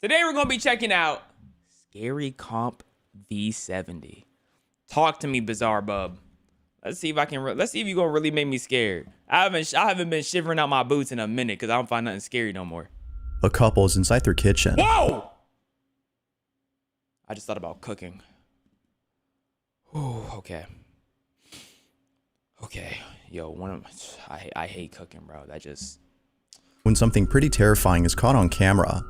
Today we're gonna be checking out Scary Comp V70. Talk to me, Bizarre Bub. Let's see if I can. Let's see if you gonna really make me scared. I haven't been shivering out my boots in a minute because I don't find nothing scary no more. A couple is inside their kitchen. Whoa! I just thought about cooking. Ooh, okay. Okay, yo, I hate cooking, bro. That just. When something pretty terrifying is caught on camera.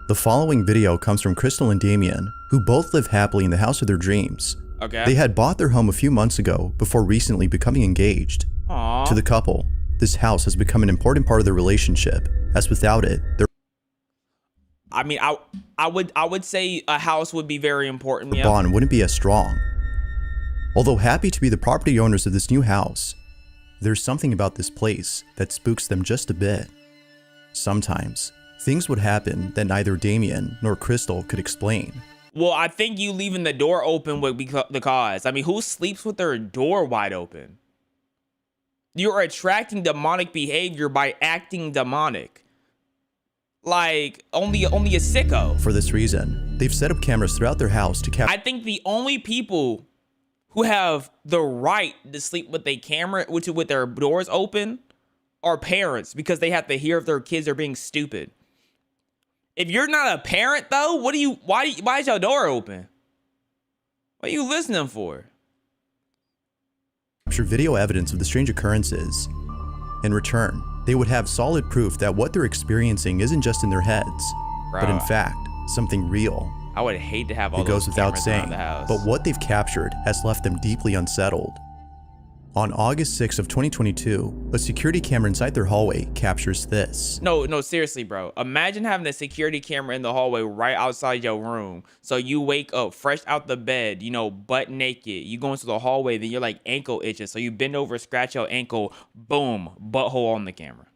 The following video comes from Crystal and Damien, who both live happily in the house of their dreams. Okay. They had bought their home a few months ago before recently becoming engaged. Aww. To the couple, this house has become an important part of their relationship, as without it, their I mean, I would say a house would be very important. Yeah. bond wouldn't be as strong. Although happy to be the property owners of this new house, there's something about this place that spooks them just a bit. Sometimes, things would happen that neither Damien nor Crystal could explain. Well, I think you leaving the door open would be the cause. I mean, who sleeps with their door wide open? You're attracting demonic behavior by acting demonic. Like, only a sicko. For this reason, they've set up cameras throughout their house to capture. I think the only people who have the right to sleep with a camera, with their doors open, are parents, because they have to hear if their kids are being stupid. If you're not a parent, though, why is your door open? What are you listening for? Capture video evidence of the strange occurrences. In return, they would have solid proof that what they're experiencing isn't just in their heads, but in fact, something real. I would hate to have all it goes those without cameras saying, around the house. but what they've captured has left them deeply unsettled. On August 6th of 2022, a security camera inside their hallway captures this. No, seriously, bro. Imagine having a security camera in the hallway right outside your room. So you wake up fresh out the bed, you know, butt naked. You go into the hallway, then you're like ankle itches. So you bend over, scratch your ankle, boom, butthole on the camera.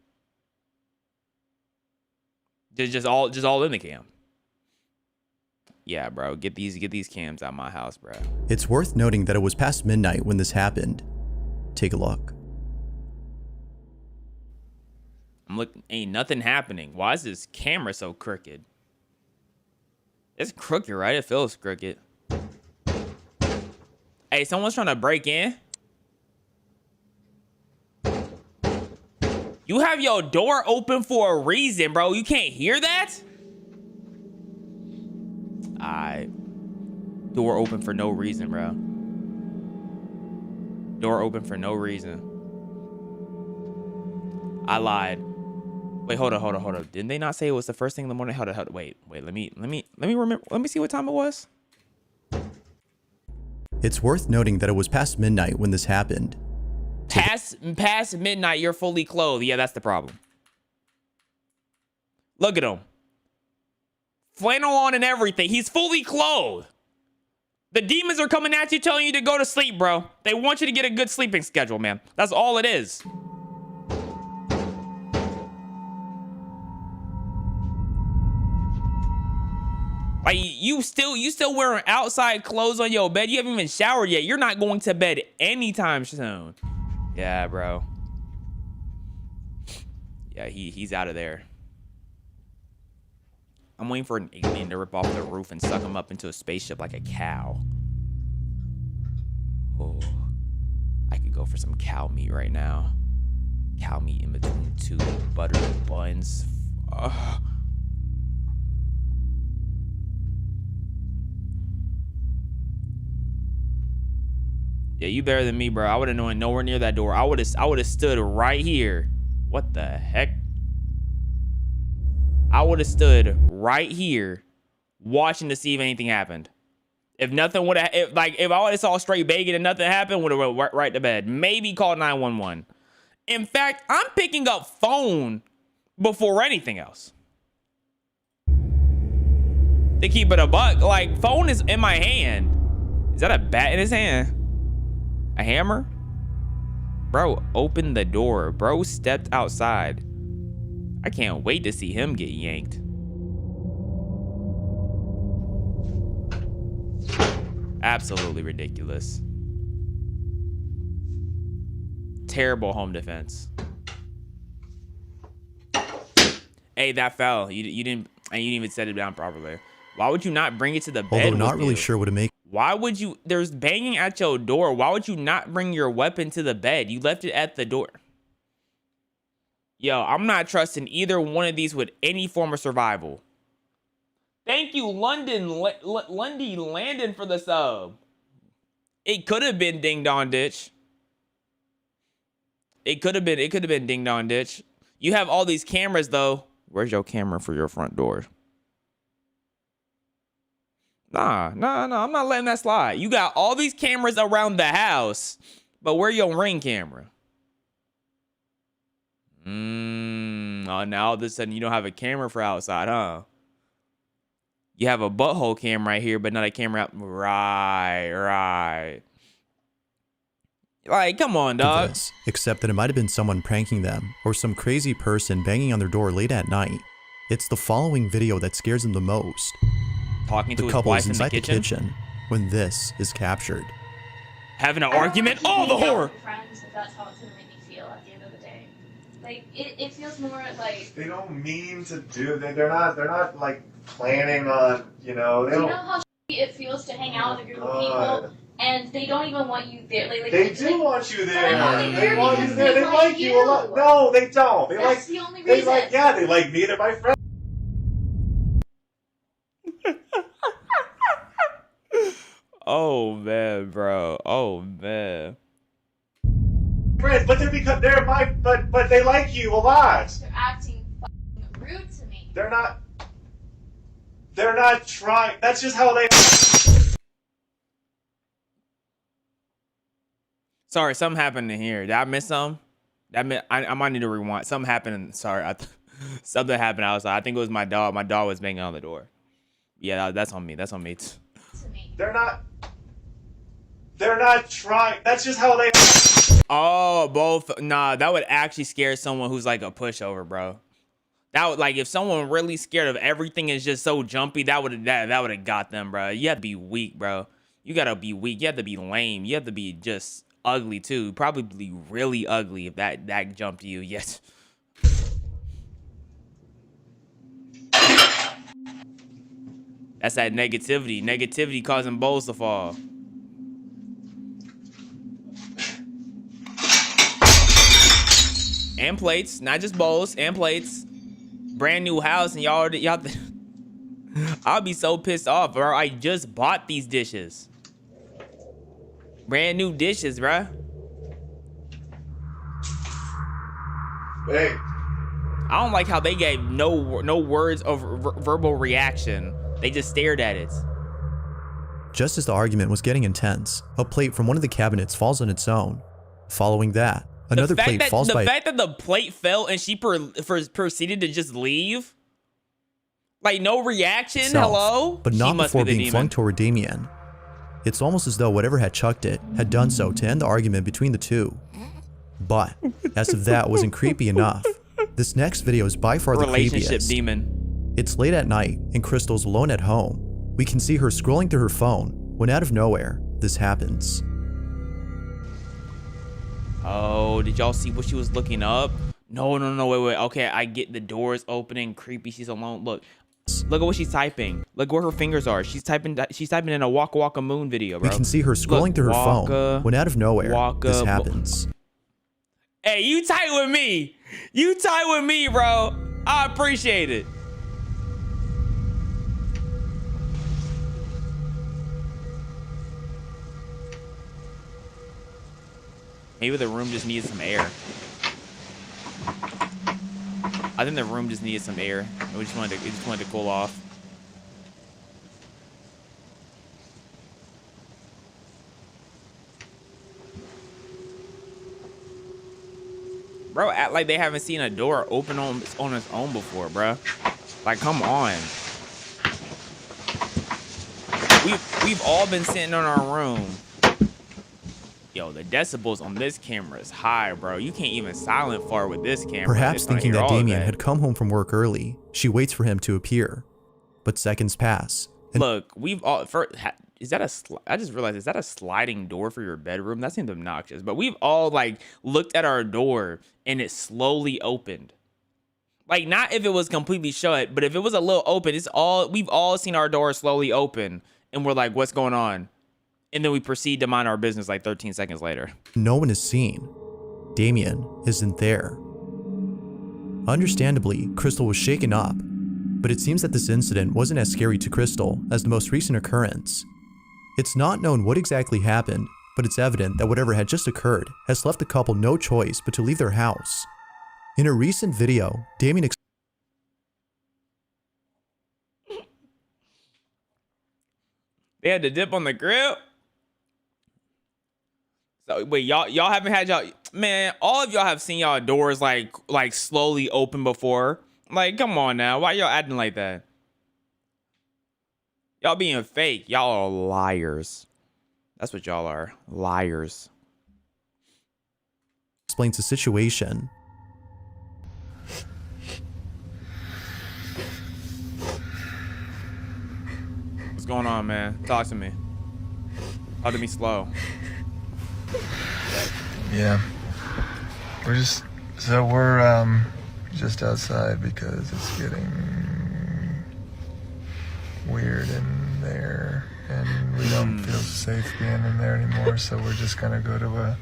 Just all in the cam. Yeah, bro. Get these cams out of my house, bro. It's worth noting that it was past midnight when this happened. Take a look. I'm looking, ain't nothing happening. Why is this camera so crooked? It's crooked, right? It feels crooked. Hey, someone's trying to break in. You have your door open for a reason, bro. You can't hear that? Door open for no reason, bro. Door open for no reason. I lied. Wait, hold on. Didn't they not say it was the first thing in the morning? Hold on. Wait. Let me remember. Let me see what time it was. It's worth noting that it was past midnight when this happened. Past midnight, you're fully clothed. Yeah, that's the problem. Look at him. Flannel on and everything. He's fully clothed. The demons are coming at you, telling you to go to sleep, bro. They want you to get a good sleeping schedule, man. That's all it is. Like, you still wearing outside clothes on your bed. You haven't even showered yet. You're not going to bed anytime soon. Yeah, bro. Yeah, he's out of there. I'm waiting for an alien to rip off the roof and suck him up into a spaceship like a cow. Oh, I could go for some cow meat right now. Cow meat in between two buttered buns. Ugh. Yeah, you better than me, bro. I would have known nowhere near that door. I would have stood right here. What the heck? I would have stood right here watching to see if anything happened. If nothing would have, if I would have saw straight bacon and nothing happened, would have went right to bed. Maybe called 911. In fact, I'm picking up phone before anything else. To keep it a buck, like, phone is in my hand. Is that a bat in his hand? A hammer? Bro, open the door. Bro stepped outside. I can't wait to see him get yanked. Absolutely ridiculous. Terrible home defense. Hey, that fell. You didn't. And you didn't even set it down properly. Why would you not bring it to the bed? Although with not really you? sure what to make. Why would you? There's banging at your door. Why would you not bring your weapon to the bed? You left it at the door. Yo, I'm not trusting either one of these with any form of survival. Thank you, Lundy Landon, for the sub. It could have been Ding Dong Ditch. It could have been Ding Dong Ditch. You have all these cameras though. Where's your camera for your front door? Nah, I'm not letting that slide. You got all these cameras around the house, but where your Ring camera? Oh, now all of a sudden you don't have a camera for outside, huh? You have a butthole cam right here, but not a camera out. Right. Like, come on, dog. This, except that it might have been someone pranking them or some crazy person banging on their door late at night. It's the following video that scares them the most. Talking to The his couple wife is in the inside the kitchen, kitchen when this is captured. having an argument. Oh, the horror! Friends, if that's how it's gonna make me feel at the end of the day. Like it feels more like they don't mean to do. They're not like planning on. You know. They do you don't. know how it feels to hang out with a group of God. people and they don't even want you there. They do want you there. But I'm only They there want you because there. they They like like you a lot. you. No, they don't. They that's like. the only They reason. like. Yeah, they like me. They're my friends. Oh man, bro. Oh man. Friends, but they're my. But they like you a lot. They're acting fucking rude to me. They're not. They're not trying. That's just how they. Sorry, something happened in here. Did I miss something? I might need to rewind. Something happened. Sorry, something happened outside. I think it was my dog. My dog was banging on the door. Yeah, that's on me. That's on me. To me. They're not. They're not trying. That's just how they. Oh, both. Nah, that would actually scare someone who's like a pushover, bro. That would, like, if someone really scared of everything is just so jumpy, that would have got them, bro. You have to be weak, bro. You gotta be weak. You have to be lame. You have to be just ugly too. Probably really ugly if that jumped you. Yes. That's that negativity. Negativity causing bowls to fall. And plates, not just bowls, and plates. Brand new house, and y'all I'll be so pissed off, bro. I just bought these dishes. Brand new dishes, bruh. Hey. I don't like how they gave no words of verbal reaction. They just stared at it. Just as the argument was getting intense, a plate from one of the cabinets falls on its own. Following that, another plate falls by. The fact that the plate fell and she proceeded to just leave, like no reaction. Itself, Hello, but not She must before be the being demon. flung toward Damien. It's almost as though whatever had chucked it had done so to end the argument between the two. But as if that wasn't creepy enough, this next video is by far the Relationship creepiest. demon. It's late at night and Crystal's alone at home. We can see her scrolling through her phone when out of nowhere, this happens. Oh, did y'all see what she was looking up? No, wait. Okay, I get the doors opening, creepy. She's alone. Look at what she's typing. Look where her fingers are. She's typing in a Waka Waka Moon video, bro. We can see her scrolling Look, through her Waka, phone when out of nowhere, Waka, this happens. Hey, you tight with me. You tight with me, bro. I appreciate it. Maybe the room just needed some air. I think the room just needed some air. It just wanted to cool off. Bro, act like they haven't seen a door open on its own before, bro. Like, come on. We've all been sitting in our room. Yo, the decibels on this camera is high, bro. You can't even silent fart with this camera. Perhaps It's gonna thinking hear that all of Damien had come home from work early, she waits for him to appear. But seconds pass. And Look, we've all. Is that I just realized, is that a sliding door for your bedroom? That seems obnoxious. But we've all like looked at our door and it slowly opened. Like, not if it was completely shut, but if it was a little open, we've all seen our doors slowly open and we're like, what's going on? And then we proceed to mind our business like 13 seconds later. No one is seen. Damien isn't there. Understandably, Crystal was shaken up, but it seems that this incident wasn't as scary to Crystal as the most recent occurrence. It's not known what exactly happened, but it's evident that whatever had just occurred has left the couple no choice but to leave their house. In a recent video, Damien They had to dip on the grill. So wait, y'all haven't had man, all of y'all have seen y'all doors like slowly open before. Like, come on now. Why y'all acting like that? Y'all being fake. Y'all are liars. That's what y'all are. Liars. explains the situation. What's going on, man? Talk to me. Talk to me slow. Yeah. We're just just outside because it's getting weird in there and we don't feel safe being in there anymore, so we're just gonna go to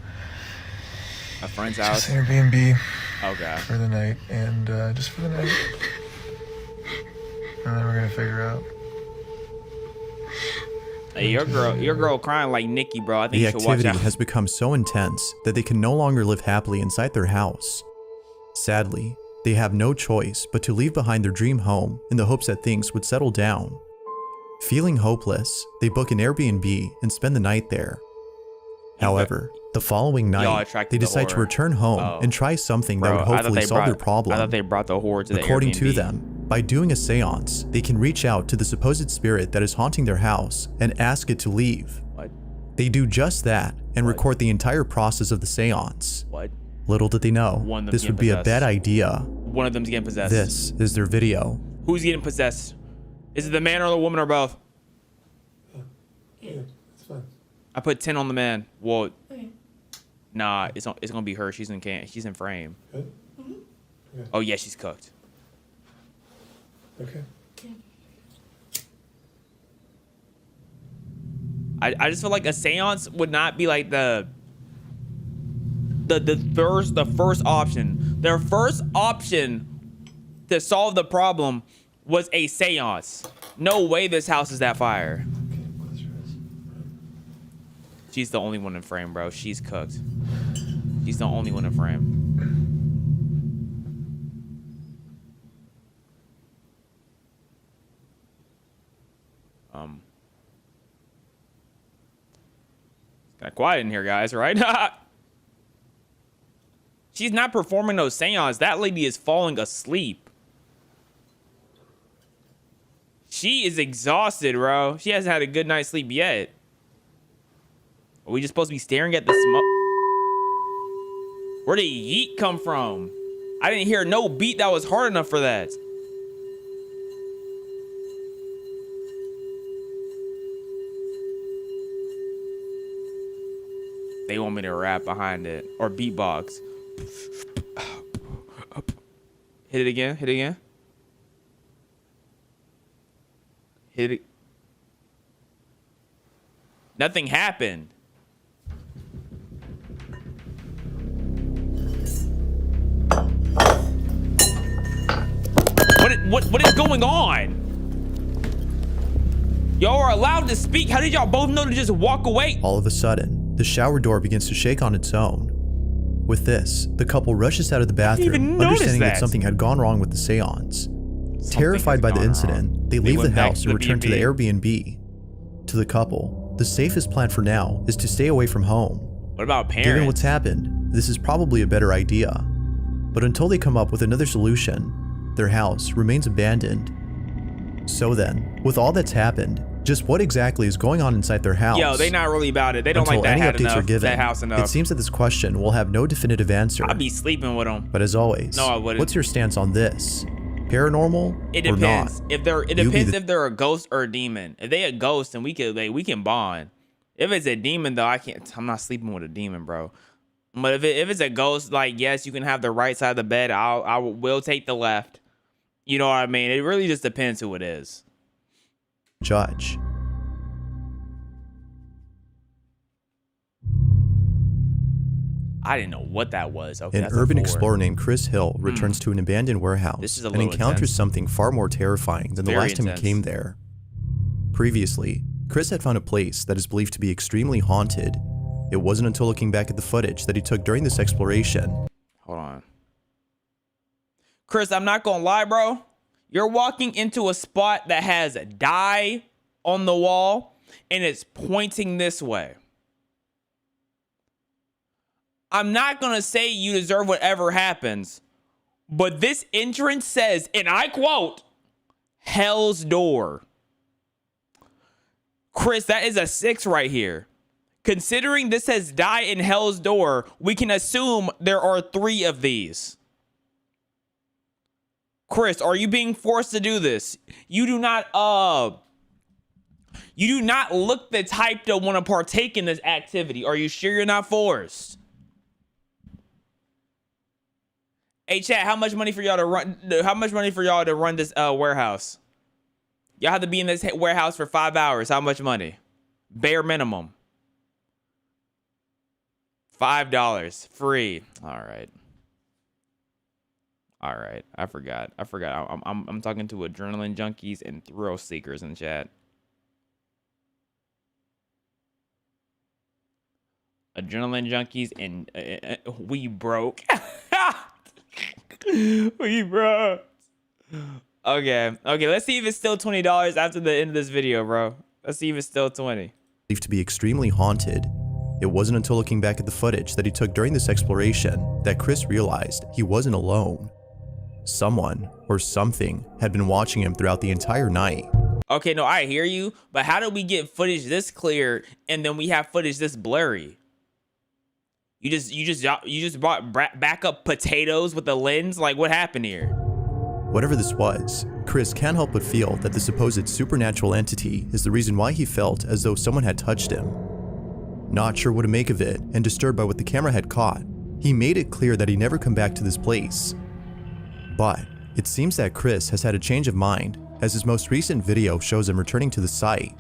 A friend's house? just Airbnb Okay. for the night and just for the night. And then we're gonna figure out. Hey, your girl crying like Nikki, bro. I think The you should watch activity out. has become so intense that they can no longer live happily inside their house. Sadly, they have no choice but to leave behind their dream home in the hopes that things would settle down. Feeling hopeless, they book an Airbnb and spend the night there. However, the following Y'all night, attracted they to decide to horror. return home Oh. and try something that Bro, would I thought hopefully they solve their brought- problem. I thought they brought the whore to the According to Airbnb. them, by doing a seance, they can reach out to the supposed spirit that is haunting their house and ask it to leave. What? They do just that and What? record the entire process of the seance. What? Little did they know, One of them this getting would be a possessed. bad idea. One of them's getting possessed. This is their video. Who's getting possessed? Is it the man or the woman or both? Yeah, it's fine. I put 10 on the man. Well, nah, it's gonna be her. She's in frame. Good? Oh yeah, she's cooked. Okay. I just feel like a seance would not be like the first option. Their first option to solve the problem was a seance. No way this house is that fire. Okay, close your eyes. She's the only one in frame, bro. She's cooked. She's the only one in frame. It's kind of quiet in here, guys, right? She's not performing no seance. That lady is falling asleep. She is exhausted, bro. She hasn't had a good night's sleep yet. Are we just supposed to be staring at the smoke? Where did yeet come from? I didn't hear no beat that was hard enough for that. They want me to rap behind it or beatbox. Hit it again. Hit it again. Hit it. Nothing happened. What is going on? Y'all are allowed to speak. How did y'all both know to just walk away? All of a sudden, the shower door begins to shake on its own. With this, the couple rushes out of the didn't even bathroom, notice understanding that that. something had gone wrong with the seance. Terrified has by the gone incident, wrong. they They leave the went back house to and the return to the B&B. Airbnb. To the couple, the safest plan for now is to stay away from home. What about Given parents? what's happened, this is probably a better idea. But until they come up with another solution, their house remains abandoned. So then, with all that's happened, just what exactly is going on inside their house? Yo, they not really about it. They don't Until like that any hat updates enough. are given, That house enough. it seems that this question will have no definitive answer. I'd be sleeping with them. But as always, No, I wouldn't. what's your stance on this? Paranormal It or depends. not? It You be depends the- if they're a ghost or a demon. If they a ghost, then we can bond. If it's a demon though, I'm not sleeping with a demon, bro. But if it's a ghost, like, yes, you can have the right side of the bed. I will take the left. You know what I mean? It really just depends who it is. Judge. I didn't know what that was. Okay, An that's a urban 4. explorer named Chris Hill returns to an abandoned warehouse This is a and little encounters intense. something far more terrifying than the Very last time he intense. came there. Previously, Chris had found a place that is believed to be extremely haunted. It wasn't until looking back at the footage that he took during this exploration. Hold on. Chris, I'm not gonna lie, bro. You're walking into a spot that has a dye on the wall and it's pointing this way. I'm not gonna say you deserve whatever happens, but this entrance says, and I quote, Hell's Door. Chris, that is a 6 right here. Considering this says die in Hell's Door, we can assume there are 3 of these. Chris, are you being forced to do this? You do not look the type to want to partake in this activity. Are you sure you're not forced? Hey chat, how much money for y'all to run this warehouse? Y'all have to be in this warehouse for 5 hours. How much money? Bare minimum. $5 free. All right. I forgot. I'm talking to adrenaline junkies and thrill seekers in chat. Adrenaline junkies and we broke. We broke. Okay. Let's see if it's still $20 after the end of this video, bro. Let's see if it's still 20. Believed to be extremely haunted. It wasn't until looking back at the footage that he took during this exploration that Chris realized he wasn't alone. Someone or something had been watching him throughout the entire night. Okay, no, I hear you, but how did we get footage this clear and then we have footage this blurry? You just brought backup potatoes with the lens? Like, what happened here? Whatever this was, Chris can't help but feel that the supposed supernatural entity is the reason why he felt as though someone had touched him. Not sure what to make of it and disturbed by what the camera had caught, he made it clear that he'd never come back to this place. But it seems that Chris has had a change of mind, as his most recent video shows him returning to the site.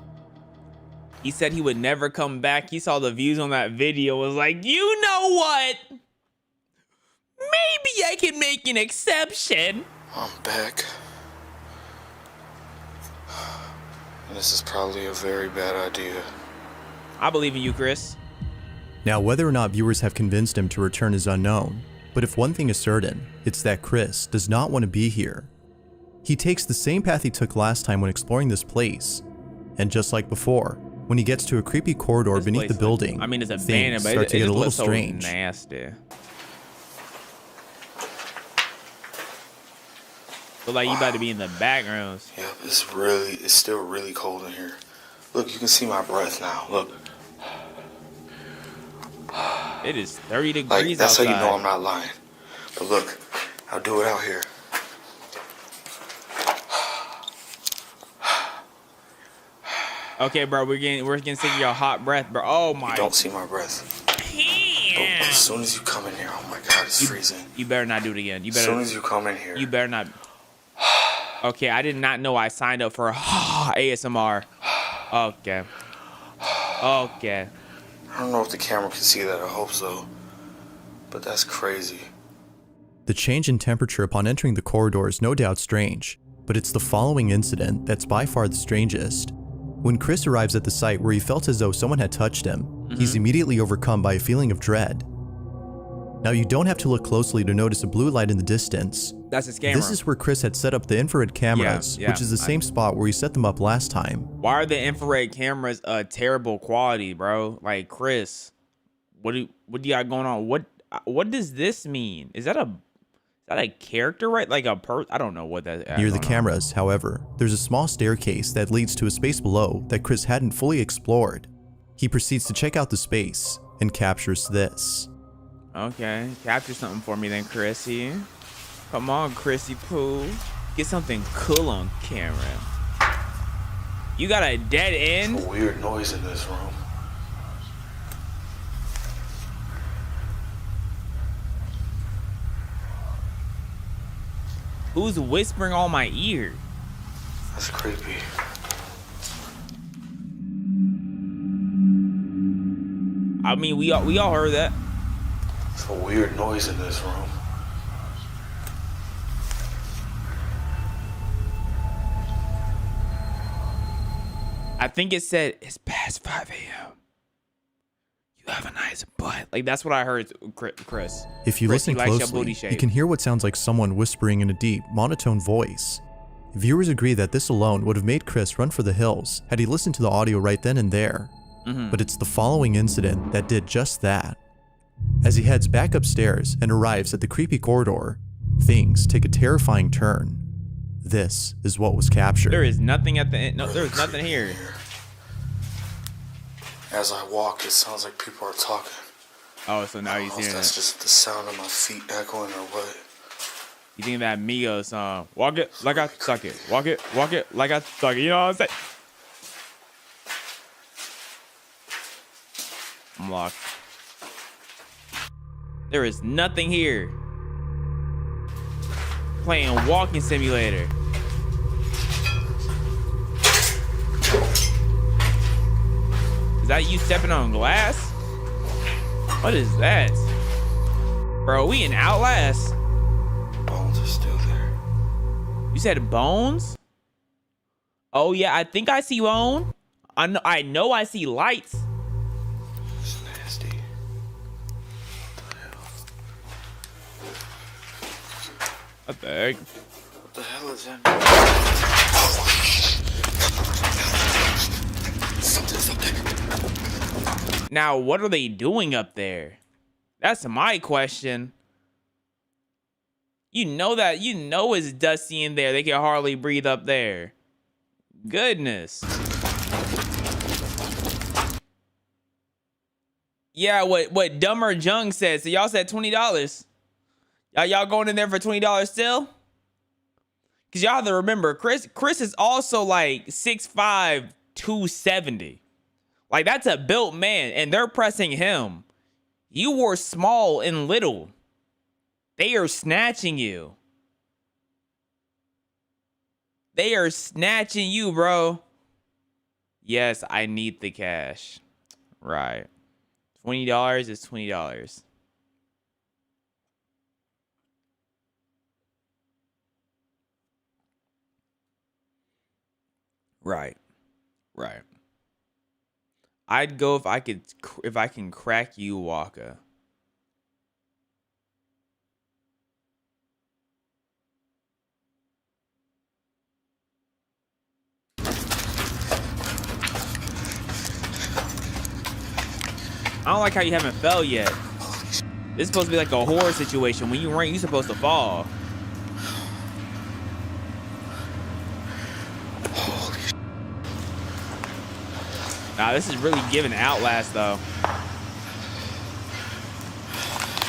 He said he would never come back. He saw the views on that video, was like, you know what? Maybe I can make an exception. I'm back. And this is probably a very bad idea. I believe in you, Chris. Now, whether or not viewers have convinced him to return is unknown, but if one thing is certain, it's that Chris does not want to be here. He takes the same path he took last time when exploring this place, and just like before, when he gets to a creepy corridor This beneath the place building, I mean, it's things abandoned, but start it to get a just little looks so strange. nasty. Look like you about to be in the backgrounds. Yep, it's still really cold in here. Look, you can see my breath now. Look. It is 30 degrees Like, that's outside. how you know I'm not lying. But look, I'll do it out here. Okay, bro, we're getting sick of your hot breath, bro. Oh my. You don't see my breath. Yeah. As soon as you come in here, oh my God, it's freezing. You better not do it again. You As soon better. as you come in here. You better not. Okay, I did not know I signed up for ASMR. Okay. Okay. I don't know if the camera can see that. I hope so. But that's crazy. The change in temperature upon entering the corridor is no doubt strange, but it's the following incident that's by far the strangest. When Chris arrives at the site where he felt as though someone had touched him, he's immediately overcome by a feeling of dread. Now, you don't have to look closely to notice a blue light in the distance. That's his camera. This is where Chris had set up the infrared cameras, Yeah, which is the same spot where he set them up last time. Why are the infrared cameras terrible quality, bro? Like, Chris, what do you got going on? What does this mean? Is that a character, right? Like a I don't know what that. Near the cameras, however, there's a small staircase that leads to a space below that Chris hadn't fully explored. He proceeds to check out the space and captures this. Okay, capture something for me then, Chrissy. Come on, Chrissy Pooh. Get something cool on camera. You got a dead end? A weird noise in this room. Who's whispering on my ear? That's creepy. I mean, we all heard that. It's a weird noise in this room. I think it said it's past 5 a.m. You have a nice butt. Like, that's what I heard, Chris. If you Chris, listen he likes your closely, booty you shape. can hear what sounds like someone whispering in a deep, monotone voice. Viewers agree that this alone would have made Chris run for the hills had he listened to the audio right then and there. But it's the following incident that did just that. As he heads back upstairs and arrives at the creepy corridor, things take a terrifying turn. This is what was captured. There is nothing at the end. No, there's nothing here. As I walk, it sounds like people are talking. Oh, so now I you're don't know if hearing that's it. just the sound of my feet echoing or what. You think that Migos song? Walk it like I suck it. Walk it like I suck it. You know what I'm saying? I'm locked. There is nothing here. Playing walking simulator. Is that you stepping on glass? What is that? Bro, we in Outlast. Bones are still there. You said bones? Oh yeah, I think I see bone. I know I see lights. It's nasty. What the hell? What the heck? What the hell is that? Now, what are they doing up there? That's my question. You know it's dusty in there. They can hardly breathe up there. Goodness. Yeah, what Dumber Jung said. So y'all said $20. Y'all going in there for $20 still? Cause y'all have to remember, Chris is also like 6'5", 270. Like, that's a built man, and they're pressing him. You were small and little. They are snatching you. They are snatching you, bro. Yes, I need the cash. Right. $20 is $20. Right. Right. I'd go if I can crack you, Waka. I don't like how you haven't fell yet. This is supposed to be like a horror situation. When you rank, you're supposed to fall. Nah, this is really giving Outlast, though.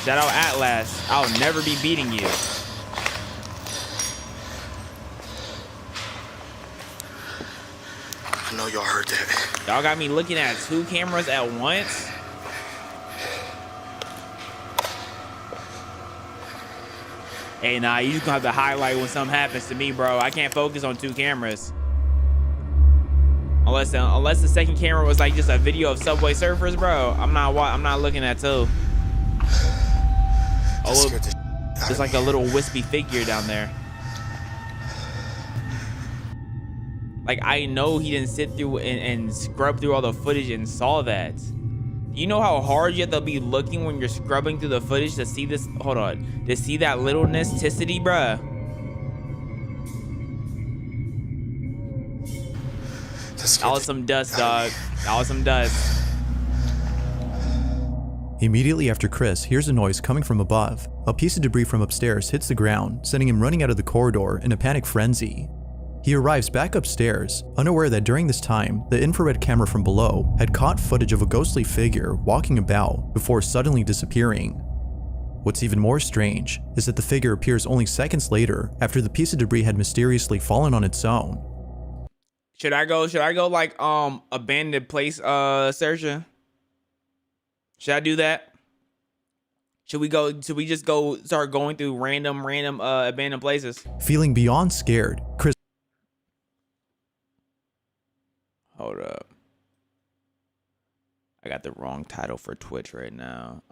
Shout out Outlast. I'll never be beating you. I know y'all heard that. Y'all got me looking at 2 cameras at once. Hey, nah, you just gonna have to highlight when something happens to me, bro. I can't focus on 2 cameras. Unless the second camera was like just a video of Subway Surfers, bro. I'm not looking at 2. Oh, there's like a little wispy figure down there. Like, I know he didn't sit through and scrub through all the footage and saw that. You know how hard you have to be looking when you're scrubbing through the footage to see this? Hold on. To see that little nesticity, bruh. That was some dust, dog. That was some dust. Immediately after Chris hears a noise coming from above, a piece of debris from upstairs hits the ground, sending him running out of the corridor in a panic frenzy. He arrives back upstairs, unaware that during this time, the infrared camera from below had caught footage of a ghostly figure walking about before suddenly disappearing. What's even more strange is that the figure appears only seconds later after the piece of debris had mysteriously fallen on its own. Should I go like abandoned place searching? Should I do that? Should we just go start going through random abandoned places? Feeling beyond scared, Chris Hold up. I got the wrong title for Twitch right now.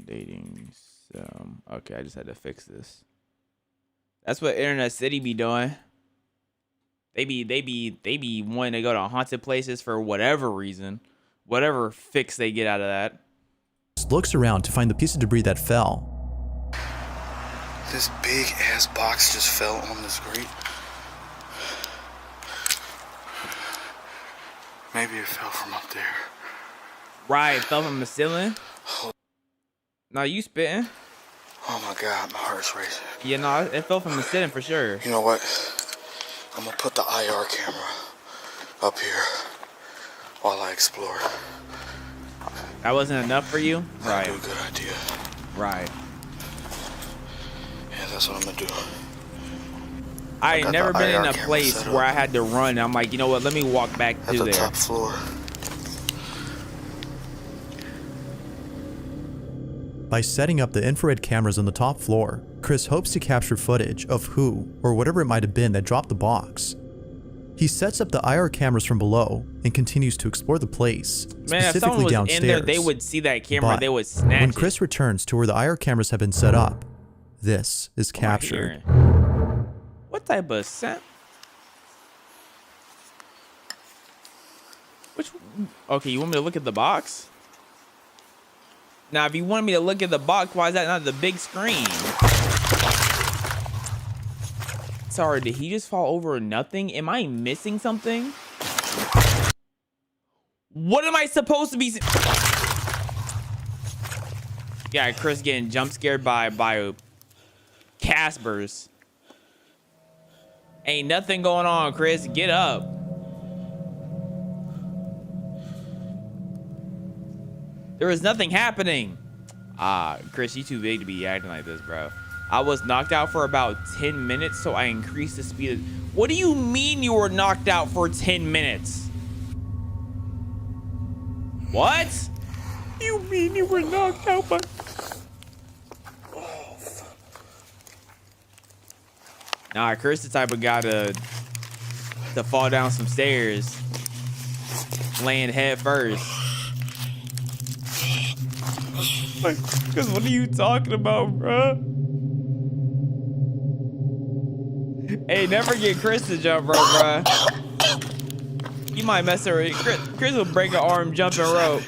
Dating sim. Okay, I just had to fix this. That's what Internet City be doing. They be wanting to go to haunted places for whatever reason, whatever fix they get out of that. looks around to find the piece of debris that fell. This big ass box just fell on this grate. Maybe it fell from up there. Right, it fell from the ceiling. No, you spitting. Oh my god, my heart's racing. Yeah, no, it fell from the ceiling for sure. You know what? I'm gonna put the IR camera up here while I explore. That wasn't enough for you? Right. That'd be a good idea. Right. Yeah, that's what I'm gonna do. I ain't got never the been in IR a camera place set where up. I had to run. I'm like, you know what? Let me walk back At to the there. top floor. By setting up the infrared cameras on the top floor, Chris hopes to capture footage of who or whatever it might have been that dropped the box. He sets up the IR cameras from below and continues to explore the place, Man, if someone specifically was downstairs. in there, they would see that camera. But They would snatch when it. Chris returns to where the IR cameras have been set up, this is What am I captured. hearing? What type of sound? Okay, you want me to look at the box? Now, if you want me to look at the box, why is that not the big screen? Sorry, did he just fall over nothing? Am I missing something? What am I supposed to be? Yeah, Chris getting jump scared by Caspers. Ain't nothing going on, Chris. Get up. There is nothing happening. Chris, you too big to be acting like this, bro. I was knocked out for about 10 minutes, so I increased the speed. What do you mean you were knocked out for 10 minutes? What? You mean you were knocked out by... Nah, Chris the type of guy to fall down some stairs, laying head first. Because what are you talking about, bruh? Hey, never get Chris to jump rope, bruh. You might mess her. Chris will break an arm jumping rope.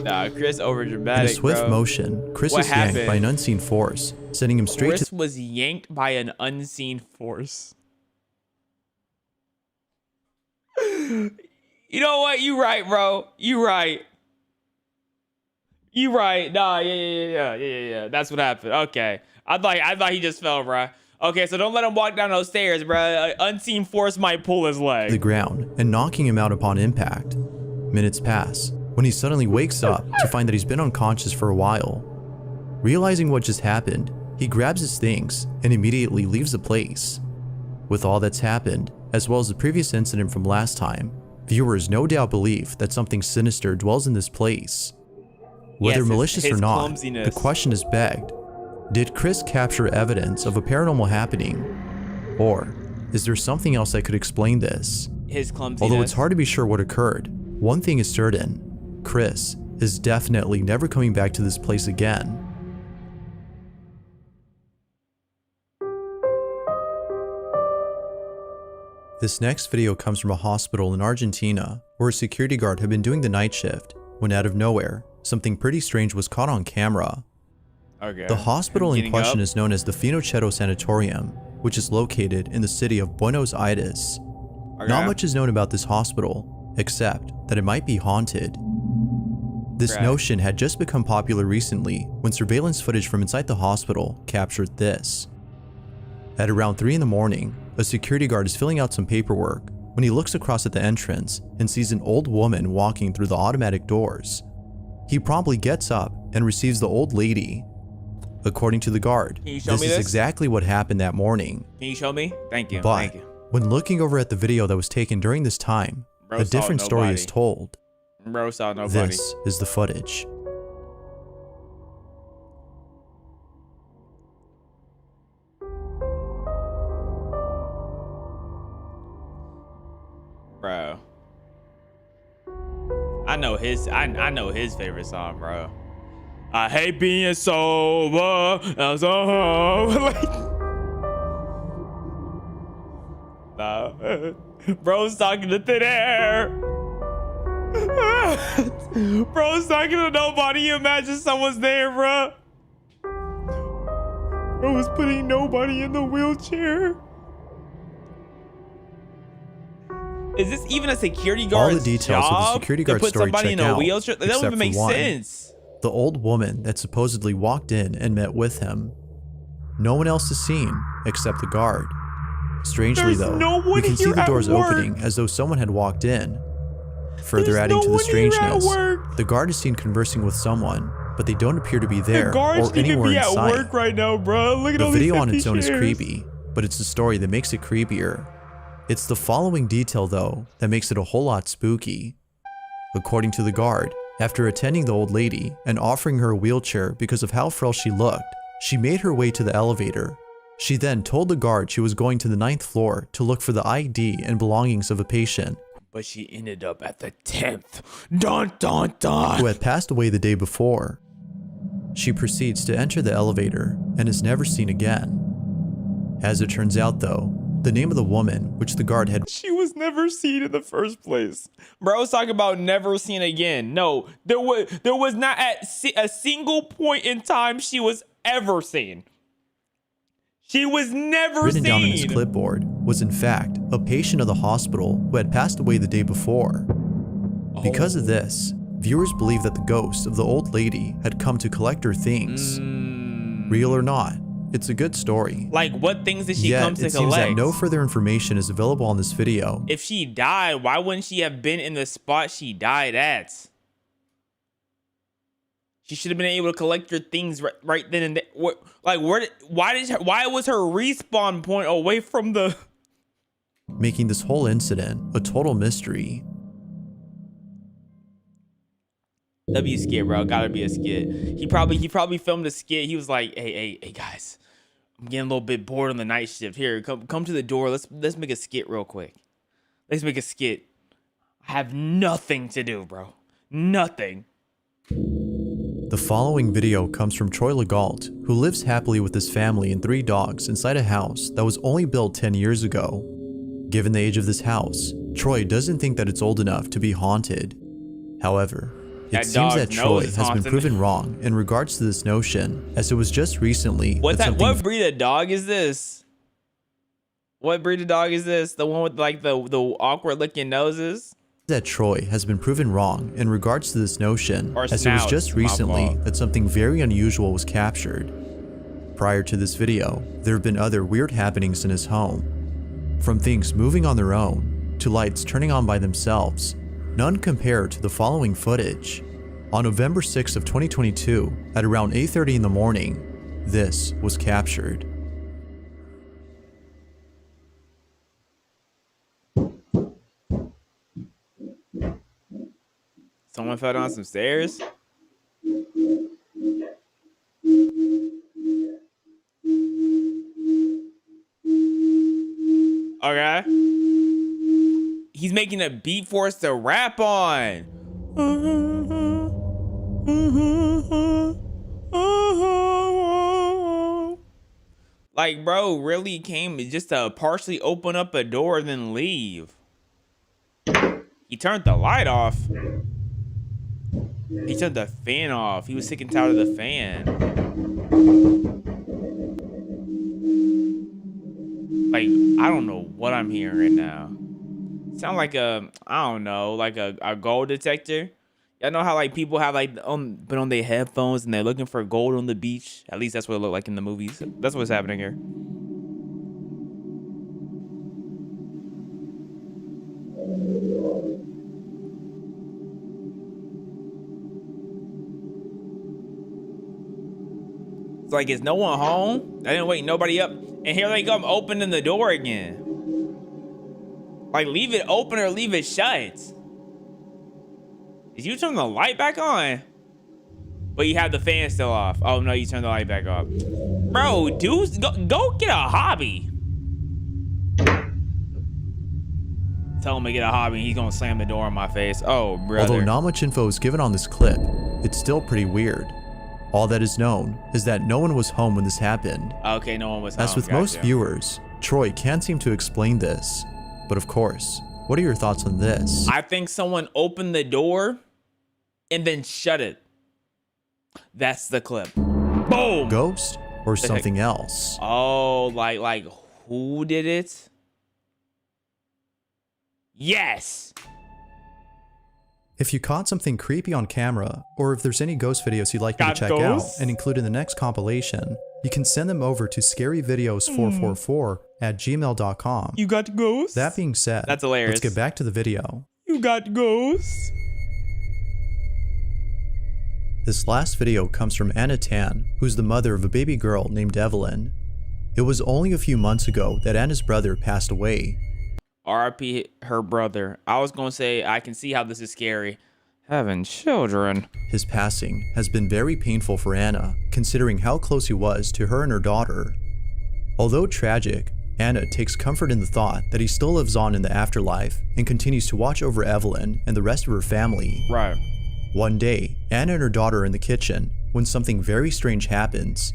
Nah, Chris over In a dramatic, swift bro. motion, Chris What is yanked happened? by an unseen force, sending him straight Chris to was yanked by an unseen force. You know what? You right, bro. You right. You right. Nah, yeah. That's what happened. Okay. I thought he just fell, bro. Okay, so don't let him walk down those stairs, bro. An unseen force might pull his the leg. ground and knocking him out upon impact. Minutes pass when he suddenly wakes up to find that he's been unconscious for a while. Realizing what just happened, he grabs his things and immediately leaves the place. With all that's happened, as well as the previous incident from last time, viewers no doubt believe that something sinister dwells in this place. Whether Yes, malicious his or not, clumsiness. the question is begged. Did Chris capture evidence of a paranormal happening? Or is there something else that could explain this? His clumsiness. Although it's hard to be sure what occurred, one thing is certain. Chris is definitely never coming back to this place again. This next video comes from a hospital in Argentina where a security guard had been doing the night shift when out of nowhere, something pretty strange was caught on camera. Okay. The hospital in Getting question up. is known as the Finochetto Sanatorium, which is located in the city of Buenos Aires. Okay. Not much is known about this hospital, except that it might be haunted. This Correct. notion had just become popular recently when surveillance footage from inside the hospital captured this. At around 3 in the morning, a security guard is filling out some paperwork when he looks across at the entrance and sees an old woman walking through the automatic doors. He promptly gets up and receives the old lady. According to the guard, Can you show this me is this? exactly what happened that morning. Can you show me? Thank you. But Thank you. when looking over at the video that was taken during this time, Bro a saw different story nobody. is told. Bro saw nobody. This is the footage. Bro. I know his favorite song, bro. I hate being sober. As a like, nah. Bro's talking to thin air. Bro's talking to nobody. Imagine someone's there, bro. Bro was putting nobody in the wheelchair. Is this even a security guard's All the details of the job security to guard put story somebody check in a out, wheelchair? That except don't even for make one. sense. The old woman that supposedly walked in and met with him. No one else is seen except the guard. Strangely There's though, no one we can see here the at doors work. opening as though someone had walked in. Further There's adding no to the one here at strangeness, work. the guard is seen conversing with someone, but they don't appear to be there The guards or need to anywhere be in at sight. work right now, bro. Look at The all video these on empty its own is chairs. creepy, but it's the story that makes it creepier. It's the following detail though that makes it a whole lot spooky. According to the guard, after attending the old lady and offering her a wheelchair because of how frail she looked, she made her way to the elevator. She then told the guard she was going to the 9th floor to look for the ID and belongings of a patient But she ended up at the 10th. Dun dun dun. who had passed away the day before. She proceeds to enter the elevator and is never seen again. As it turns out though, the name of the woman, which the guard had She was never seen in the first place. Bro was talking about never seen again. No, there was not at a single point in time she was ever seen. She was never written seen. down on his clipboard was in fact a patient of the hospital who had passed away the day before. Because of this, viewers believe that the ghost of the old lady had come to collect her things. Real or not, it's a good story. Like, what things did she Yet, come to it seems collect? that no further information is available on this video. If she died, why wouldn't she have been in the spot she died at? She should have been able to collect her things right then and there. Why was her respawn point away from the? Making this whole incident a total mystery. That'd be a skit, bro. Gotta be a skit. He probably filmed a skit. He was like, hey guys, I'm getting a little bit bored on the night shift. Here, come to the door. Let's make a skit real quick. Let's make a skit. I have nothing to do, bro. Nothing. The following video comes from Troy Legault, who lives happily with his family and 3 dogs inside a house that was only built 10 years ago. Given the age of this house, Troy doesn't think that it's old enough to be haunted. However, it That seems dog's that nose Troy is has been haunted. proven wrong in regards to this notion, as it was just recently What that something What breed of dog is this? What breed of dog is this? The one with like the awkward looking noses? that Troy has been proven wrong in regards to this notion, Or as it was snouts, just my recently fault. that something very unusual was captured. Prior to this video, there have been other weird happenings in his home. From things moving on their own, to lights turning on by themselves, none compare to the following footage. On November 6th of 2022, at around 8:30 in the morning, this was captured. Someone fell down some stairs? Okay. He's making a beat for us to rap on. Like, bro, really came just to partially open up a door and then leave. He turned the light off. He turned the fan off. He was sick and tired of the fan. Like, I don't know what I'm hearing right now. Sound like I don't know, like a gold detector. Y'all know how like people have like been on their headphones and they're looking for gold on the beach? At least that's what it looked like in the movies. That's what's happening here. It's like, is no one home? I didn't wake nobody up. And here they come opening the door again. Like, leave it open or leave it shut. Did you turn the light back on? But you have the fan still off. Oh no, you turned the light back off. Bro, dude, go get a hobby. Tell him to get a hobby and he's gonna slam the door in my face. Oh, brother. Although not much info is given on this clip, it's still pretty weird. All that is known is that no one was home when this happened. Okay, no one was home. As with most viewers, Troy can't seem to explain this. But of course, what are your thoughts on this? I think someone opened the door and then shut it. That's the clip. Boom. Ghost or something else? Oh, like who did it? Yes. If you caught something creepy on camera, or if there's any ghost videos you'd like me to check out and include in the next compilation, you can send them over to scaryvideos444@gmail.com. You got ghosts? That being said, that's hilarious. Let's get back to the video. You got ghosts? This last video comes from Anna Tan, who's the mother of a baby girl named Evelyn. It was only a few months ago that Anna's brother passed away. RIP her brother. I was gonna say, I can see how this is scary. Having children. His passing has been very painful for Anna, considering how close he was to her and her daughter. Although tragic, Anna takes comfort in the thought that he still lives on in the afterlife and continues to watch over Evelyn and the rest of her family. Right. One day, Anna and her daughter are in the kitchen when something very strange happens.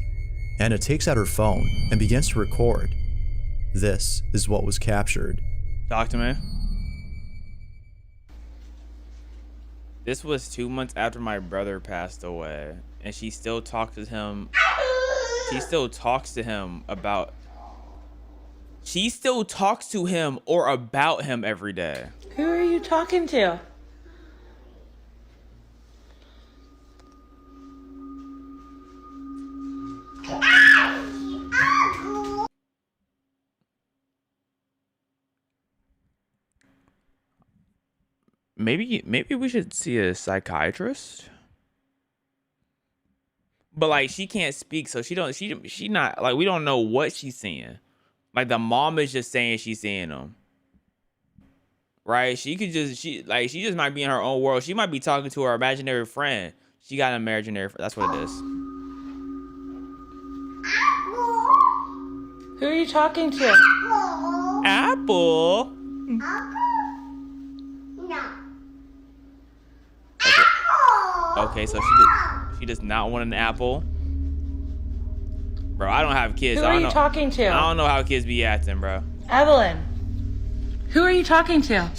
Anna takes out her phone and begins to record. This is what was captured. Talk to me. This was 2 months after my brother passed away, and she still talks to him. She still talks to him about. She still talks to him or about him every day. Who are you talking to? Maybe we should see a psychiatrist. But like, she can't speak, so she not like, we don't know what she's seeing. Like, the mom is just saying she's seeing them. Right? She just might be in her own world. She might be talking to her imaginary friend. She got an imaginary friend. That's what it is. Who are you talking to? Apple. Okay, so she does not want an apple. Bro, I don't have kids. Who are you talking to? I don't know how kids be acting, bro. Evelyn. Who are you talking to?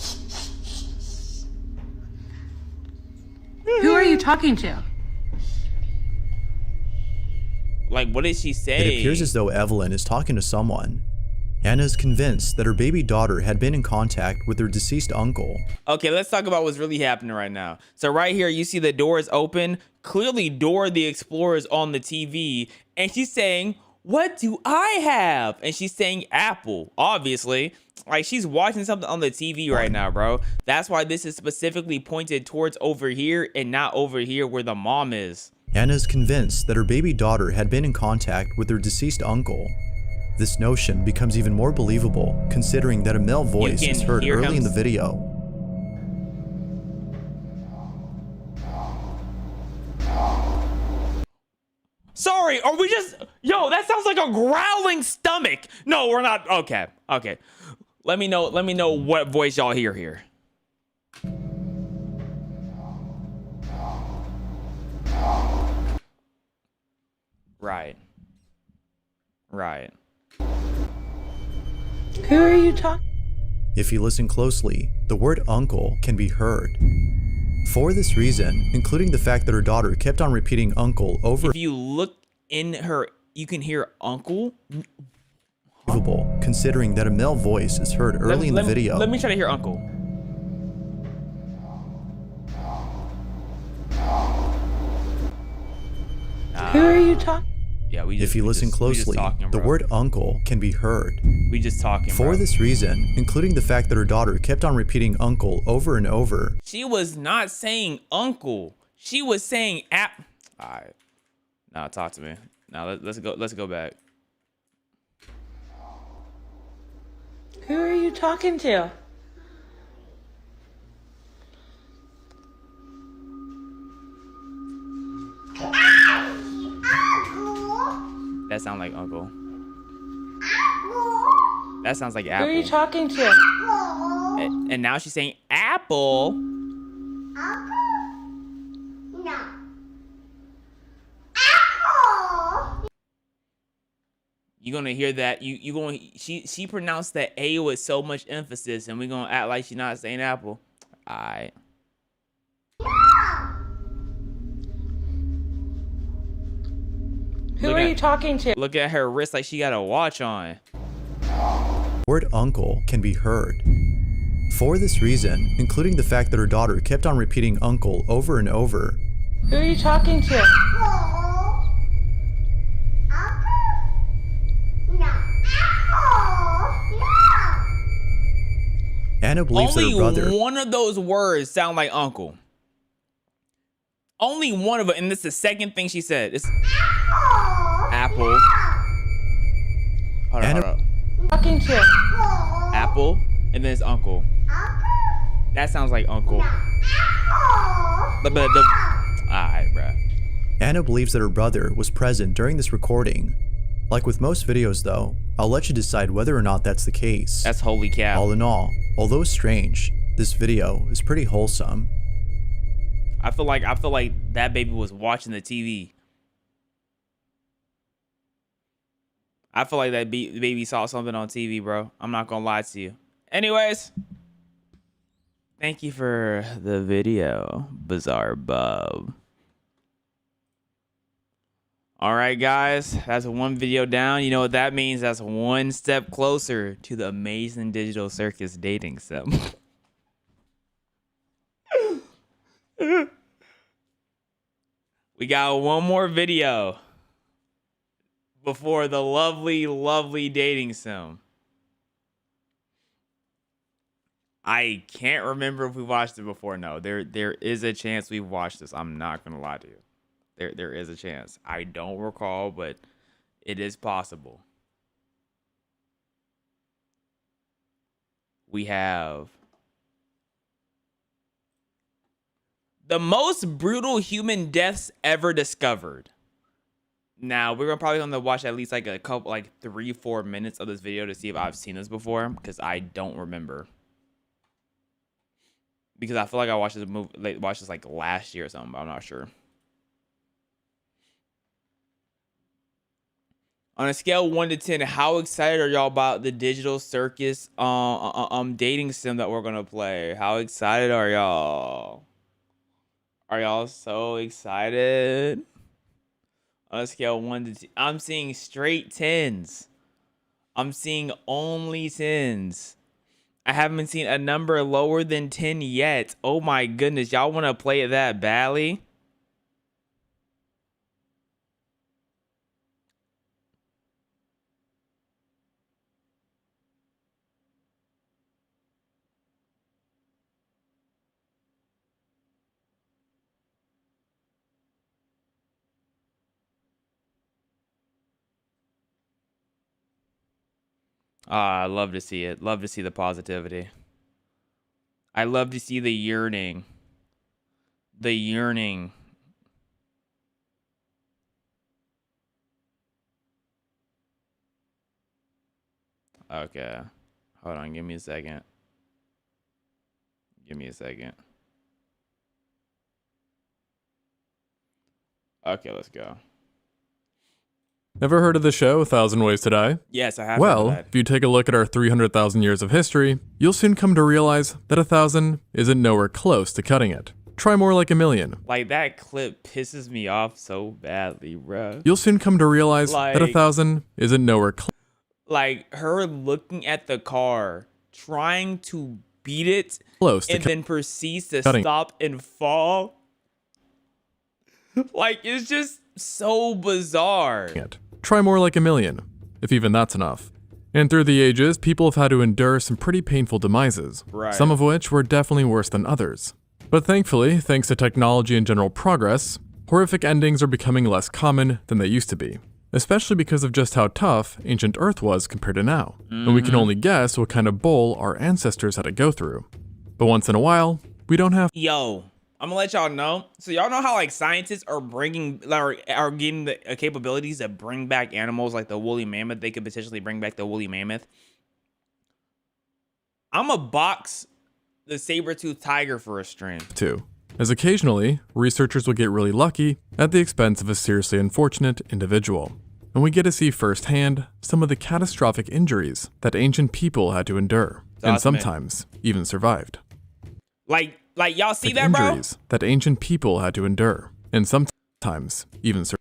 Who are you talking to? Like, what is she saying? It appears as though Evelyn is talking to someone. Anna is convinced that her baby daughter had been in contact with her deceased uncle. Okay, let's talk about what's really happening right now. So right here, you see the door is open. Clearly, Dora the Explorer is on the TV, and she's saying, "What do I have?" And she's saying apple, obviously. Like, she's watching something on the TV right now, bro. That's why this is specifically pointed towards over here and not over here where the mom is. Anna is convinced that her baby daughter had been in contact with her deceased uncle. This notion becomes even more believable considering that a male voice is heard early in the video. Sorry, are we just... Yo, that sounds like a growling stomach. No, we're not... Okay. Let me know what voice y'all hear here. Right. Who are you talking? If you listen closely, the word uncle can be heard. For this reason, including the fact that her daughter kept on repeating uncle over, if you look in her, you can hear uncle. considering that a male voice is heard early in the video. Let me try to hear uncle. Who are you talking? Yeah, if you listen closely, the word uncle can be heard. We just talking, For this reason, including the fact that her daughter kept on repeating uncle over and over. She was not saying uncle. She was saying app. All right. Now talk to me. Now let's go. Let's go back. Who are you talking to? That sounds like Uncle. That sounds like Who Apple. are you talking to? And now she's saying Apple. You're gonna hear that. You going she pronounced the A with so much emphasis, and we're gonna act like she's not saying Apple. Alright. Who are you talking to? Look at her wrist like she got a watch on. Word uncle can be heard. For this reason, including the fact that her daughter kept on repeating uncle over and over, Who are you talking to? Anna believes that her brother Only one of those words sound like uncle. Only one of it, and this is the second thing she said. It's Apple. Hold on, hold on. Talking to? Apple, and then it's uncle. That sounds like uncle. Alright, bruh. Anna believes that her brother was present during this recording. Like with most videos though, I'll let you decide whether or not that's the case. That's holy cow. All in all, although strange, this video is pretty wholesome. I feel like that baby was watching the TV. I feel like that baby saw something on TV, bro. I'm not gonna lie to you. Anyways, thank you for the video, Bizarre Bub. All right, guys, that's one video down. You know what that means? That's one step closer to the Amazing Digital Circus dating sim. We got one more video before the lovely, lovely dating sim. I can't remember if we watched it before. No, there is a chance we've watched this. I'm not gonna lie to you. There is a chance. I don't recall, but it is possible. We have the most brutal human deaths ever discovered. Now, we're probably gonna watch at least like a couple, like 3-4 minutes of this video to see if I've seen this before, because I don't remember. Because I feel like I watched this movie, watched this like last year or something, but I'm not sure. On a scale of 1 to 10, how excited are y'all about the Digital Circus dating sim that we're gonna play? How excited are y'all? Are y'all so excited? On a scale of 1 to 10, I'm seeing straight 10s. I'm seeing only 10s. I haven't seen a number lower than 10 yet. Oh my goodness, y'all want to play it that badly? I love to see it. Love to see the positivity. I love to see the yearning. The yearning. Okay. Hold on. Give me a second. Give me a second. Okay, let's go. Ever heard of the show 1,000 Ways to Die? Yes, I have. Well, if you take a look at our 300,000 years of history, you'll soon come to realize that 1,000 isn't nowhere close to cutting it. Try more like a million. Like, that clip pisses me off so badly, bruh. You'll soon come to realize Like, that 1,000 isn't nowhere close. Like, her looking at the car, trying to beat it, Close to and then proceeds to cutting. stop and fall. Like, it's just so bizarre. Try more like a million, if even that's enough. And through the ages, people have had to endure some pretty painful demises, Right. some of which were definitely worse than others. But thankfully, thanks to technology and general progress, horrific endings are becoming less common than they used to be. especially because of just how tough ancient Earth was compared to now, and we can only guess what kind of bull our ancestors had to go through. But once in a while, we don't have Yo, I'm gonna let y'all know. So y'all know how like scientists are bringing are getting the capabilities to bring back animals like the woolly mammoth. They could potentially bring back the woolly mammoth. I'm a box the saber-toothed tiger for a stream. to, as occasionally, researchers will get really lucky at the expense of a seriously unfortunate individual, and we get to see firsthand some of the catastrophic injuries that ancient people had to endure, and Awesome, man. sometimes even survived. Like y'all see Like that, bro? injuries that ancient people had to endure, and sometimes even survived.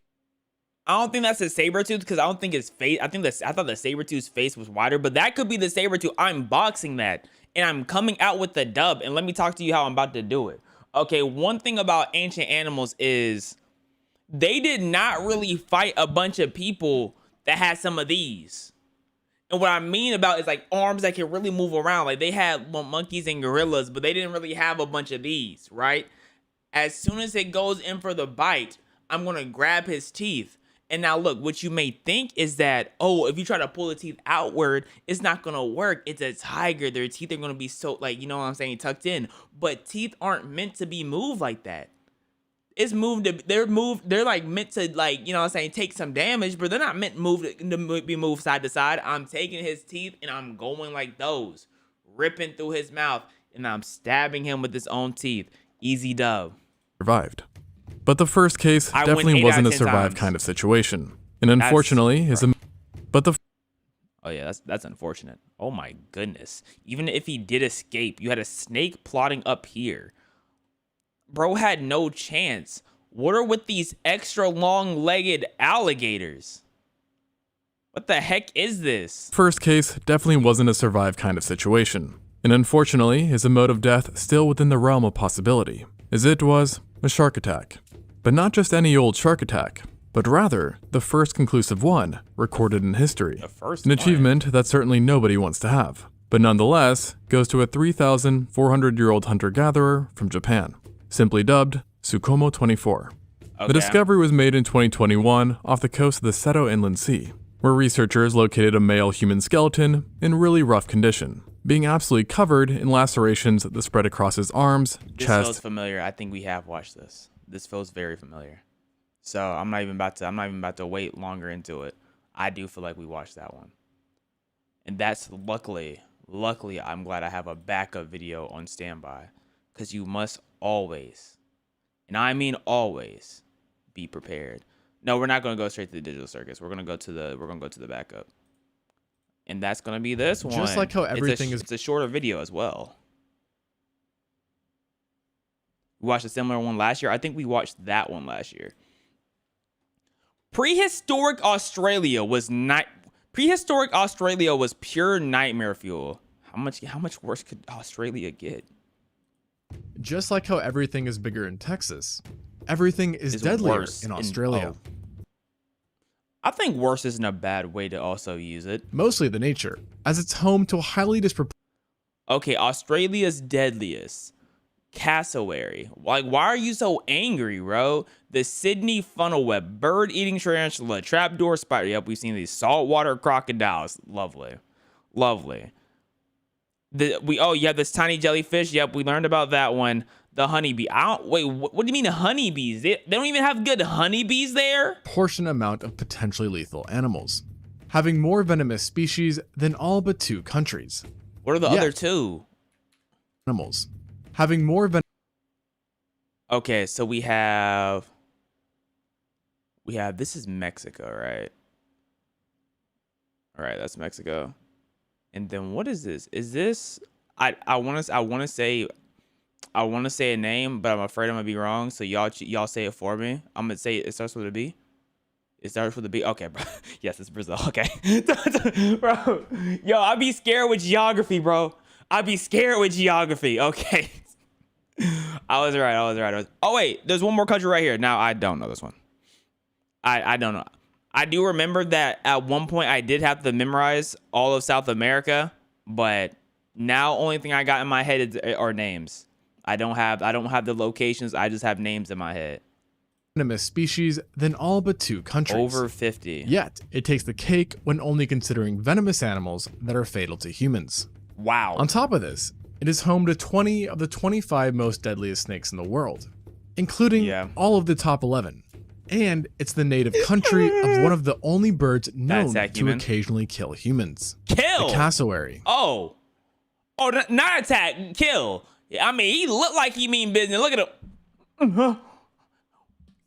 I don't think that's a saber-tooth because I don't think his face. I thought the saber-tooth's face was wider, but that could be the saber-tooth. I'm boxing that, and I'm coming out with the dub. And let me talk to you how I'm about to do it. Okay, one thing about ancient animals is they did not really fight a bunch of people that had some of these. And what I mean about is like arms that can really move around. Like they had monkeys and gorillas, but they didn't really have a bunch of these, right? As soon as it goes in for the bite, I'm gonna grab his teeth. And now look, what you may think is that, oh, if you try to pull the teeth outward, it's not gonna work. It's a tiger. Their teeth are gonna be so like, you know what I'm saying, tucked in. But teeth aren't meant to be moved like that. It's they're like meant to like, you know what I'm saying, take some damage, but they're not meant to be moved side to side. I'm taking his teeth and I'm going like those, ripping through his mouth, and I'm stabbing him with his own teeth. Easy dub. survived. But the first case I win 8 definitely out wasn't of a 10 survive times. kind of situation. And unfortunately, Oh yeah, that's unfortunate. Oh my goodness. Even if he did escape, you had a snake plotting up here. Bro had no chance. What are with these extra long-legged alligators? What the heck is this? first case definitely wasn't a survive kind of situation. And unfortunately, is a mode of death still within the realm of possibility, as it was a shark attack. But not just any old shark attack, but rather the first conclusive one recorded in history. The first An one. achievement that certainly nobody wants to have, but nonetheless goes to a 3,400-year-old hunter-gatherer from Japan, simply dubbed Tsukumo 24. Okay. The discovery was made in 2021 off the coast of the Seto Inland Sea, where researchers located a male human skeleton in really rough condition, being absolutely covered in lacerations that spread across his arms, This feels chest, familiar. I think we have watched this. This feels very familiar. So I'm not even about to wait longer into it. I do feel like we watched that one. And that's luckily I'm glad I have a backup video on standby. Because you must always, and I mean always, be prepared. No, we're not gonna go straight to the digital circus. We're gonna go to the backup. And that's gonna be this one. Just like how everything it's a shorter video as well. We watched a similar one last year. I think we watched that one last year. Prehistoric Australia was pure nightmare fuel. How much worse could Australia get? Just like how everything is bigger in Texas, everything is It's deadlier worse in Australia. I think worse isn't a bad way to also use it. Mostly the nature, as it's home to a highly disproportionate Okay, Australia's deadliest. Cassowary. Like, why are you so angry, bro? The Sydney funnel web, bird-eating tarantula, trapdoor spider. Yep, we've seen these saltwater crocodiles. Lovely. Lovely. You have this tiny jellyfish. Yep, we learned about that one. The honeybee. Wait, what do you mean honeybees? They don't even have good honeybees there? amount of potentially lethal animals, having more venomous species than all but 2 countries. What are the Yeah. other two? Animals, having more venomous Okay, so we have this is Mexico, right? All right, that's Mexico. And then what is this? Is this I want to say a name, but I'm afraid I'm going to be wrong, so y'all say it for me. I'm going to say it starts with a B. It starts with a B. Okay, bro. Yes, it's Brazil. Okay. Bro. Yo, I be scared with geography, bro. I be scared with geography. Okay. I was right. Oh, wait. There's one more country right here. Now, I don't know this one. I don't know. I do remember that at one point I did have to memorize all of South America, but now only thing I got in my head are names. I don't have the locations. I just have names in my head. venomous species than all but 2 countries. Over 50. Yet, it takes the cake when only considering venomous animals that are fatal to humans. Wow. On top of this, it is home to 20 of the 25 most deadliest snakes in the world, including all of the top 11. And it's the native country of one of the only birds known to human. occasionally kill humans. Kill? The cassowary. Oh, not attack, kill. I mean, he looked like he mean business. Look at him.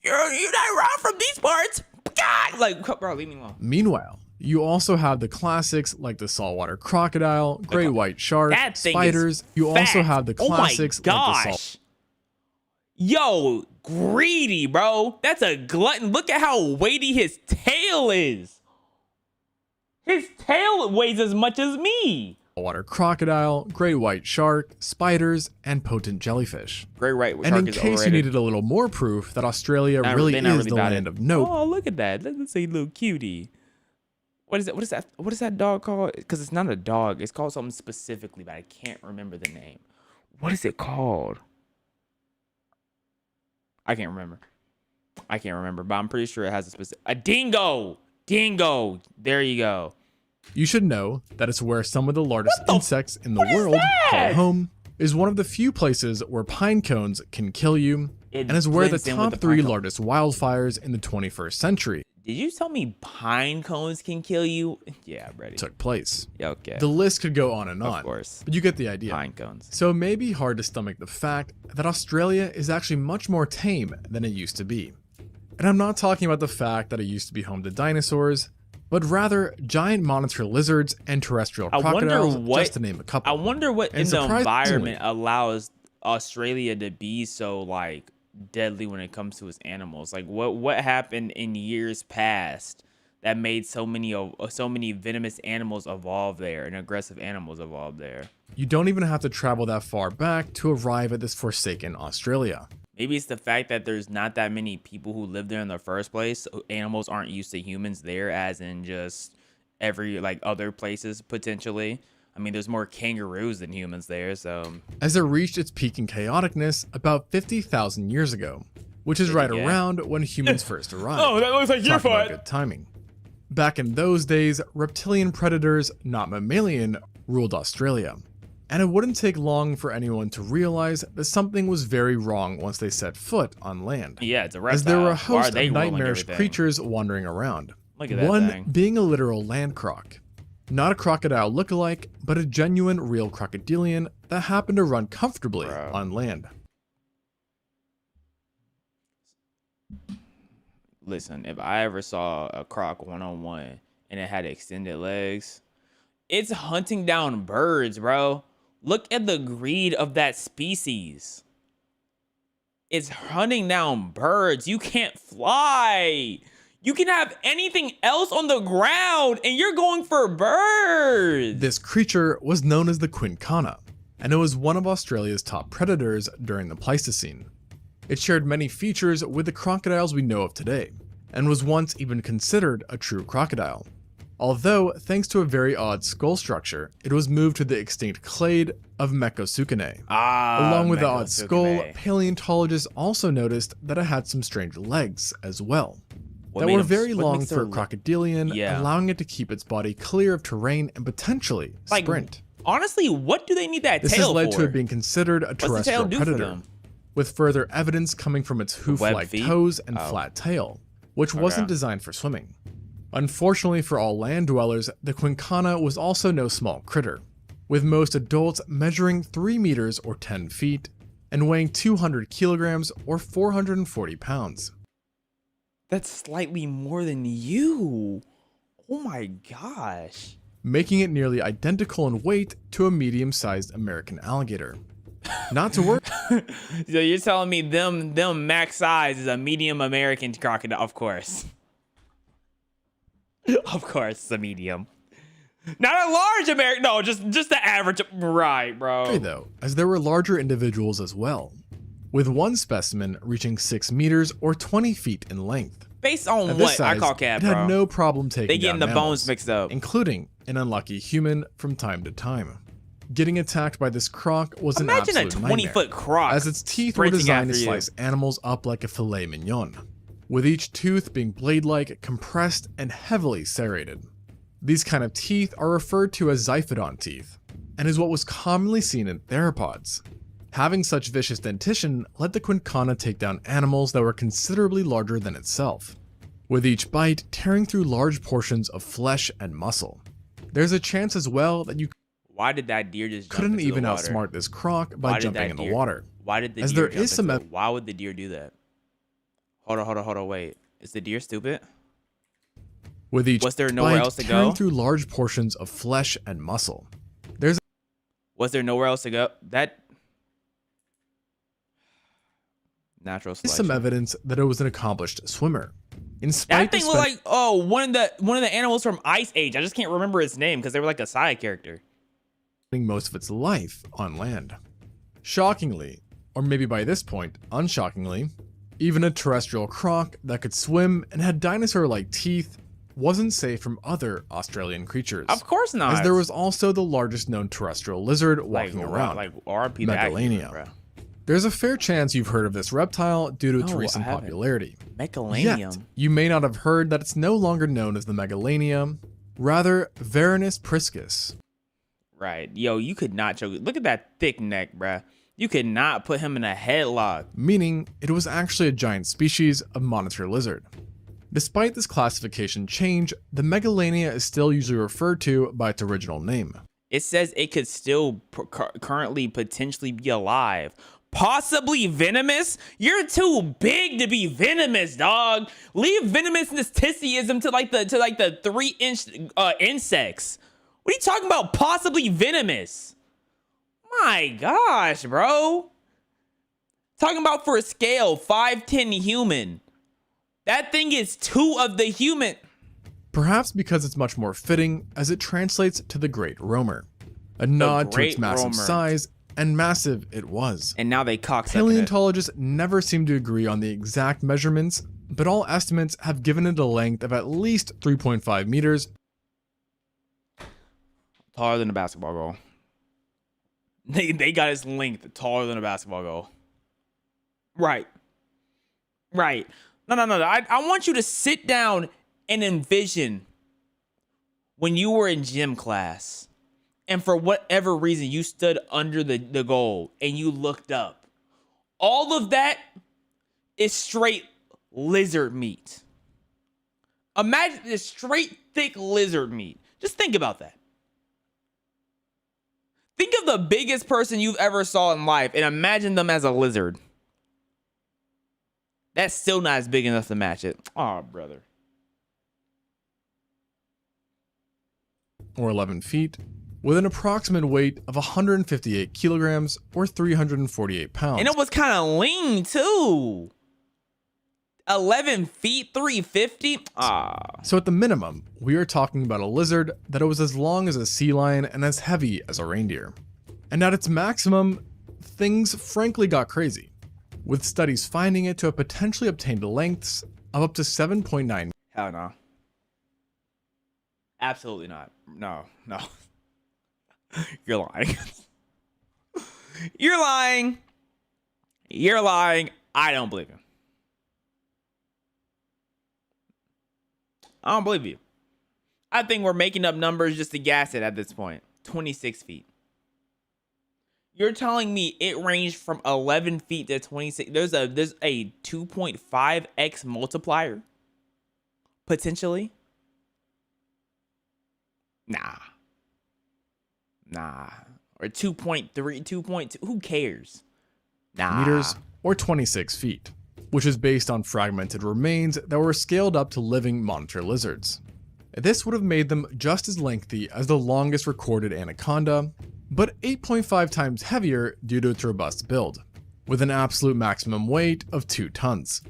You're not wrong from these parts. God, like, bro, leave me alone. Meanwhile, you also have the classics like the saltwater crocodile, great white shark, That thing spiders. is You also fat. have the Oh my classics like the gosh. Yo, greedy, bro. That's a glutton. Look at how weighty his tail is. His tail weighs as much as me. saltwater crocodile, great white shark, spiders, and potent jellyfish. Great white shark And in is case you overrated. needed a little more proof that Australia really They're not is really the about land it. of note, Oh, look at that. Let's say little cutie. What is that? What is that? What is that dog called? Because it's not a dog. It's called something specifically, but I can't remember the name. What is it called? I can't remember. But I'm pretty sure it has a dingo. Dingo. There you go. you should know that it's where some of the largest insects in the what is world call that? home, is one of the few places where pine cones can kill you, It and is where the blends in with top the 3 pine cone. largest wildfires in the 21st century Did you tell me pine cones can kill you? Yeah, I'm ready. took place. Yeah, okay. The list could go on and on, Of course. but you get the idea. Pine cones. So it may be hard to stomach the fact that Australia is actually much more tame than it used to be. And I'm not talking about the fact that it used to be home to dinosaurs, but rather giant monitor lizards and terrestrial I wonder crocodiles, what- just to name a couple. I wonder what And in the surprisingly- environment allows Australia to be so like deadly when it comes to its animals. Like what happened in years past that made so many venomous animals evolve there and aggressive animals evolve there. You don't even have to travel that far back to arrive at this forsaken Australia. Maybe it's the fact that there's not that many people who live there in the first place. So animals aren't used to humans there, as in just every like other places potentially. I mean, there's more kangaroos than humans there, so As it reached its peak in chaoticness about 50,000 years ago, which is right Yeah. around when humans first arrived. Oh, that looks like your Talk about foot. good timing. Back in those days, reptilian predators, not mammalian, ruled Australia. And it wouldn't take long for anyone to realize that something was very wrong once they set foot on land. yeah, it's a reptile. As there were a Why are host they of ruling nightmarish everything? creatures wandering around. Look at that One thing. being a literal land croc. Not a crocodile lookalike, but a genuine real crocodilian that happened to run comfortably Bro. on land. Listen, if I ever saw a croc one-on-one and it had extended legs, it's hunting down birds, bro. Look at the greed of that species. It's hunting down birds. You can't fly. You can have anything else on the ground and you're going for birds. This creature was known as the quincana, and it was one of Australia's top predators during the Pleistocene. It shared many features with the crocodiles we know of today, and was once even considered a true crocodile. Although, thanks to a very odd skull structure, it was moved to the extinct clade of Mecosukene. Along with the odd skull, paleontologists also noticed that it had some strange legs as well. What That made were them- very what long makes for a their- crocodilian, Yeah. allowing it to keep its body clear of terrain and potentially Like, sprint. honestly, what do they need that This has tail led for? to it being considered a What's the tail terrestrial do for predator, them? with further evidence coming from its hoof-like feet? toes and Oh. flat tail, which wasn't Okay. designed for swimming. Unfortunately for all land dwellers, the quincana was also no small critter, with most adults measuring 3 meters or 10 feet and weighing 200 kilograms or 440 pounds. That's slightly more than you. Oh my gosh. Making it nearly identical in weight to a medium-sized American alligator. Not to worry So you're telling me them max size is a medium American crocodile? Of course. Of course, it's a medium. Not a large American. No, just the average. Right, bro. though, as there were larger individuals as well, with one specimen reaching 6 meters or 20 feet in length. Based on At this what? I size, call cat, it bro. had no problem taking They getting down the mammals, bones mixed up. including an unlucky human from time to time. Getting attacked by this croc was Imagine an a absolute 20-foot nightmare, croc as its teeth were sprinting designed to after you. slice animals up like a filet mignon. with each tooth being blade-like, compressed, and heavily serrated. These kind of teeth are referred to as zyphodont teeth, and is what was commonly seen in theropods. Having such vicious dentition let the Quinquana take down animals that were considerably larger than itself, with each bite tearing through large portions of flesh and muscle. There's a chance as well that you Why did that deer just jump couldn't into even the water? outsmart this croc by Why did jumping that in the deer- water. Why did the As deer there jump is some into Why would the deer do that? Hold on, wait. Is the deer stupid? With each Was there nowhere bite else to tearing go? through large portions of flesh and muscle. Was there nowhere else to go? That natural Is some selection. evidence that it was an accomplished swimmer. In spite That thing of looked like one of the animals from Ice Age. I just can't remember its name because they were like a side character. spending most of its life on land. Shockingly, or maybe by this point, unshockingly, even a terrestrial croc that could swim and had dinosaur-like teeth wasn't safe from other Australian creatures. Of course not. As there was also the largest known terrestrial lizard like, walking around, like RP that Megalania. bro. There's a fair chance you've heard of this reptile due to its No, recent I haven't. popularity. Megalanium. Yet, you may not have heard that it's no longer known as the Megalania, rather Varanus priscus. Right. Yo, you could not choke. Look at that thick neck, bruh. You could not put him in a headlock. Meaning it was actually a giant species of monitor lizard. Despite this classification change, the Megalania is still usually referred to by its original name. It says it could still currently potentially be alive. Possibly venomous? You're too big to be venomous, dog. Leave venomous mysticism to like the 3-inch insects. What are you talking about? Possibly venomous? My gosh, bro. Talking about for a scale 5'10" human. That thing is 2 of the human. Perhaps because it's much more fitting as it translates to the Great Roamer. A nod to its Great massive Roamer. size, and massive it was. And now they cocksucking it. Paleontologists never seem to agree on the exact measurements, but all estimates have given it a length of at least 3.5 meters. Taller than a basketball goal. They got his length taller than a basketball goal. Right. No. I want you to sit down and envision when you were in gym class and for whatever reason you stood under the goal and you looked up. All of that is straight lizard meat. Imagine this straight thick lizard meat. Just think about that. Think of the biggest person you've ever saw in life and imagine them as a lizard. That's still not as big enough to match it. Oh, brother. Or 11 feet, with an approximate weight of 158 kilograms or 348 pounds. And it was kind of lean too. 11 feet, 350? So at the minimum, we are talking about a lizard that was as long as a sea lion and as heavy as a reindeer. And at its maximum, things frankly got crazy, with studies finding it to have potentially obtained lengths of up to 7.9. Hell no. Absolutely not. No. You're lying. You're lying. I don't believe you. I don't believe you. I think we're making up numbers just to gas it at this point. 26 feet. You're telling me it ranged from 11 feet to 26. There's a 2.5x multiplier? Potentially? Nah. Or 2.3, 2.2. Who cares? Nah. meters or 26 feet, which is based on fragmented remains that were scaled up to living monitor lizards. This would have made them just as lengthy as the longest recorded anaconda, but 8.5 times heavier due to its robust build, with an absolute maximum weight of 2 tons.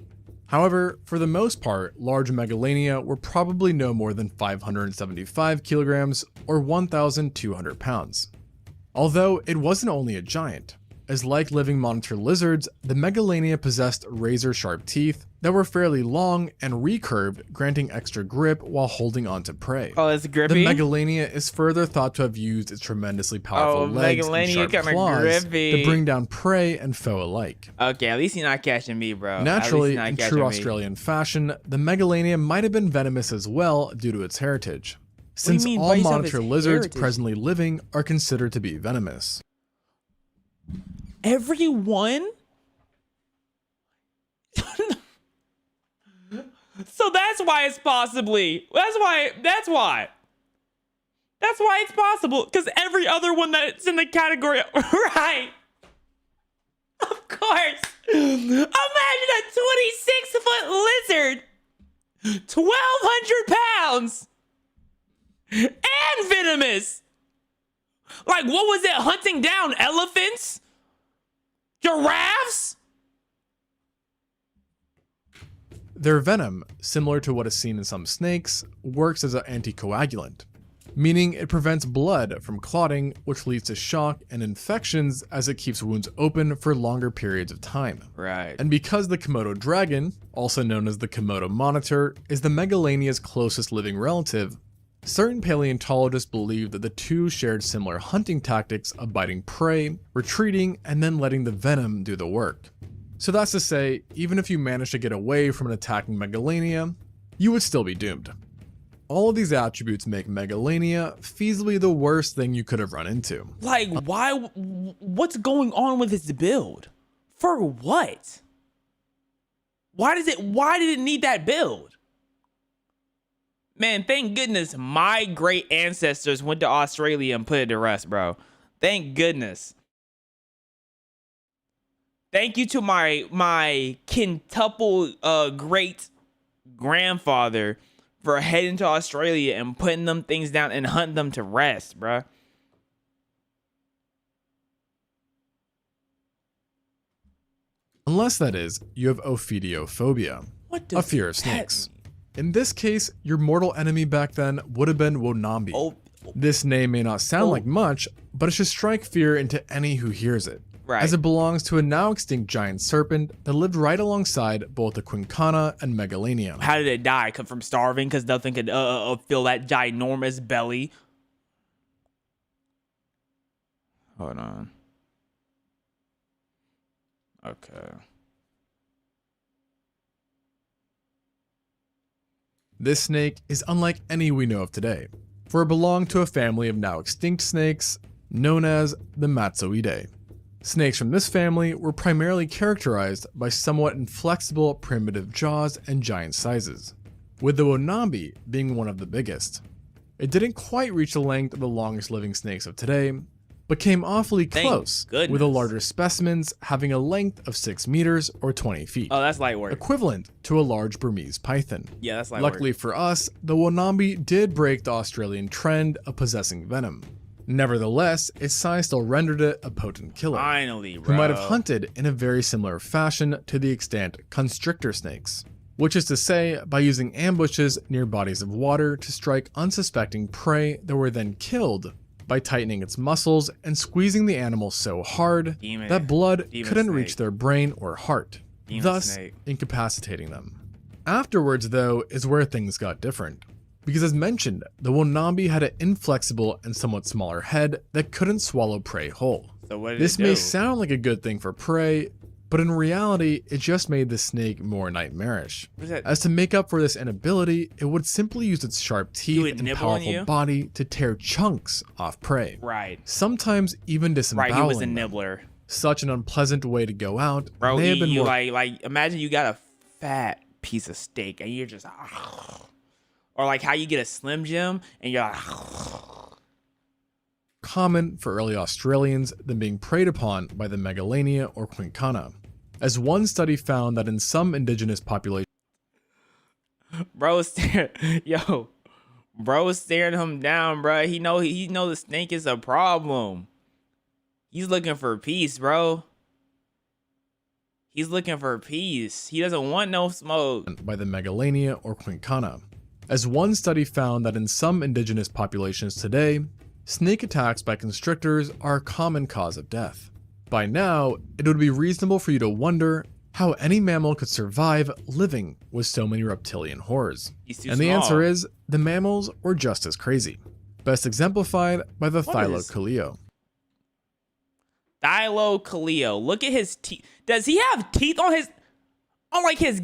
However, for the most part, large Megalania were probably no more than 575 kilograms or 1,200 pounds. Although it wasn't only a giant, as like living monitor lizards, the Megalania possessed razor-sharp teeth that were fairly long and recurved, granting extra grip while holding onto prey. Oh, it's The grippy. Megalania is further thought to have used its tremendously powerful Oh, legs and Megalania sharp kinda claws grippy. to bring down prey and foe alike. Okay, at least you're not catching me, bro. Naturally, at in least you're not true catching me. Australian fashion, the Megalania might have been venomous as well due to its heritage, do you since mean all based off monitor its lizards heritage? presently living are considered to be venomous. Everyone? So that's why it's possibly. That's why it's possible. Because every other one that's in the category, right? Of course. Imagine a 26-foot lizard, 1,200 pounds, and venomous. Like, what was it? Hunting down elephants? Giraffes? Their venom, similar to what is seen in some snakes, works as an anticoagulant, meaning it prevents blood from clotting, which leads to shock and infections as it keeps wounds open for longer periods of time. Right. And because the Komodo dragon, also known as the Komodo monitor, is the Megalania's closest living relative, certain paleontologists believe that the two shared similar hunting tactics of biting prey, retreating, and then letting the venom do the work. So that's to say, even if you managed to get away from an attacking Megalania, you would still be doomed. All of these attributes make Megalania feasibly the worst thing you could have run into. Like, why? What's going on with its build? For what? Why did it need that build? Man, thank goodness my great ancestors went to Australia and put it to rest, bro. Thank goodness. Thank you to my quintuple great grandfather for heading to Australia and putting them things down and hunting them to rest, bruh. Unless that is, you have ophidiophobia, What a does fear of that snakes. mean? In this case, your mortal enemy back then would have been Wonambi. Oh, This name may not sound like much, but it should strike fear into any who hears it, right. as it belongs to a now extinct giant serpent that lived right alongside both the Quincana and Megalania. How did it die? Come from starving because nothing could fill that ginormous belly. Hold on. Okay. This snake is unlike any we know of today, for it belonged to a family of now extinct snakes known as the Matsoidae. Snakes from this family were primarily characterized by somewhat inflexible primitive jaws and giant sizes, with the Wonambi being one of the biggest. It didn't quite reach the length of the longest living snakes of today, but came awfully Thank close, goodness. with the larger specimens having a length of 6 meters or 20 feet, Oh, that's light work. equivalent to a large Burmese python. Yeah, that's light Luckily work. for us, the Wonambi did break the Australian trend of possessing venom. Nevertheless, its size still rendered it a potent killer, Finally, bro. who might have hunted in a very similar fashion to the extant constrictor snakes, which is to say, by using ambushes near bodies of water to strike unsuspecting prey that were then killed by tightening its muscles and squeezing the animal so hard Demon- that blood demon couldn't snake. reach their brain or heart, Demon thus snake. incapacitating them. Afterwards, though, is where things got different. Because as mentioned, the Wonambi had an inflexible and somewhat smaller head that couldn't swallow prey whole. So what did This it do? may sound like a good thing for prey, but in reality, it just made the snake more nightmarish. What is that? As to make up for this inability, it would simply use its sharp would teeth and nibble on you? powerful body to tear chunks off prey, Right. sometimes even Right, disemboweling he was a them. nibbler. Such an unpleasant way to go out Bro, may have you, been you more like imagine you got a fat piece of steak and you're just or like how you get a Slim Jim and you're like common for early Australians than being preyed upon by the Megalania or Quincana, as one study found that in some indigenous populations, bro staring him down, bro. He know the snake is a problem. He's looking for peace, bro. He's looking for peace. He doesn't want no smoke. by the Megalania or Quincana, as one study found that in some indigenous populations today, snake attacks by constrictors are a common cause of death. By now, it would be reasonable for you to wonder how any mammal could survive living with so many reptilian horrors. He's too And the small. answer is, the mammals were just as crazy. Best exemplified by the What is- Thylacoleo. Thylacoleo. Look at his teeth. Does he have teeth on his, on like his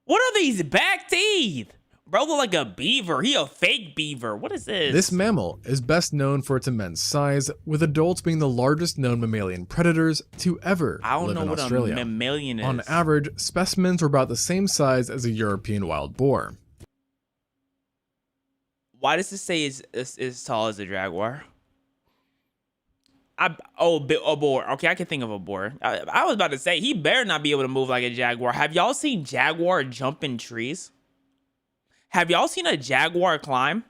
what are these back teeth? Bro look like a beaver. He a fake beaver. What is this? This mammal is best known for its immense size, with adults being the largest known mammalian predators to ever I don't live know in what Australia. a mammalian is. On average, specimens were about the same size as a European wild boar. Why does it say is as tall as a jaguar? Boar. Okay, I can think of a boar. I was about to say he better not be able to move like a jaguar. Have y'all seen jaguar jump in trees? Have y'all seen a jaguar climb?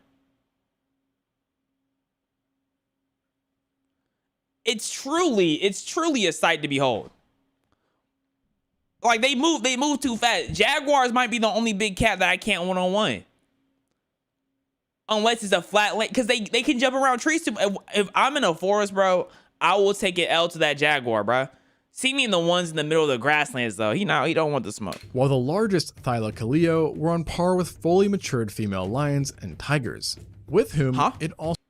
It's truly a sight to behold. Like they move too fast. Jaguars might be the only big cat that I can't one-on-one. Unless it's a flat land, because they can jump around trees too. If I'm in a forest, bro, I will take an L to that jaguar, bro. See me in the ones in the middle of the grasslands, though. He don't want the smoke. While the largest Thylacoleo were on par with fully matured female lions and tigers, with whom it also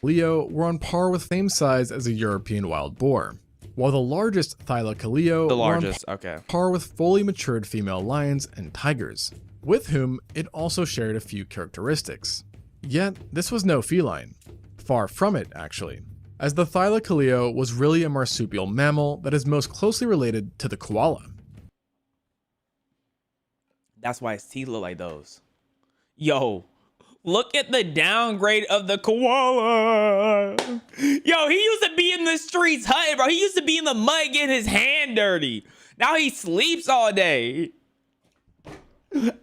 Leo were on par with same size as a European wild boar. While the largest Thylacoleo were on par with fully matured female lions and tigers, with whom it also shared a few characteristics. Yet, this was no feline. Far from it, actually, as the Thylacoleo was really a marsupial mammal that is most closely related to the koala. That's why his teeth look like those. Yo, look at the downgrade of the koala. Yo, he used to be in the streets hunting, bro. He used to be in the mud getting his hand dirty. Now he sleeps all day.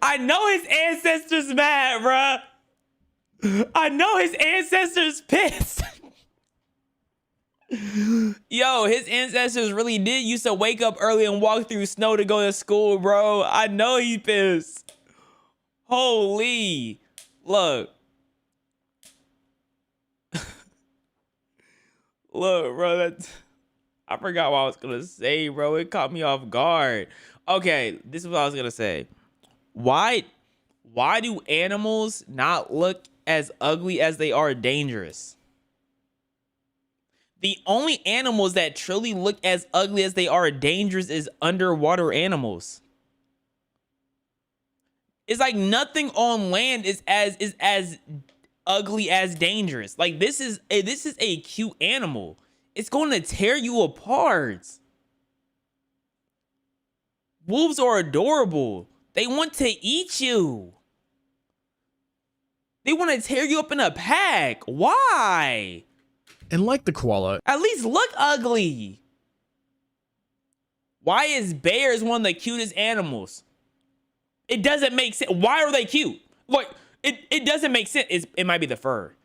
I know his ancestors mad, bruh. I know his ancestors pissed. Yo, his ancestors really did used to wake up early and walk through snow to go to school, bro. I know he pissed. Holy. Look. Look, bro. I forgot what I was going to say, bro. It caught me off guard. Okay, this is what I was going to say. Why do animals not look as ugly as they are dangerous? The only animals that truly look as ugly as they are dangerous is underwater animals. It's like nothing on land is as ugly as dangerous. Like this is a cute animal. It's going to tear you apart. Wolves are adorable. They want to eat you. They want to tear you up in a pack. Why? And like the koala, at least look ugly. Why is bears one of the cutest animals? It doesn't make sense. Why are they cute? Like, it doesn't make sense. It might be the fur.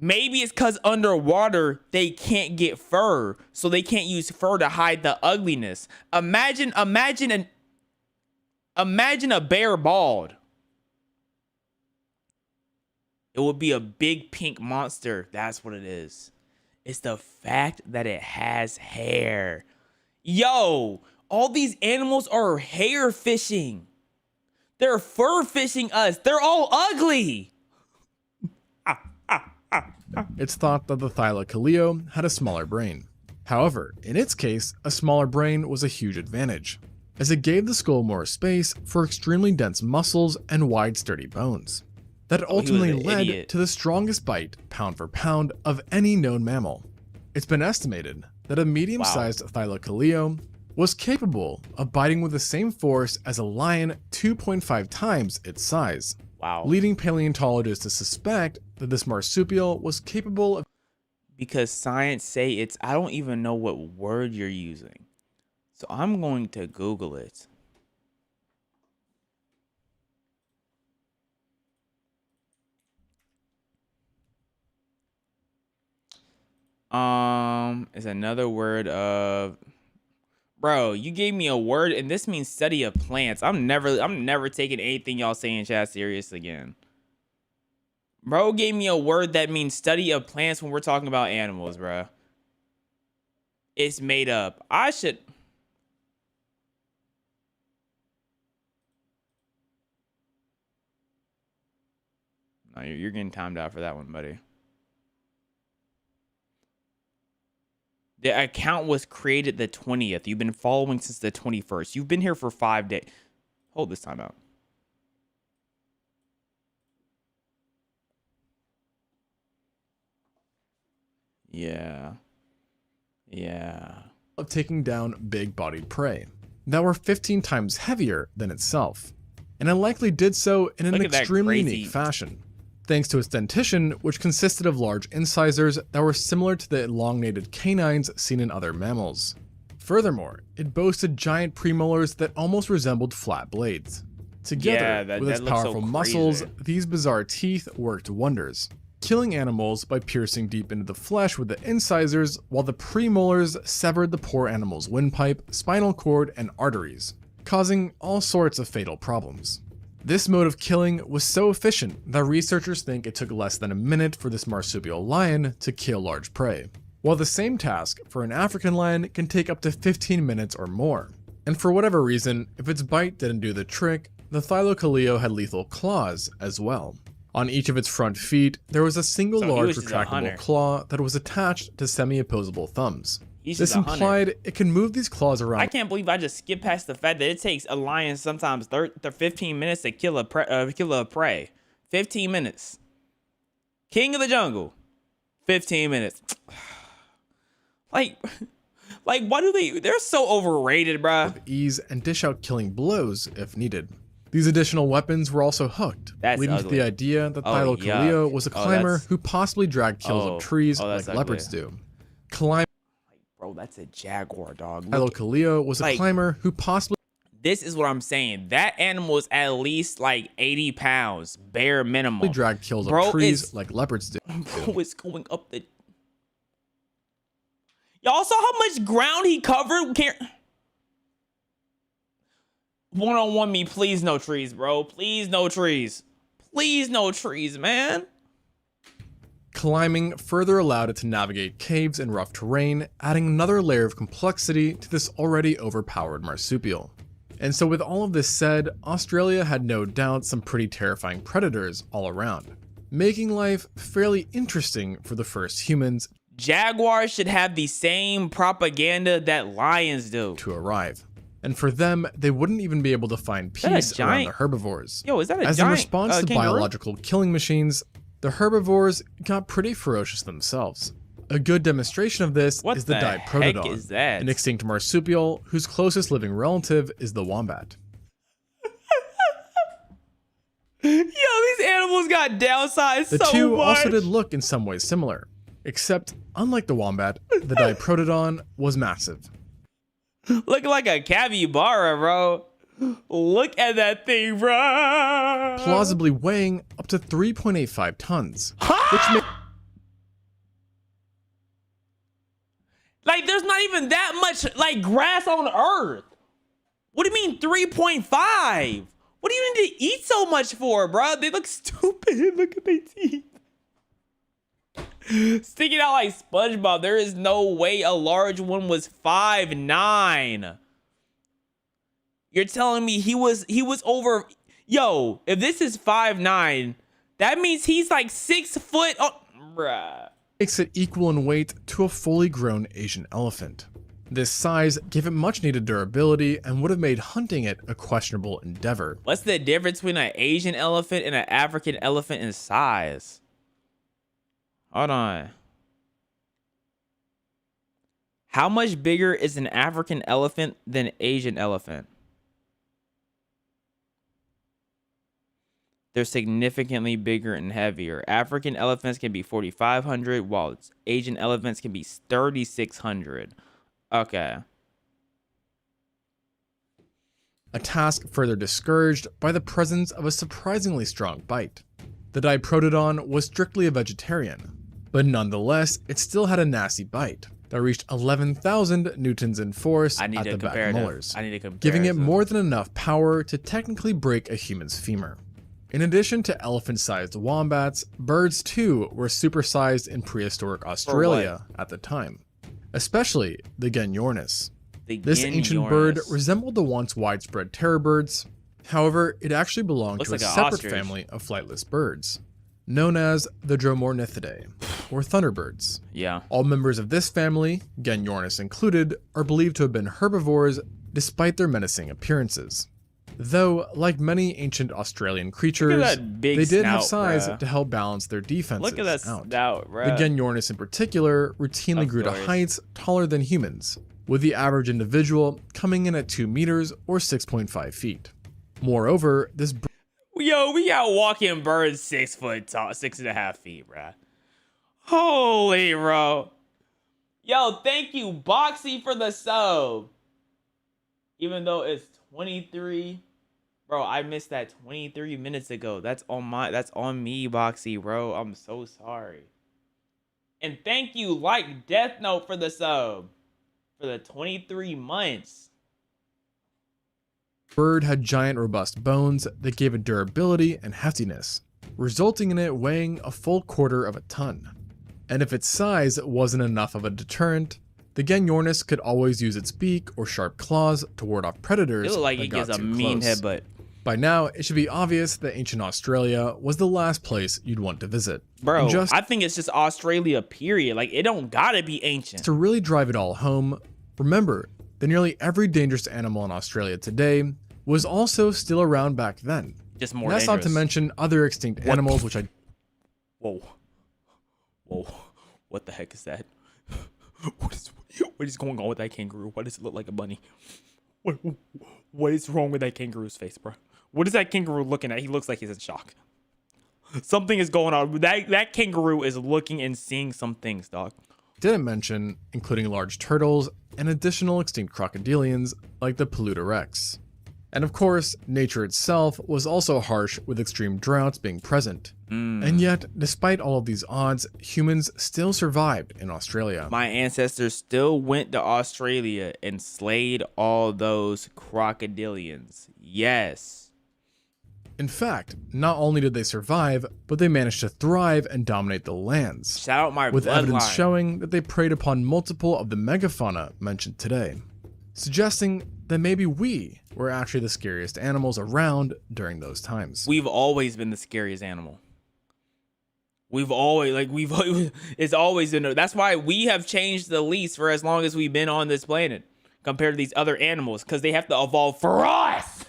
Maybe it's because underwater they can't get fur, so they can't use fur to hide the ugliness. Imagine a bear bald. It would be a big pink monster. That's what it is. It's the fact that it has hair. Yo, all these animals are hair fishing. They're fur fishing us. They're all ugly. It's thought that the Thylacoleo had a smaller brain. However, in its case, a smaller brain was a huge advantage, as it gave the skull more space for extremely dense muscles and wide, sturdy bones. That ultimately led to the strongest bite, pound for pound, of any known mammal. It's been estimated that a medium-sized Thylacoleo was capable of biting with the same force as a lion 2.5 times its size. Wow. Leading paleontologists to suspect that this marsupial was capable of... Because science say it's... I don't even know what word you're using. So I'm going to Google it. Is another word of... Bro, you gave me a word and this means study of plants. I'm never taking anything y'all say in chat serious again. Bro gave me a word that means study of plants when we're talking about animals, bro. It's made up. I should... Oh, you're getting timed out for that one, buddy. The account was created the 20th. You've been following since the 21st. You've been here for 5 days. Hold this time out. Yeah. Of taking down big-bodied prey that were 15 times heavier than itself, and it likely did so in an Look at that extremely crazy- unique fashion, thanks to its dentition, which consisted of large incisors that were similar to the elongated canines seen in other mammals. Furthermore, it boasted giant premolars that almost resembled flat blades. Together, Yeah, that- with that its looks so powerful muscles, crazy. these bizarre teeth worked wonders, killing animals by piercing deep into the flesh with the incisors, while the premolars severed the poor animal's windpipe, spinal cord, and arteries, causing all sorts of fatal problems. This mode of killing was so efficient that researchers think it took less than a minute for this marsupial lion to kill large prey, while the same task for an African lion can take up to 15 minutes or more. And for whatever reason, if its bite didn't do the trick, the Thylacoleo had lethal claws as well. On each of its front feet, there was a single So he large was just a hunter. retractable claw that was attached to semi-opposable thumbs. He's This just a hunter. implied it can move these claws around I can't believe I just skipped past the fact that it takes a lion sometimes 15 minutes to kill a prey. 15 minutes. King of the jungle. 15 minutes. Like why do they're so overrated, bruh. with ease and dish out killing blows if needed. These additional weapons were also hooked, That's leading to ugly. the idea that Oh, Thylacoleo yuck. was a Oh, climber that's- who possibly dragged kills Oh, of trees oh, like that's ugly. leopards do. Climbing Bro, that's a jaguar, dog. Look, Thylacoleo was a like- climber who possibly this is what I'm saying. That animal is at least like 80 pounds, bare minimum. dragged kills Bro, of trees it's- like leopards do. Bro, it's going up the. Y'all saw how much ground he covered? One-on-one me, please no trees, bro. Please no trees. Please no trees, man. Climbing further allowed it to navigate caves and rough terrain, adding another layer of complexity to this already overpowered marsupial. And so with all of this said, Australia had no doubt some pretty terrifying predators all around, making life fairly interesting for the first humans Jaguars should have the same propaganda that lions do. to arrive. And for them, they wouldn't even be able to find that a peace around the giant- herbivores. Yo, is that a As giant in response to kangaroo? biological killing machines, the herbivores got pretty ferocious themselves. A good demonstration of this What is the the heck Diprotodon, is that? an extinct marsupial whose closest living relative is the wombat. Yo, these animals got downsized The so two much. also did look in some ways similar, except unlike the wombat, the Diprotodon was massive. Looking like a capybara, bro. Look at that thing, bro. Plausibly weighing up to 3.85 tons, which makes Like, there's not even that much, like, grass on Earth. What do you mean 3.5? What do you need to eat so much for, bro? They look stupid. Look at their teeth. Sticking out like SpongeBob. There is no way a large one was 5'9". You're telling me he was over... Yo, if this is 5'9", that means he's like 6 foot... Oh, bruh. makes it equal in weight to a fully grown Asian elephant. This size gave it much needed durability and would have made hunting it a questionable endeavor. What's the difference between an Asian elephant and an African elephant in size? Hold on. How much bigger is an African elephant than an Asian elephant? They're significantly bigger and heavier. African elephants can be 4,500, while Asian elephants can be 3,600. Okay. A task further discouraged by the presence of a surprisingly strong bite. The Diprotodon was strictly a vegetarian, but nonetheless, it still had a nasty bite that reached 11,000 newtons in force I need at a the back comparative. molars, I need a comparison. giving it more than enough power to technically break a human's femur. In addition to elephant-sized wombats, birds too were supersized in prehistoric Australia at the time, especially the Genyornis. This ancient bird resembled the once widespread terror birds. However, it actually belonged Looks to like a an separate ostrich. family of flightless birds. known as the Dromornithidae, or thunderbirds. Yeah. All members of this family, Genyornis included, are believed to have been herbivores despite their menacing appearances. Though, like many ancient Australian creatures, that big they did have snout, size bruh. to help balance their defenses Look at that out. snout, bro. The Genyornis in particular routinely Of grew to course. heights taller than humans, with the average individual coming in at 2 meters or 6.5 feet. Moreover, this Yo, we got walking birds 6 foot tall, 6.5 feet, bruh. Holy, bro. Yo, thank you, Boxy, for the sub. Even though it's 23. Bro, I missed that 23 minutes ago. That's on me, Boxy, bro. I'm so sorry. And thank you, like Death Note, for the sub. For the 23 months. bird had giant robust bones that gave it durability and heftiness, resulting in it weighing a full quarter of a ton. And if its size wasn't enough of a deterrent, the Genyornis could always use its beak or sharp claws to ward off predators It look like that he got gives a too mean close. headbutt. By now, it should be obvious that ancient Australia was the last place you'd want to visit. Bro, And just I think it's just Australia, period. Like, it don't gotta be ancient. to really drive it all home, remember that nearly every dangerous animal in Australia today was also still around back then. Just more And that's dangerous. not to mention other extinct animals, which I Whoa. Whoa. What the heck is that? What is going on with that kangaroo? Why does it look like a bunny? What is wrong with that kangaroo's face, bro? What is that kangaroo looking at? He looks like he's in shock. Something is going on. That kangaroo is looking and seeing some things, dog. didn't mention, including large turtles and additional extinct crocodilians like the Paludorex. And of course, nature itself was also harsh with extreme droughts being present. And yet, despite all of these odds, humans still survived in Australia. My ancestors still went to Australia and slayed all those crocodilians. Yes. In fact, not only did they survive, but they managed to thrive and dominate the lands, Shout out my with evidence bloodline. showing that they preyed upon multiple of the megafauna mentioned today, suggesting that maybe we were actually the scariest animals around during those times. We've always been the scariest animal. It's always been, that's why we have changed the least for as long as we've been on this planet compared to these other animals, because they have to evolve for us.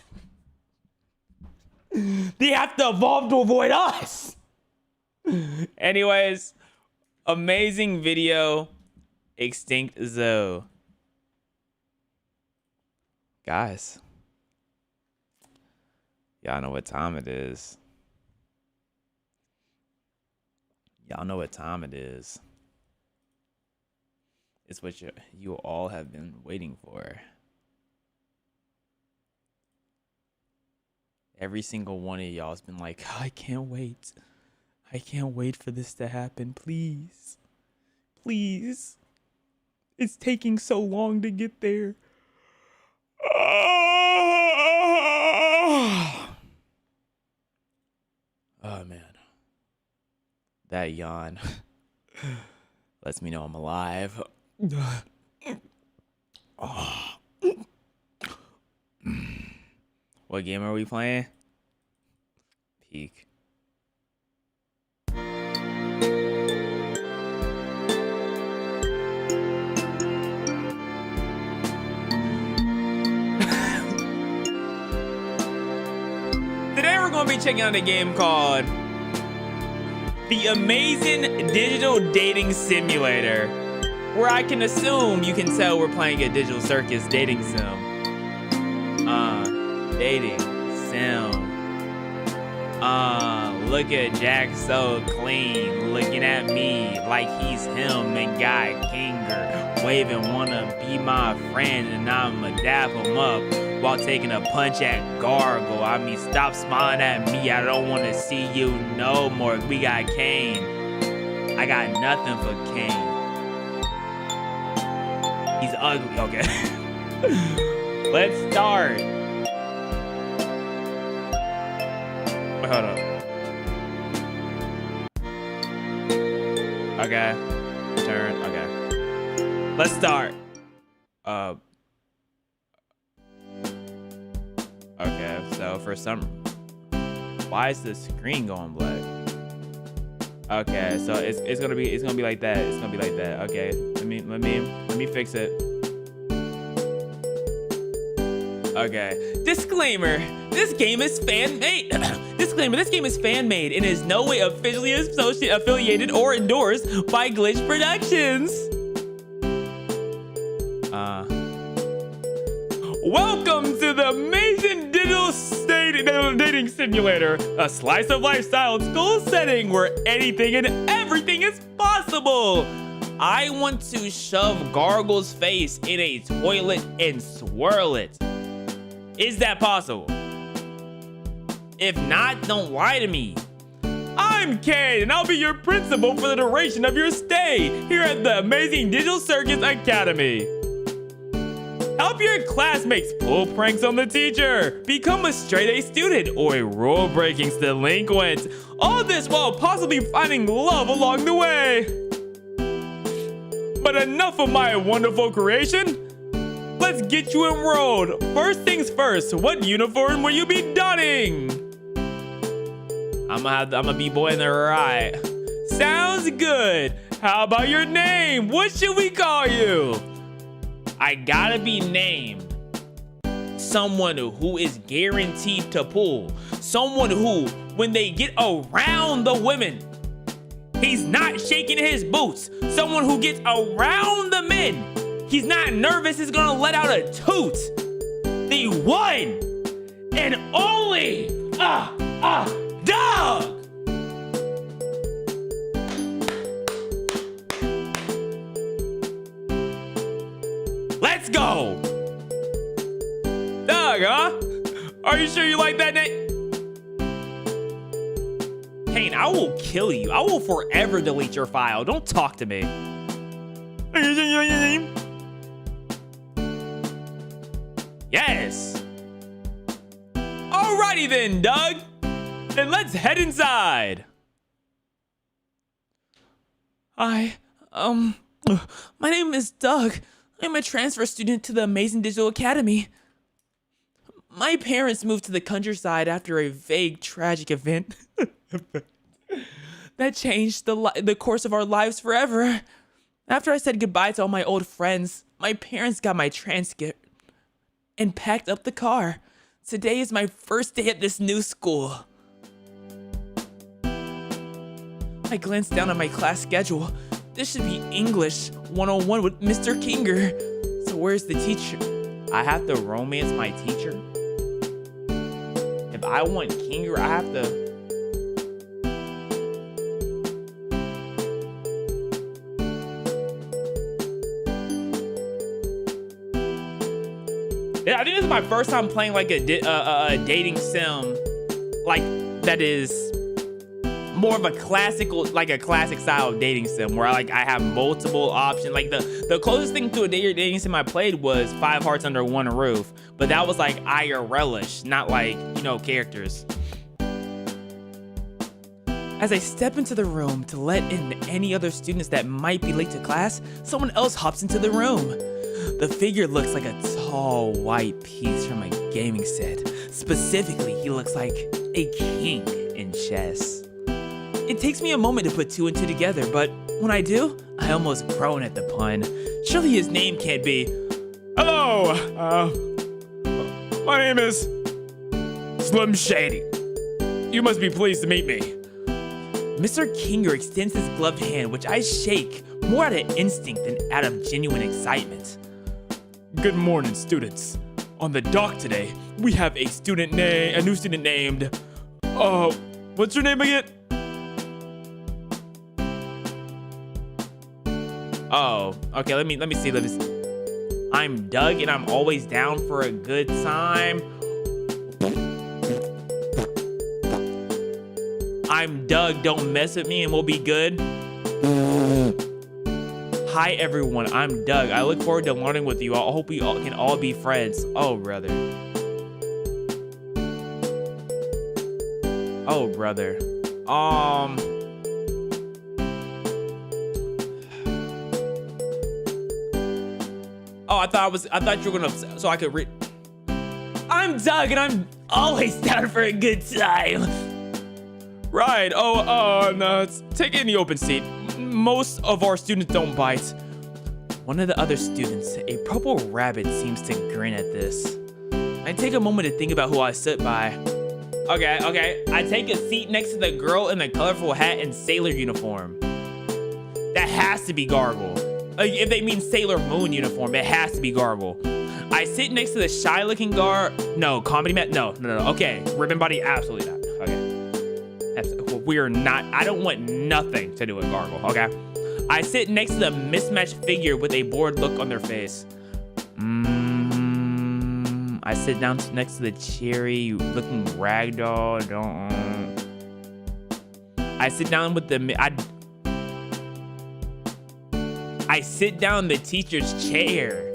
They have to evolve to avoid us. Anyways, amazing video, Extinct Zoo. Guys, y'all know what time it is. Y'all know what time it is. It's what you all have been waiting for. Every single one of y'all has been like, I can't wait. I can't wait for this to happen. Please. Please. It's taking so long to get there. Oh, man. That yawn lets me know I'm alive. What game are we playing? Peak. Today we're going to be checking out a game called The Amazing Digital Dating Simulator, where I can assume you can tell we're playing a Digital Circus dating sim. Dating sim. Look at Jack so clean, looking at me like he's him and Guy Kinger, waving wanna be my friend and I'ma dap him up while taking a punch at Gargle. I mean, stop smiling at me, I don't wanna see you no more. We got Kane. I got nothing for Kane. He's ugly, okay. Let's start. Wait, hold up. Okay. Turn. Okay. Let's start. Okay, so for some, why is the screen going black? Okay, so it's gonna be like that. It's gonna be like that. Okay, let me fix it. Okay. Disclaimer: this game is fan-made. Disclaimer: this game is fan-made and is no way officially affiliated or endorsed by Glitch Productions. Welcome to the amazing digital dating simulator, a slice of lifestyle and school setting where anything and everything is possible. I want to shove Gargle's face in a toilet and swirl it. Is that possible? If not, don't lie to me. I'm Kane, and I'll be your principal for the duration of your stay here at the Amazing Digital Circus Academy. Help your classmates pull pranks on the teacher, become a straight-A student, or a rule-breaking delinquent. All this while possibly finding love along the way. But enough of my wonderful creation. Let's get you enrolled. First things first, what uniform will you be donning? I'm a b-boy in the right. Sounds good. How about your name? What should we call you? I gotta be named someone who is guaranteed to pull. Someone who, when they get around the women, he's not shaking his boots. Someone who gets around the men, he's not nervous, he's gonna let out a toot. The one and only Doug! Let's go! Doug, huh? Are you sure you like that name? Kane, I will kill you. I will forever delete your file. Don't talk to me. Yes! Alrighty then, Doug! Then let's head inside. Hi, my name is Doug. I'm a transfer student to the Amazing Digital Academy. My parents moved to the countryside after a vague, tragic event that changed the course of our lives forever. After I said goodbye to all my old friends, my parents got my transcript and packed up the car. Today is my first day at this new school. I glanced down at my class schedule. This should be English 101 with Mr. Kinger. So where's the teacher? I have to romance my teacher? If I want Kinger, I have to... Yeah, I think this is my first time playing like a dating sim, like that is more of a classical, like a classic style of dating sim where I have multiple options. Like the closest thing to a dating sim I played was 5 Hearts Under One Roof, but that was like IRL-ish, not like, you know, characters. As I step into the room to let in any other students that might be late to class, someone else hops into the room. The figure looks like a tall white piece from a gaming set. Specifically, he looks like a king in chess. It takes me a moment to put 2 and 2 together, but when I do, I almost groan at the pun. Surely his name can't be... Hello! My name is... Slim Shady. You must be pleased to meet me. Mr. Kinger extends his gloved hand, which I shake more out of instinct than out of genuine excitement. Good morning, students. On the dock today, we have a new student named... what's your name again? Oh, okay, let me see. I'm Doug, and I'm always down for a good time. I'm Doug, don't mess with me and we'll be good. Hi everyone, I'm Doug. I look forward to learning with you. I hope we all can all be friends. Oh, brother. Oh, brother. Oh, I thought you were gonna, so I could read. I'm Doug, and I'm always down for a good time. Right. Oh, no. Take it in the open seat. Most of our students don't bite. One of the other students, a purple rabbit, seems to grin at this. I take a moment to think about who I sit by. Okay. I take a seat next to the girl in the colorful hat and sailor uniform. That has to be Gargle. If they mean Sailor Moon uniform, it has to be Gargle. I sit next to the shy-looking comedy man. No. Okay, Ribbon Body, absolutely not. Okay, we're not. I don't want nothing to do with Gargle. Okay, I sit next to the mismatched figure with a bored look on their face. I sit down next to the cherry-looking ragdoll. I sit down with the. I sit down in the teacher's chair.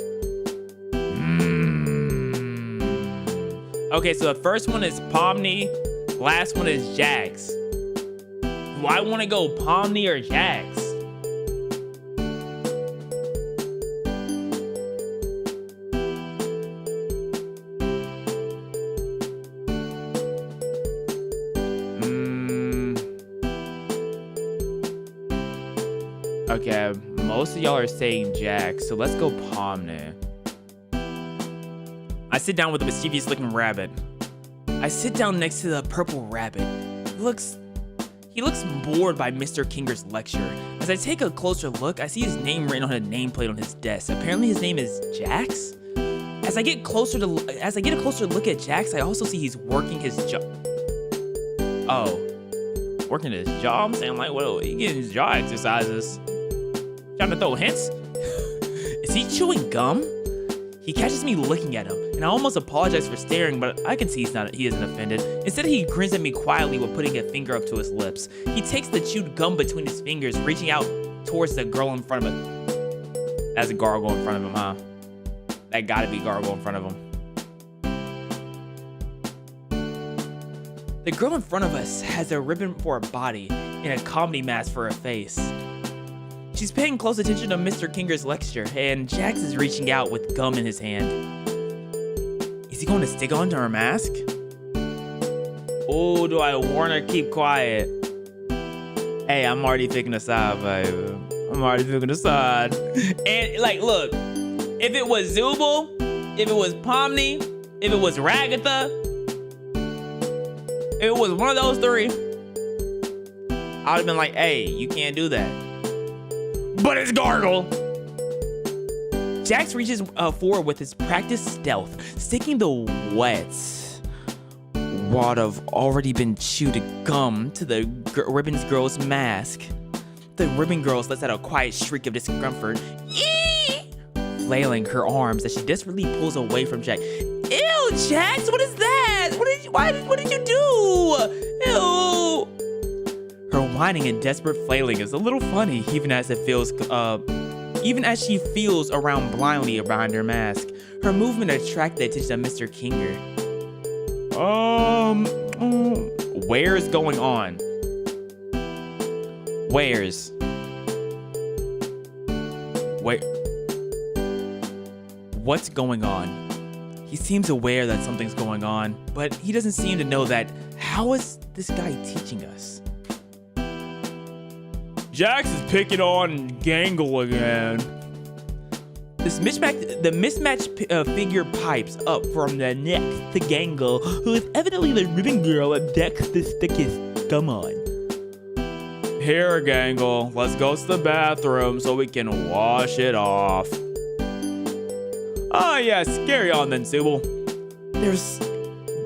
Okay, so the first one is Pomni, last one is Jax. Do I want to go Pomni or Jax? Okay, most of y'all are saying Jax, so let's go Pomni. I sit down with the mischievous looking rabbit. I sit down next to the purple rabbit. He looks bored by Mr. Kinger's lecture. As I take a closer look, I see his name written on a nameplate on his desk. Apparently his name is Jax. As I get a closer look at Jax, I also see he's working his jaw. Oh, working his jaw? I'm saying, like, well, he getting his jaw exercises. Trying to throw hints? Is he chewing gum? He catches me looking at him, and I almost apologize for staring, but I can see he isn't offended. Instead, he grins at me quietly while putting a finger up to his lips. He takes the chewed gum between his fingers, reaching out towards the girl in front of him. That's a Gargle in front of him, huh? That gotta be Gargle in front of him. The girl in front of us has a ribbon for a body and a comedy mask for a face. She's paying close attention to Mr. Kinger's lecture, and Jax is reaching out with gum in his hand. Is he going to stick onto her mask? Oh, do I warn her keep quiet? Hey, I'm already picking a side, baby. I'm already picking a side. And, like, look, if it was Zooble, if it was Pomni, if it was Ragatha, if it was one of those three, I would have been like, hey, you can't do that. But it's Gargle! Jax reaches forward with his practiced stealth, sticking the wet wad of already been chewed gum to the ribbon girl's mask. The ribbon girl lets out a quiet shriek of discomfort, flailing her arms as she desperately pulls away from Jax. Ew, Jax, what is that? What did you do? Ew! Her whining and desperate flailing is a little funny, even as she feels around blindly behind her mask. Her movement attracts the attention of Mr. Kinger. Where's going on? Where's? Where? What's going on? He seems aware that something's going on, but he doesn't seem to know that. How is this guy teaching us? Jax is picking on Gangle again. The mismatched figure pipes up from the neck to Gangle, who is evidently the ribbon girl at Dex to stick his gum on. Here, Gangle, let's go to the bathroom so we can wash it off. Ah, yes, carry on then, Zooble.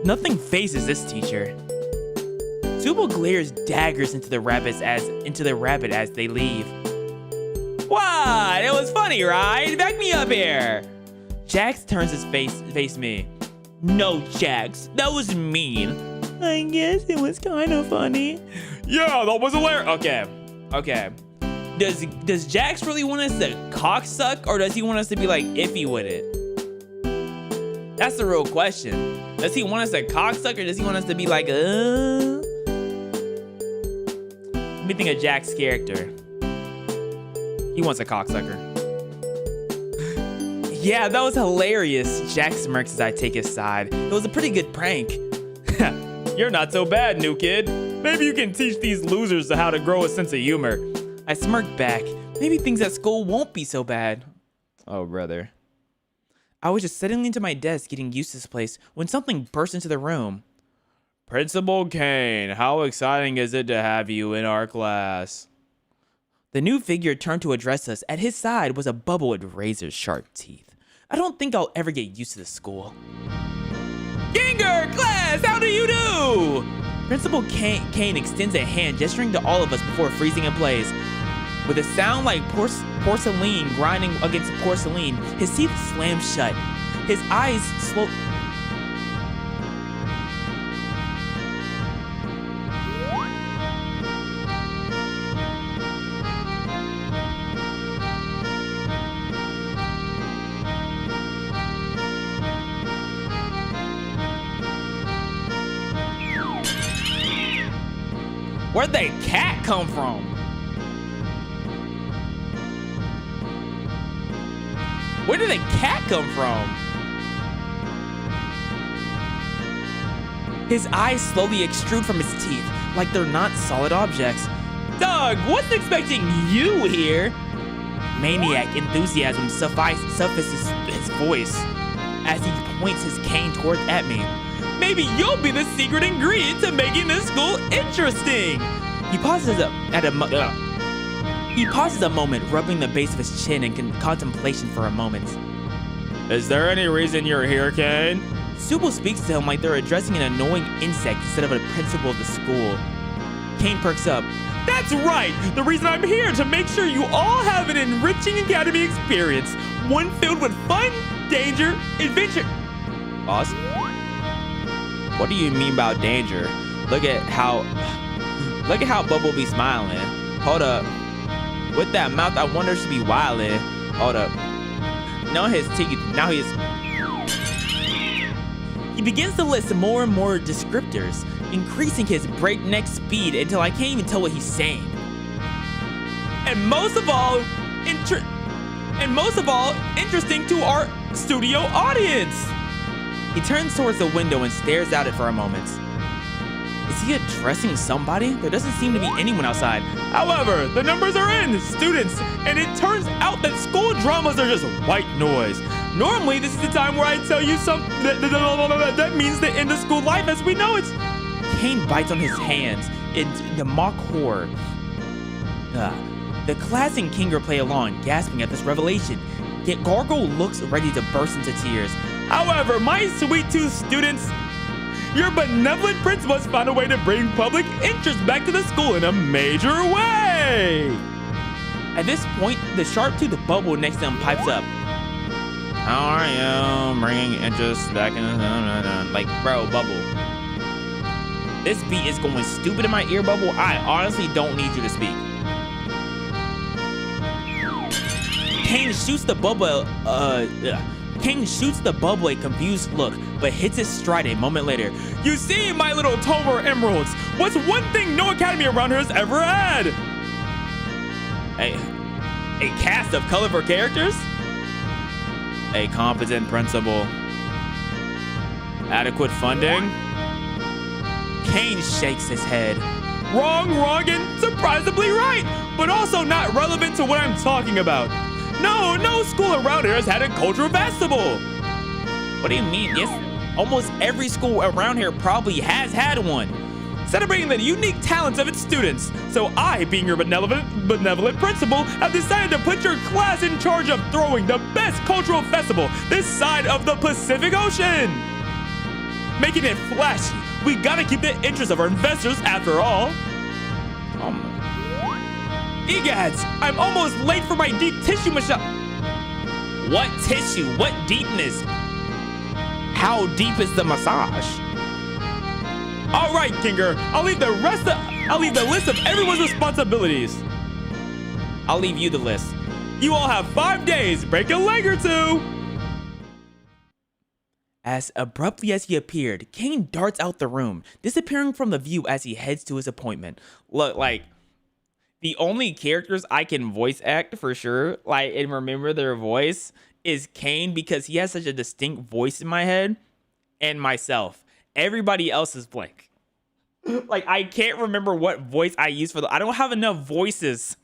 Nothing phases this teacher. Zooble glares daggers into the rabbit as they leave. What? It was funny, right? Back me up here. Jax turns his face me. No, Jax, that was mean. I guess it was kind of funny. Yeah, that was hilarious. Okay. Does Jax really want us to cocksuck, or does he want us to be like iffy with it? That's the real question. Does he want us to cocksuck, or does he want us to be like, Let me think of Jack's character. He wants a cocksucker. Yeah, that was hilarious. Jack smirks as I take his side. It was a pretty good prank. You're not so bad, new kid. Maybe you can teach these losers how to grow a sense of humor. I smirked back. Maybe things at school won't be so bad. Oh, brother. I was just settling into my desk getting used to this place when something burst into the room. Principal Kane, how exciting is it to have you in our class? The new figure turned to address us. At his side was a bubble with razor-sharp teeth. I don't think I'll ever get used to this school. Ginger, class, how do you do? Principal Kane extends a hand, gesturing to all of us before freezing in place. With a sound like porcelain grinding against porcelain, his teeth slammed shut. His eyes slowly... Where'd that cat come from? Where did the cat come from? His eyes slowly extrude from his teeth, like they're not solid objects. Doug, what's expecting you here? Maniac enthusiasm suffices his voice as he points his cane toward at me. Maybe you'll be the secret ingredient to making this school interesting. He pauses a moment, rubbing the base of his chin in contemplation for a moment. Is there any reason you're here, Kane? Subal speaks to him like they're addressing an annoying insect instead of a principal of the school. Kane perks up. That's right! The reason I'm here to make sure you all have an enriching academy experience. One filled with fun, danger, adventure... Boss? What do you mean about danger? Look at how Bubble be smiling. Hold up. With that mouth, I want her to be wildin'. Hold up. Now he begins to list more and more descriptors, increasing his breakneck speed until I can't even tell what he's saying. And most of all, interesting to our studio audience. He turns towards the window and stares out it for a moment. Is he addressing somebody? There doesn't seem to be anyone outside. However, the numbers are in, students, and it turns out that school dramas are just white noise. Normally, this is the time where I tell you something that means the end of school life as we know it. Kane bites on his hands in the mock horror. The class and Kinger play along, gasping at this revelation. Yet Gargle looks ready to burst into tears. However, my sweet tooth students, your benevolent principal has found a way to bring public interest back to the school in a major way. At this point, the sharp-toothed Bubble next to him pipes up. How are you bringing interest back in the... Like, bro, Bubble. This beat is going stupid in my ear, Bubble. I honestly don't need you to speak. Kane shoots the Bubble, Kane shoots the Bubble a confused look, but hits his stride a moment later. You see, my little Tomer Emeralds, what's one thing no academy around here has ever had? A cast of colorful characters? A competent principal? Adequate funding? Kane shakes his head. Wrong, and surprisingly right, but also not relevant to what I'm talking about. No school around here has had a cultural festival. What do you mean? Yes, almost every school around here probably has had one, celebrating the unique talents of its students. So I, being your benevolent principal, have decided to put your class in charge of throwing the best cultural festival this side of the Pacific Ocean. Making it flashy. We gotta keep the interest of our investors after all. Egads, I'm almost late for my deep tissue massage. What tissue? What deepness? How deep is the massage? All right, Kinger. I'll leave the list of everyone's responsibilities. I'll leave you the list. You all have 5 days. Break a leg or two. As abruptly as he appeared, Kane darts out the room, disappearing from the view as he heads to his appointment. Look, like, the only characters I can voice act for sure, like, and remember their voice, is Kane, because he has such a distinct voice in my head, and myself. Everybody else is blank. Like, I can't remember what voice I use for I don't have enough voices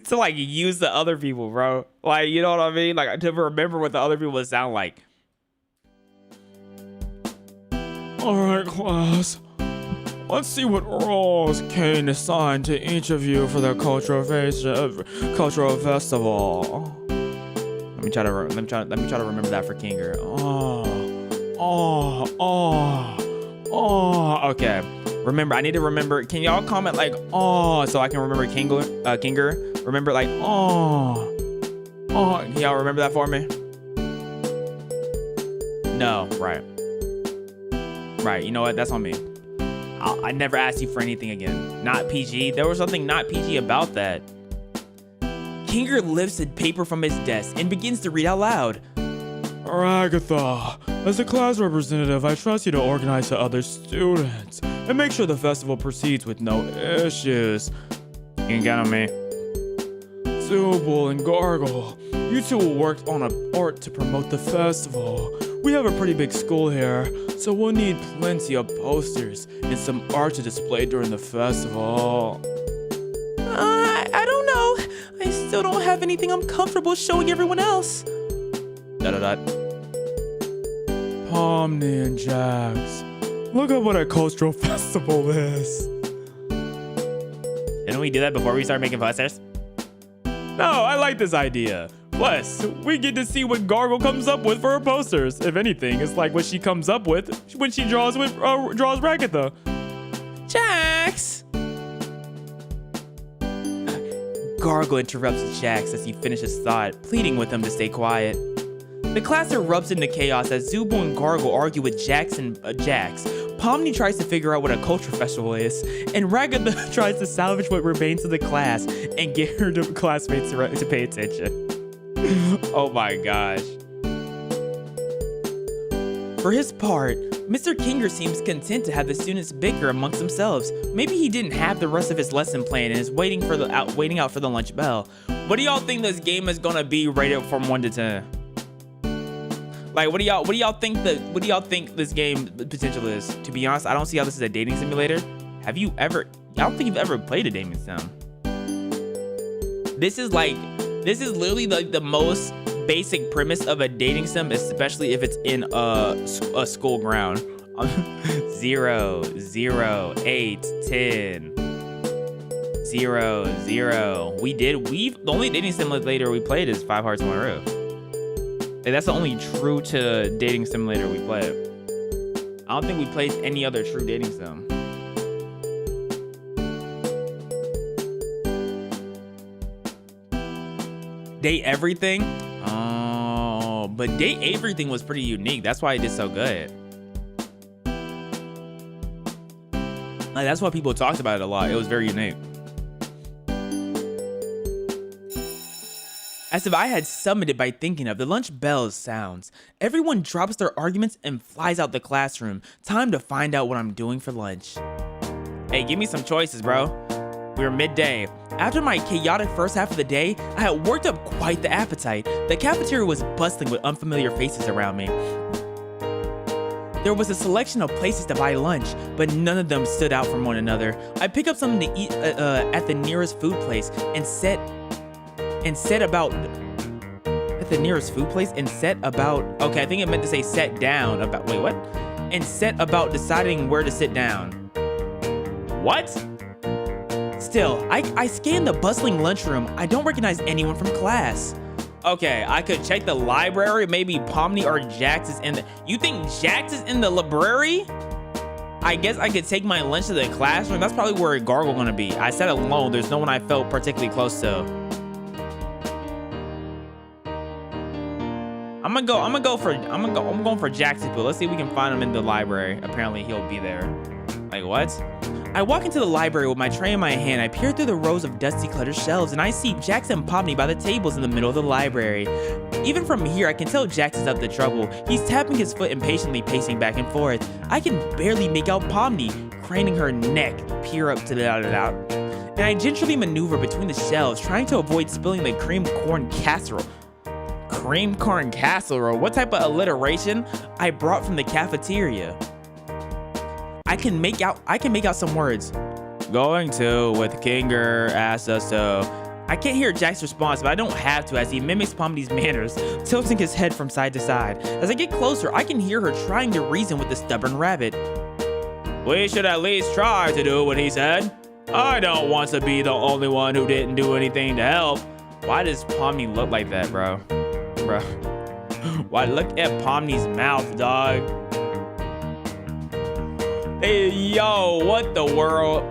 to like use the other people, bro. Like, you know what I mean? Like, to remember what the other people would sound like. All right, class. Let's see what roles Kane assigned to each of you for the cultural festival. Let me try to remember that for Kinger. Okay. Remember, I need to remember. Can y'all comment like so I can remember Kinger? Remember like Can y'all remember that for me? No, right. You know what? That's on me. I never asked you for anything again. Not PG. There was something not PG about that. Kinger lifts a paper from his desk and begins to read out loud. Agatha, as a class representative, I trust you to organize the other students and make sure the festival proceeds with no issues. You can count on me. Zooble and Gargle, you two will work on an art to promote the festival. We have a pretty big school here, so we'll need plenty of posters and some art to display during the festival. I don't know. I still don't have anything I'm comfortable showing everyone else. Pomni and Jax, look at what a cultural festival is. Didn't we do that before we start making posters? No, I like this idea. Plus, we get to see what Gargle comes up with for her posters. If anything, it's like what she comes up with when she draws Ragatha. Jax! Gargle interrupts Jax as he finishes thought, pleading with him to stay quiet. The class erupts into chaos as Zooble and Gargle argue with Jax. Pomni tries to figure out what a culture festival is, and Ragatha tries to salvage what remains of the class and get her classmates to pay attention. Oh my gosh. For his part, Mr. Kinger seems content to have the students bicker amongst themselves. Maybe he didn't have the rest of his lesson plan and is waiting out for the lunch bell. What do y'all think this game is gonna be rated from 1 to 10? Like, what do y'all think this game potential is? To be honest, I don't see how this is a dating simulator. I don't think you've ever played a dating sim. This is literally like the most basic premise of a dating sim, especially if it's in a school ground. 0, 0, 8, 10, 0, 0. The only dating simulator we played is 5 Hearts on a Roof. Like, that's the only true to dating simulator we played. I don't think we played any other true dating sim. Date Everything? Oh, but Date Everything was pretty unique. That's why it did so good. Like, that's why people talked about it a lot. It was very unique. As if I had summoned it by thinking of, the lunch bell sounds. Everyone drops their arguments and flies out the classroom. Time to find out what I'm doing for lunch. Hey, give me some choices, bro. We were midday. After my chaotic first half of the day, I had worked up quite the appetite. The cafeteria was bustling with unfamiliar faces around me. There was a selection of places to buy lunch, but none of them stood out from one another. I picked up something to eat at the nearest food place and set about. Okay, I think it meant to say set down about. Wait, what? And set about deciding where to sit down. What? Still, I scanned the bustling lunchroom. I don't recognize anyone from class. Okay, I could check the library. Maybe Pomni or Jax is in the... You think Jax is in the library? I guess I could take my lunch to the classroom. That's probably where Gargle gonna be. I sat alone. There's no one I felt particularly close to. I'm going for Jackson, but let's see if we can find him in the library. Apparently he'll be there. Like, what? I walk into the library with my tray in my hand. I peer through the rows of dusty cluttered shelves and I see Jax and Pomni by the tables in the middle of the library. Even from here, I can tell Jax is up to trouble. He's tapping his foot impatiently, pacing back and forth. I can barely make out Pomni, craning her neck, peer up to the and I gingerly maneuver between the shelves, trying to avoid spilling the cream corn casserole. Cream corn casserole? What type of alliteration? I brought from the cafeteria. I can make out some words. Going to with Kinger asked us to. I can't hear Jack's response, but I don't have to as he mimics Pomni's manners, tilting his head from side to side. As I get closer, I can hear her trying to reason with the stubborn rabbit. We should at least try to do what he said. I don't want to be the only one who didn't do anything to help. Why does Pomni look like that, bro? Why, look at Pomni's mouth, dog. Hey, yo, what the world?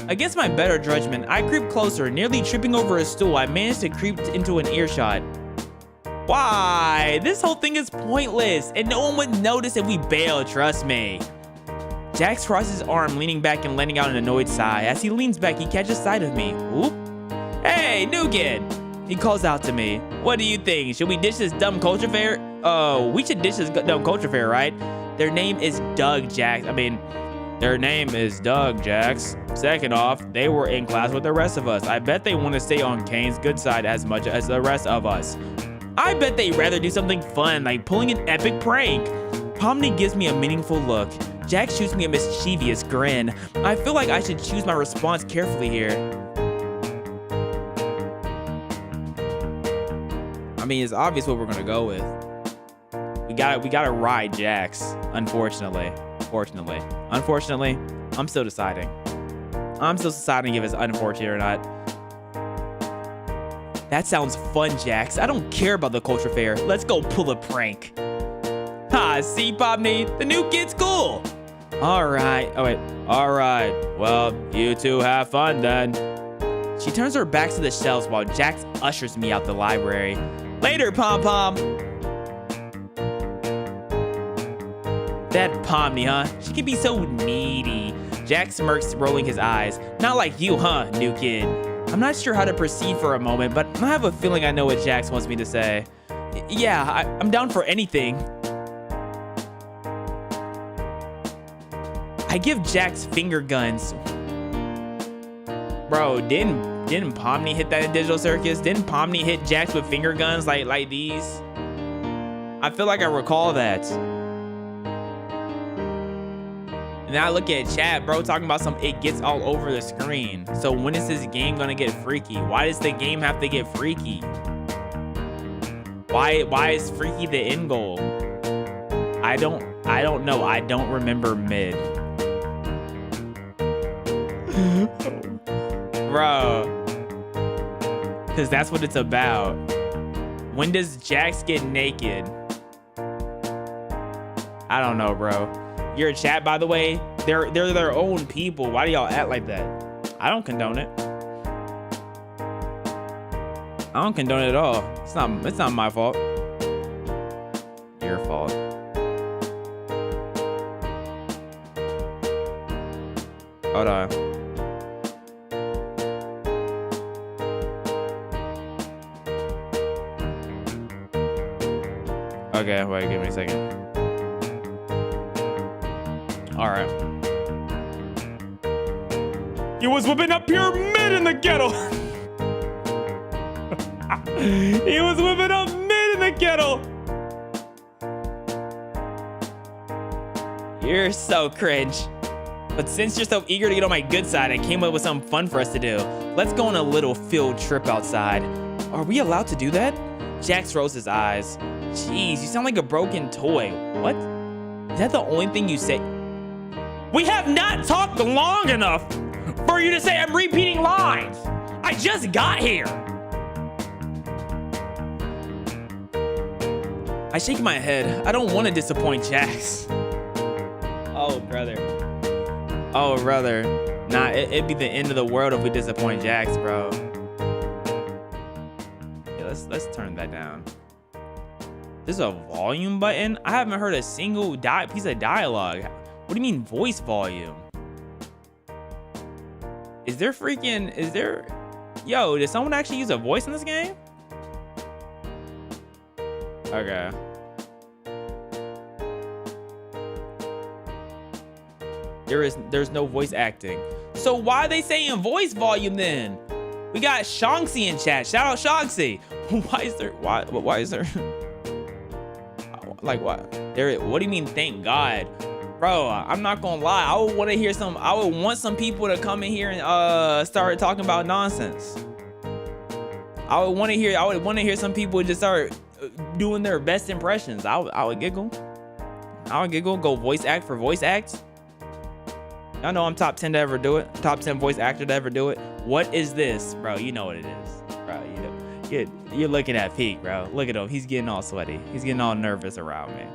Against my better judgment, I creep closer, nearly tripping over a stool. I managed to creep into an earshot. Why? This whole thing is pointless, and no one would notice if we bail, trust me. Jax crosses his arm, leaning back and letting out an annoyed sigh. As he leans back, he catches sight of me. Whoop. Hey, new kid! He calls out to me. What do you think? Should we ditch this dumb culture fair? We should ditch this dumb culture fair, right? Their name is Doug Jax. Their name is Doug Jax. Second off, they were in class with the rest of us. I bet they want to stay on Kane's good side as much as the rest of us. I bet they'd rather do something fun, like pulling an epic prank. Pomni gives me a meaningful look. Jax shoots me a mischievous grin. I feel like I should choose my response carefully here. I mean, it's obvious what we're gonna go with. We gotta ride Jax, unfortunately. Unfortunately, I'm still deciding. If it's unfortunate or not. That sounds fun, Jax. I don't care about the culture fair. Let's go pull a prank. Ha, see, Pomni? The new kid's cool. All right. Well, you two have fun then. She turns her back to the shelves while Jax ushers me out the library. Later, Pom-Pom. That Pomni, huh? She can be so needy. Jax smirks, rolling his eyes. Not like you, huh, new kid? I'm not sure how to proceed for a moment, but I have a feeling I know what Jax wants me to say. Yeah, I'm down for anything. I give Jax finger guns. Bro, didn't Pomni hit that in Digital Circus? Didn't Pomni hit Jax with finger guns like these? I feel like I recall that. And now I look at chat, bro, talking about it gets all over the screen. So when is this game gonna get freaky? Why does the game have to get freaky? Why is freaky the end goal? I don't know. I don't remember mid. Bro. Cause that's what it's about. When does Jax get naked? I don't know, bro. Your chat, by the way, they're their own people. Why do y'all act like that? I don't condone it. I don't condone it at all. It's not my fault. Your fault. Hold on. Okay, wait, give me a second. All right. He was whipping up pure mid in the ghetto. He was whipping up mid in the ghetto. You're so cringe. But since you're so eager to get on my good side, I came up with something fun for us to do. Let's go on a little field trip outside. Are we allowed to do that? Jax rolls his eyes. Jeez, you sound like a broken toy. What? Is that the only thing you say? We have not talked long enough for you to say I'm repeating lines. I just got here. I shake my head. I don't want to disappoint Jax. Oh, brother. Nah, it'd be the end of the world if we disappoint Jax, bro. Yeah, let's turn that down. There's a volume button? I haven't heard a single piece of dialogue. What do you mean voice volume? Yo, did someone actually use a voice in this game? Okay. There's no voice acting. So why are they saying voice volume then? We got Shanxi in chat. Shout out Shanxi. Why is there like what? What do you mean thank God? Bro, I'm not gonna lie. I would want some people to come in here and start talking about nonsense. I would want to hear some people just start doing their best impressions. I would giggle. Go voice act for voice acts. Y'all know I'm top 10 to ever do it. Top 10 voice actor to ever do it. What is this, bro? You know what it is, bro. You know, you're looking at Pete, bro. Look at him. He's getting all sweaty. He's getting all nervous around me.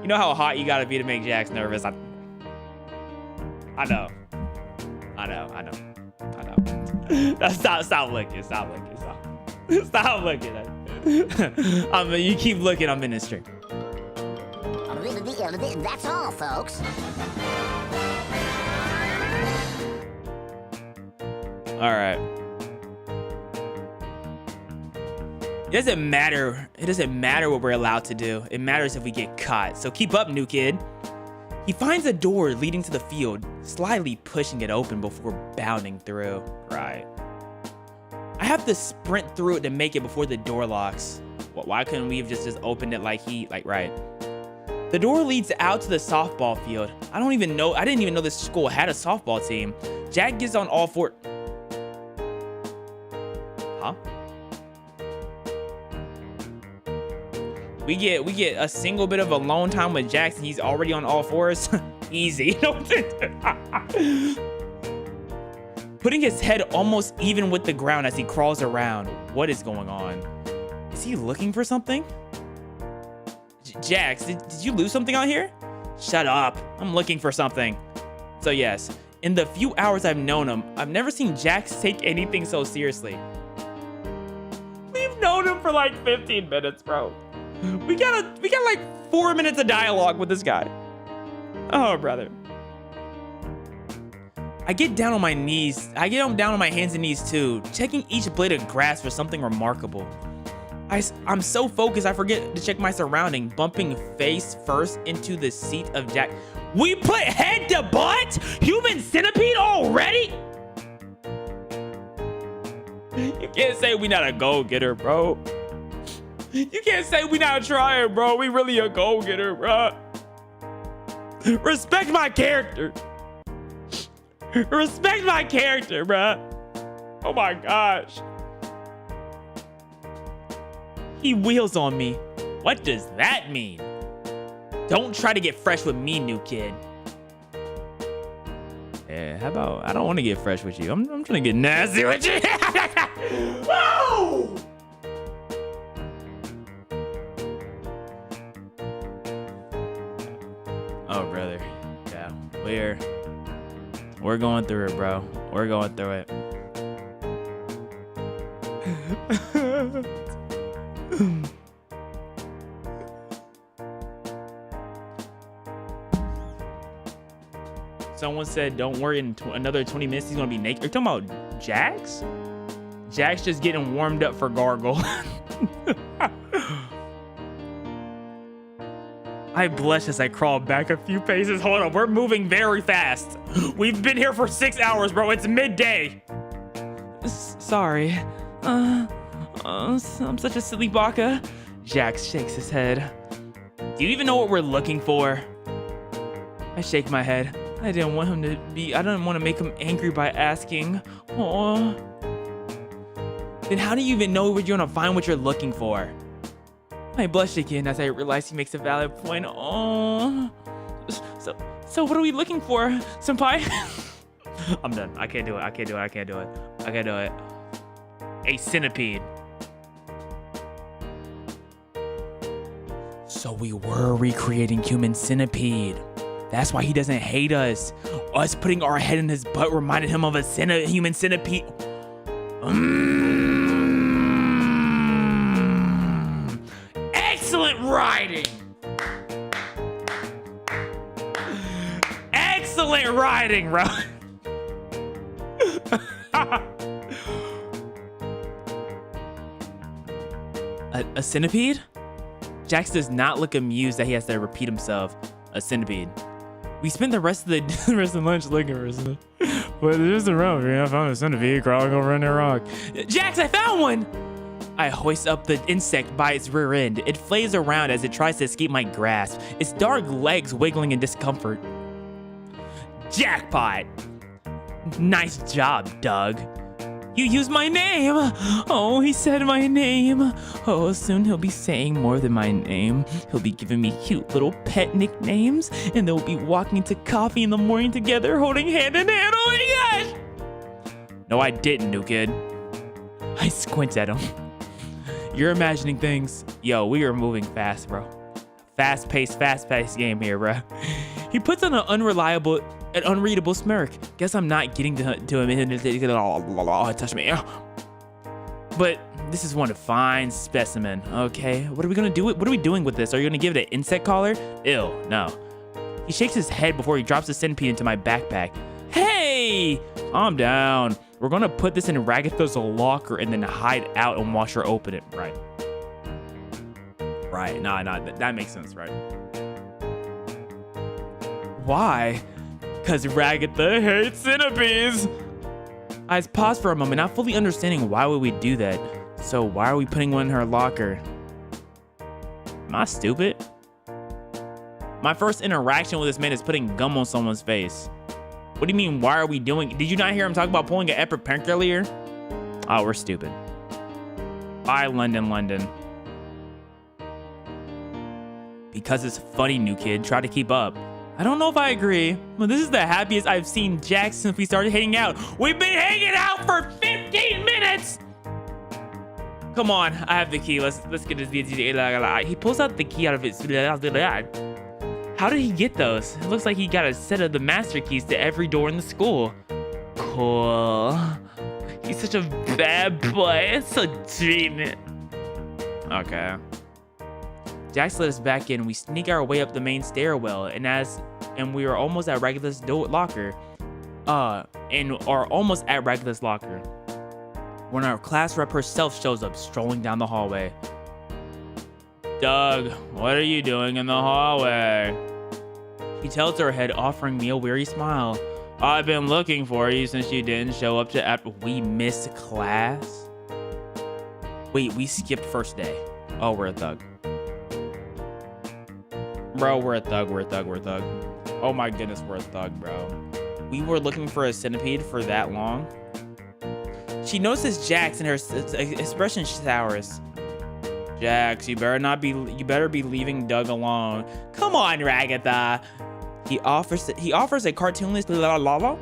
You know how hot you gotta be to make Jax nervous? I know. Stop looking. Stop looking. You keep looking, I'm in this stream. That's all, folks. All right. It doesn't matter what we're allowed to do. It matters if we get caught. So keep up, new kid. He finds a door leading to the field, slyly pushing it open before bounding through. Right. I have to sprint through it to make it before the door locks. Why couldn't we have just opened it right? The door leads out to the softball field. I didn't even know this school had a softball team. Jack gets on all four. Huh? We get a single bit of alone time with Jax and he's already on all fours. Easy. Putting his head almost even with the ground as he crawls around. What is going on? Is he looking for something? Jax, did you lose something out here? Shut up. I'm looking for something. So yes, in the few hours I've known him, I've never seen Jax take anything so seriously. We've known him for like 15 minutes, bro. We got like 4 minutes of dialogue with this guy. Oh, brother. I get down on my knees. I get down on my hands and knees too, checking each blade of grass for something remarkable. I'm so focused, I forget to check my surrounding, bumping face first into the seat of Jack. We put head to butt? Human centipede already? You can't say we not a go-getter, bro. You can't say we not trying, bro. We really a go-getter, bro. Respect my character. Respect my character, bro. Oh my gosh. He wheels on me. What does that mean? Don't try to get fresh with me, new kid. Yeah, how about I don't want to get fresh with you. I'm trying to get nasty with you. Whoa! Oh, brother. Yeah, we're going through it, bro. We're going through it. Someone said, don't worry, in another 20 minutes, he's going to be naked. You're talking about Jax? Jax just getting warmed up for Gargle. I blush as I crawl back a few paces. Hold on, we're moving very fast. We've been here for 6 hours, bro. It's midday. Sorry. I'm such a silly baka. Jax shakes his head. Do you even know what we're looking for? I shake my head. I didn't want to make him angry by asking. Aww. Then how do you even know where you're gonna find what you're looking for? I blush again as I realize he makes a valid point. Aww. So what are we looking for, senpai? I'm done. I can't do it. A centipede. So we were recreating human centipede. That's why he doesn't hate us. Us putting our head in his butt reminded him of a human centipede. Excellent writing. Excellent writing, bro. A centipede? Jax does not look amused that he has to repeat himself. A centipede. We spent the rest of the lunch looking for a centipede. Well, there's a road. I found a centipede crawling over in a rock. Jax, I found one! I hoist up the insect by its rear end. It flails around as it tries to escape my grasp, its dark legs wiggling in discomfort. Jackpot! Nice job, Doug. You used my name! Oh, he said my name. Oh, soon he'll be saying more than my name. He'll be giving me cute little pet nicknames, and they'll be walking to coffee in the morning together, holding hand in hand. Oh my gosh! No, I didn't, new kid. I squint at him. You're imagining things. Yo, we are moving fast, bro. Fast-paced game here, bro. He puts on an unreadable smirk. Guess I'm not getting to him. Touch me. But this is one fine specimen, okay? What are we gonna do? What are we doing with this? Are you gonna give it an insect collar? Ew, no. He shakes his head before he drops the centipede into my backpack. Hey, calm down. We're gonna put this in Ragatha's locker and then hide out and watch her open it. Right. Nah, that makes sense, right? Why? Because Ragatha hates centipedes. I paused for a moment, not fully understanding why would we do that. So why are we putting one in her locker? Am I stupid? My first interaction with this man is putting gum on someone's face. What do you mean, why are we doing? Did you not hear him talk about pulling an EpiPen earlier? Oh, we're stupid. Bye, London. Because it's funny, new kid. Try to keep up. I don't know if I agree, but this is the happiest I've seen Jack since we started hanging out. We've been hanging out for 15 minutes! Come on, I have the key. Let's get this. He pulls out the key out of his... How did he get those? It looks like he got a set of the master keys to every door in the school. Cool. He's such a bad boy. It's so dreamy. Okay. Jax let us back in. We sneak our way up the main stairwell, and we are almost at Ragatha's locker. When our class rep herself shows up, strolling down the hallway. Doug, what are you doing in the hallway? He tilts her head, offering me a weary smile. I've been looking for you since you didn't show up we missed class? Wait, we skipped first day. Oh, we're a thug. Bro, we're a thug. Oh my goodness, we're a thug, bro. We were looking for a centipede for that long. She notices Jax and her expression sours. Jax, you better be leaving Doug alone. Come on, Ragatha. He offers a cartoonist la.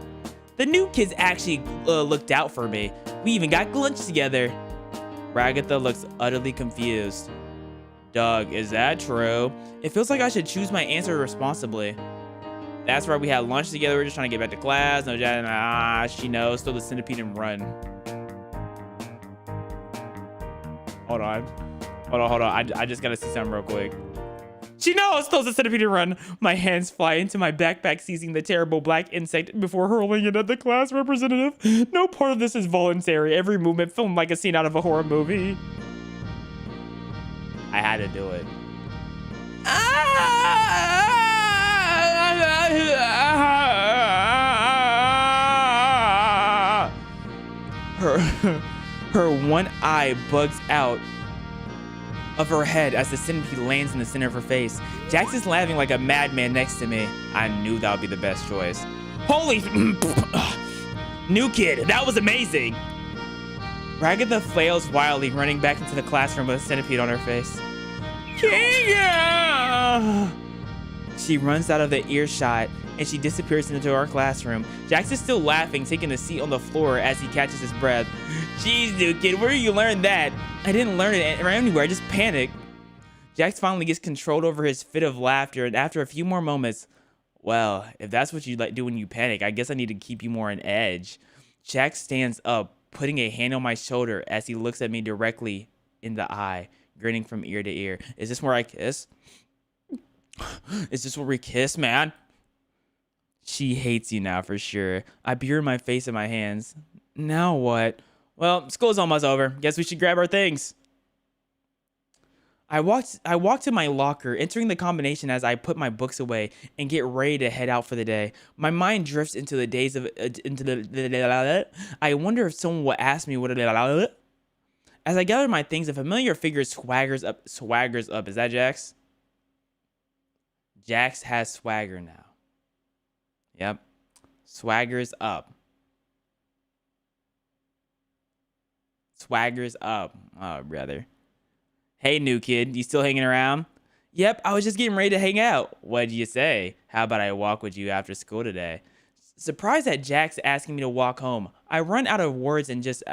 The new kids actually looked out for me. We even got lunch together. Ragatha looks utterly confused. Doug, is that true? It feels like I should choose my answer responsibly. That's right, we had lunch together. We're just trying to get back to class. No, she knows. Throw the centipede and run. Hold on. I just gotta see something real quick. She knows! Throws the centipede and run. My hands fly into my backpack, seizing the terrible black insect before hurling it at the class representative. No part of this is voluntary. Every movement filmed like a scene out of a horror movie. I had to do it. Her one eye bugs out of her head as the centipede lands in the center of her face. Jax is laughing like a madman next to me. I knew that would be the best choice. Holy... New kid, that was amazing! Ragatha flails wildly, running back into the classroom with a centipede on her face. Kinga! She runs out of the earshot and she disappears into our classroom. Jax is still laughing, taking a seat on the floor as he catches his breath. Jeez, new kid, where did you learn that? I didn't learn it anywhere, I just panicked. Jax finally gets controlled over his fit of laughter, and after a few more moments, well, if that's what you do when you panic, I guess I need to keep you more on edge. Jax stands up, putting a hand on my shoulder as he looks at me directly in the eye, grinning from ear to ear. Is this where I kiss? Is this where we kiss, man? She hates you now for sure. I bury my face in my hands. Now what? Well, school's almost over. Guess we should grab our things. I walked to my locker, entering the combination as I put my books away and get ready to head out for the day. My mind drifts into the days of I wonder if someone will ask me what As I gather my things, a familiar figure swaggers up. Is that Jax? Jax has swagger now. Yep. Swaggers up. Swaggers up. Oh, brother. Hey, new kid. You still hanging around? Yep, I was just getting ready to hang out. What'd you say? How about I walk with you after school today? Surprised that Jack's asking me to walk home. I run out of words and just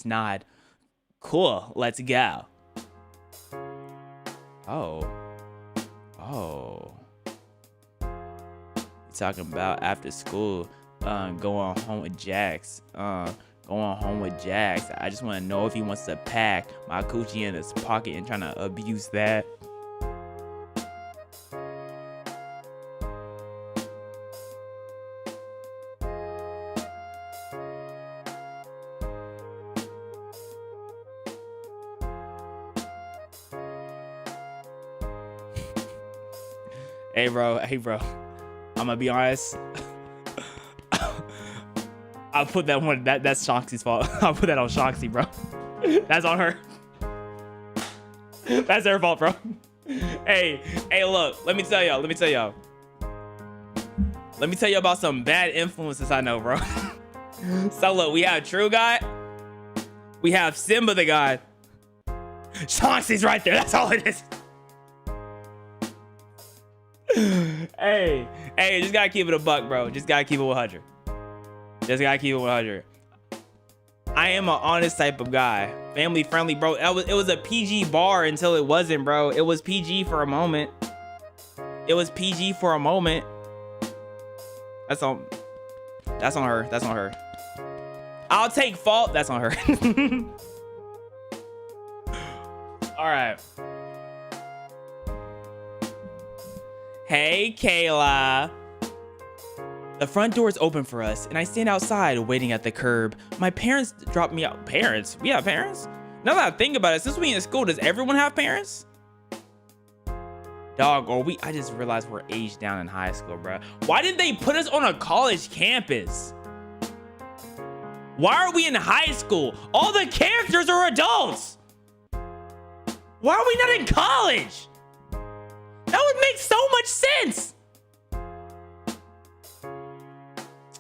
nod. Cool, let's go. Oh. You talking about after school, going home with Jax. Going home with Jax. I just want to know if he wants to pack my coochie in his pocket and trying to abuse that. Hey bro, I'm gonna be honest. I'll put that one, that's Shoxy's fault. I'll put that on Shoxy, bro. That's on her. That's her fault, bro. Hey, look, let me tell y'all about some bad influences I know, bro. So look, we have True God. We have Simba the God. Shoxy's right there, that's all it is. Hey, just gotta keep it a buck, bro. Just gotta keep it 100. I am an honest type of guy. Family friendly, bro. It was a PG bar until it wasn't, bro. It was PG for a moment. That's on her. I'll take fault. That's on her. All right. Hey, Kayla. The front door is open for us, and I stand outside waiting at the curb. My parents dropped me out. Parents? We have parents? Now that I think about it, since we in school, does everyone have parents? Dog, I just realized we're aged down in high school, bro. Why did they put us on a college campus? Why are we in high school? All the characters are adults. Why are we not in college? That would make so much sense.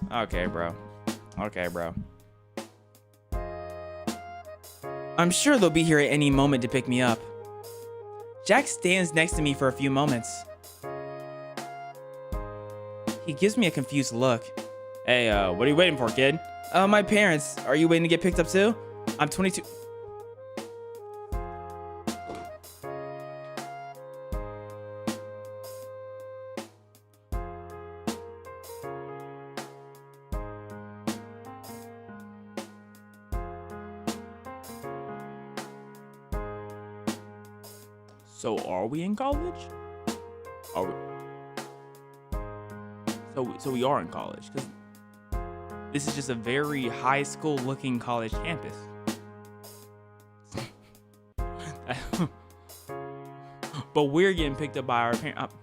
Okay, bro. I'm sure they'll be here at any moment to pick me up. Jack stands next to me for a few moments. He gives me a confused look. Hey, what are you waiting for, kid? My parents. Are you waiting to get picked up too? I'm 22. So are we in college? Are we? So we are in college, because this is just a very high school looking college campus. But we're getting picked up by our parents.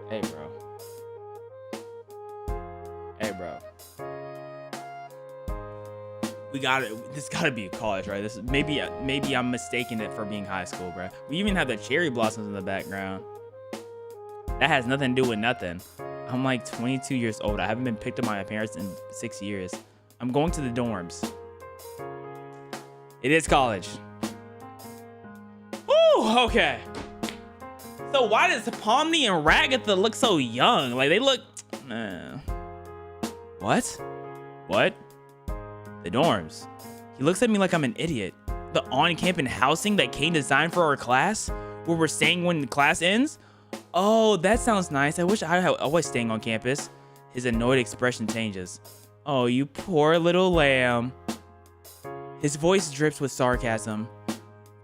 Hey, bro. This gotta be college, right? This is maybe I'm mistaking it for being high school, bro. We even have the cherry blossoms in the background. That has nothing to do with nothing. I'm like 22 years old. I haven't been picked up by my parents in 6 years. I'm going to the dorms. It is college. Woo, okay. So why does Pomni and Ragatha look so young? Like, they look... What? The dorms. He looks at me like I'm an idiot. The on-campus housing that Kane designed for our class? Where we're staying when the class ends? Oh, that sounds nice. I wish I was staying on campus. His annoyed expression changes. Oh, you poor little lamb. His voice drips with sarcasm.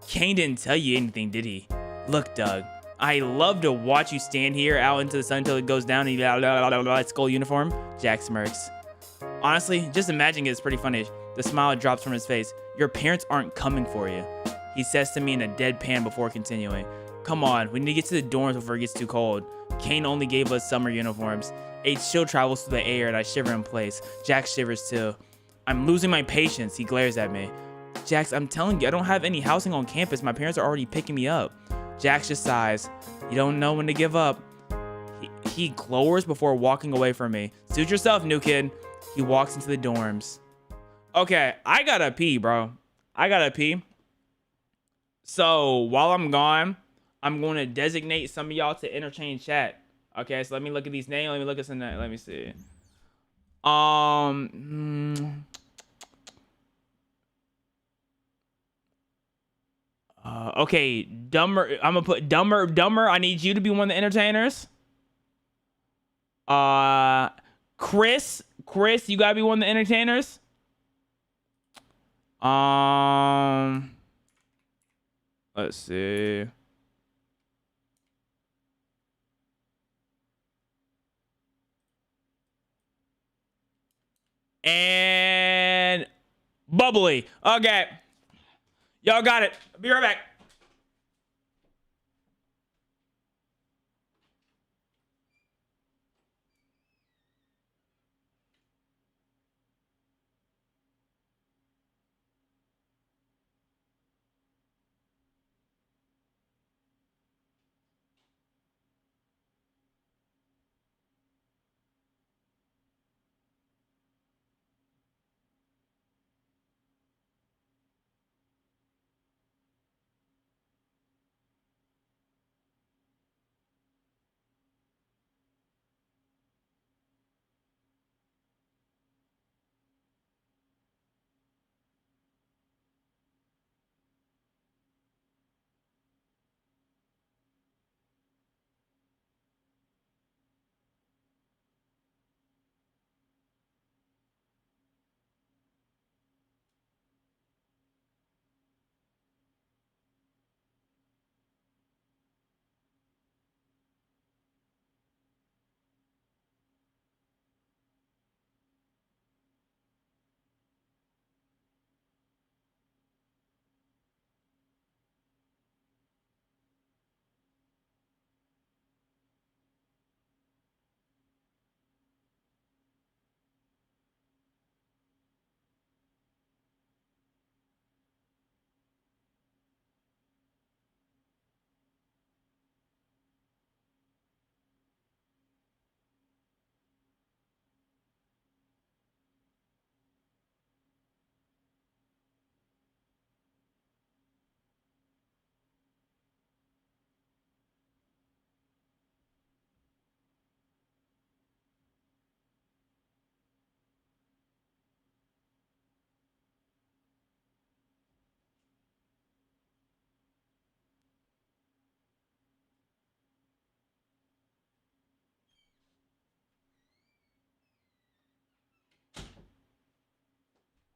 Kane didn't tell you anything, did he? Look, Doug, I love to watch you stand here out into the sun until it goes down and you skull uniform. Jack smirks. Honestly, just imagining it is pretty funny. The smile drops from his face. Your parents aren't coming for you, he says to me in a deadpan before continuing. Come on, we need to get to the dorms before it gets too cold. Kane only gave us summer uniforms. A chill travels through the air and I shiver in place. Jax shivers too. I'm losing my patience, he glares at me. Jax, I'm telling you, I don't have any housing on campus. My parents are already picking me up. Jax just sighs. You don't know when to give up. He glowers before walking away from me. Suit yourself, new kid. He walks into the dorms. Okay, I gotta pee, bro. I gotta pee. So while I'm gone, I'm going to designate some of y'all to interchange chat. Okay, so let me look at these names. Let me look at some. Let me see. Okay, Dumber. I'm gonna put Dumber. I need you to be one of the entertainers. Chris, you gotta be one of the entertainers. Let's see. And Bubbly. Okay. Y'all got it. I'll be right back.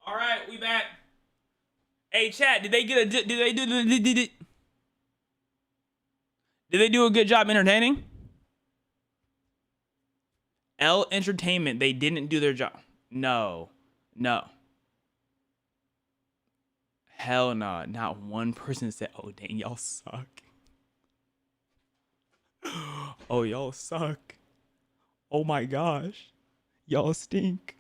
All right, we back. Hey, chat, did they do a good job entertaining? L Entertainment, they didn't do their job. No. Hell no. Not one person said, oh, dang, y'all suck. Oh, y'all suck. Oh my gosh. Y'all stink.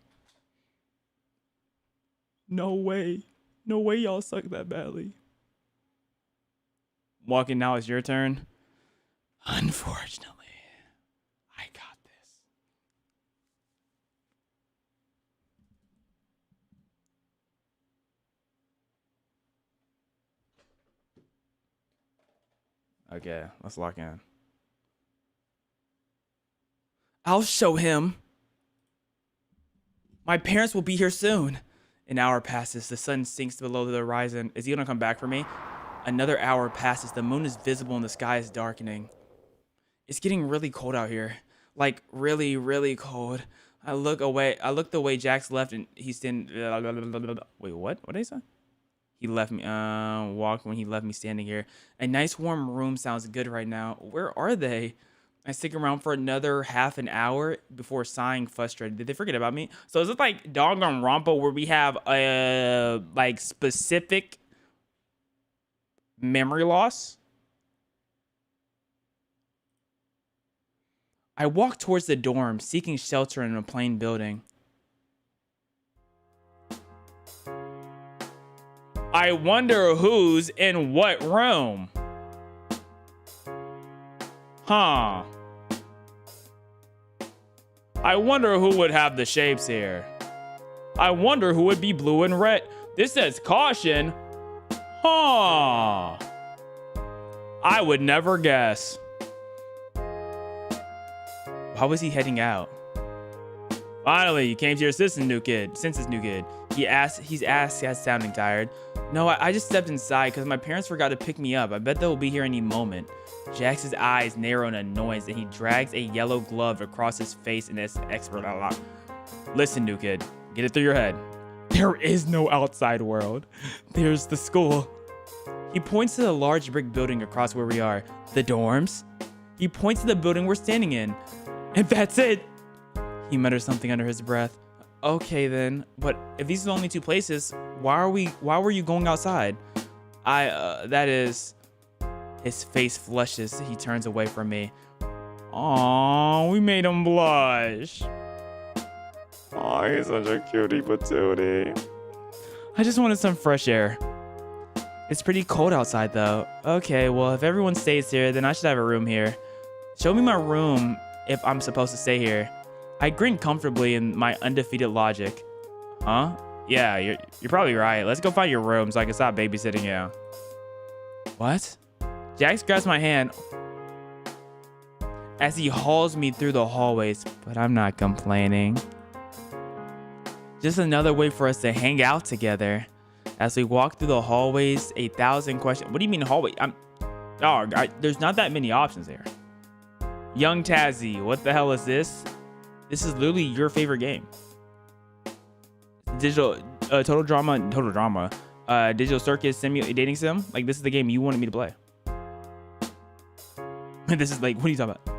No way. No way y'all suck that badly. Walking, now it's your turn. Unfortunately, I got this. Okay, let's lock in. I'll show him. My parents will be here soon. An hour passes. The sun sinks below the horizon. Is he gonna come back for me? Another hour passes. The moon is visible and the sky is darkening. It's getting really cold out here. Like, really, really cold. I look away. I look the way Jax left and he's standing. Wait, what? What did he say? He left me. Walk when he left me standing here. A nice warm room sounds good right now. Where are they? I stick around for another half an hour before sighing frustrated. Did they forget about me? So is it like Danganronpa where we have a like specific memory loss? I walk towards the dorm, seeking shelter in a plain building. I wonder who's in what room. Huh. I wonder who would have the shapes here. I wonder who would be blue and red. This says caution. Huh. I would never guess. How was he heading out? Finally, you came to your senses, new kid. He's sounding tired. No, I just stepped inside because my parents forgot to pick me up. I bet they'll be here any moment. Jax's eyes narrow in annoyance and he drags a yellow glove across his face in this expert. Listen, new kid, get it through your head. There is no outside world. There's the school. He points to the large brick building across where we are. The dorms? He points to the building we're standing in. And that's it. He mutters something under his breath. Okay then, but if these are the only two places, why were you going outside? That is... His face flushes. He turns away from me. Aww, we made him blush. Aw, he's such a cutie patootie. I just wanted some fresh air. It's pretty cold outside though. Okay, well if everyone stays here, then I should have a room here. Show me my room if I'm supposed to stay here. I grin comfortably in my undefeated logic. Huh? Yeah, you're probably right. Let's go find your room so I can stop babysitting you. What? Jax grabs my hand as he hauls me through the hallways, but I'm not complaining. Just another way for us to hang out together. As we walk through the hallways, 1,000 questions. What do you mean hallway? There's not that many options there. Young Tazzy, what the hell is this? This is literally your favorite game. Total drama. Digital circus dating sim. Like this is the game you wanted me to play. This is like, what are you talking about?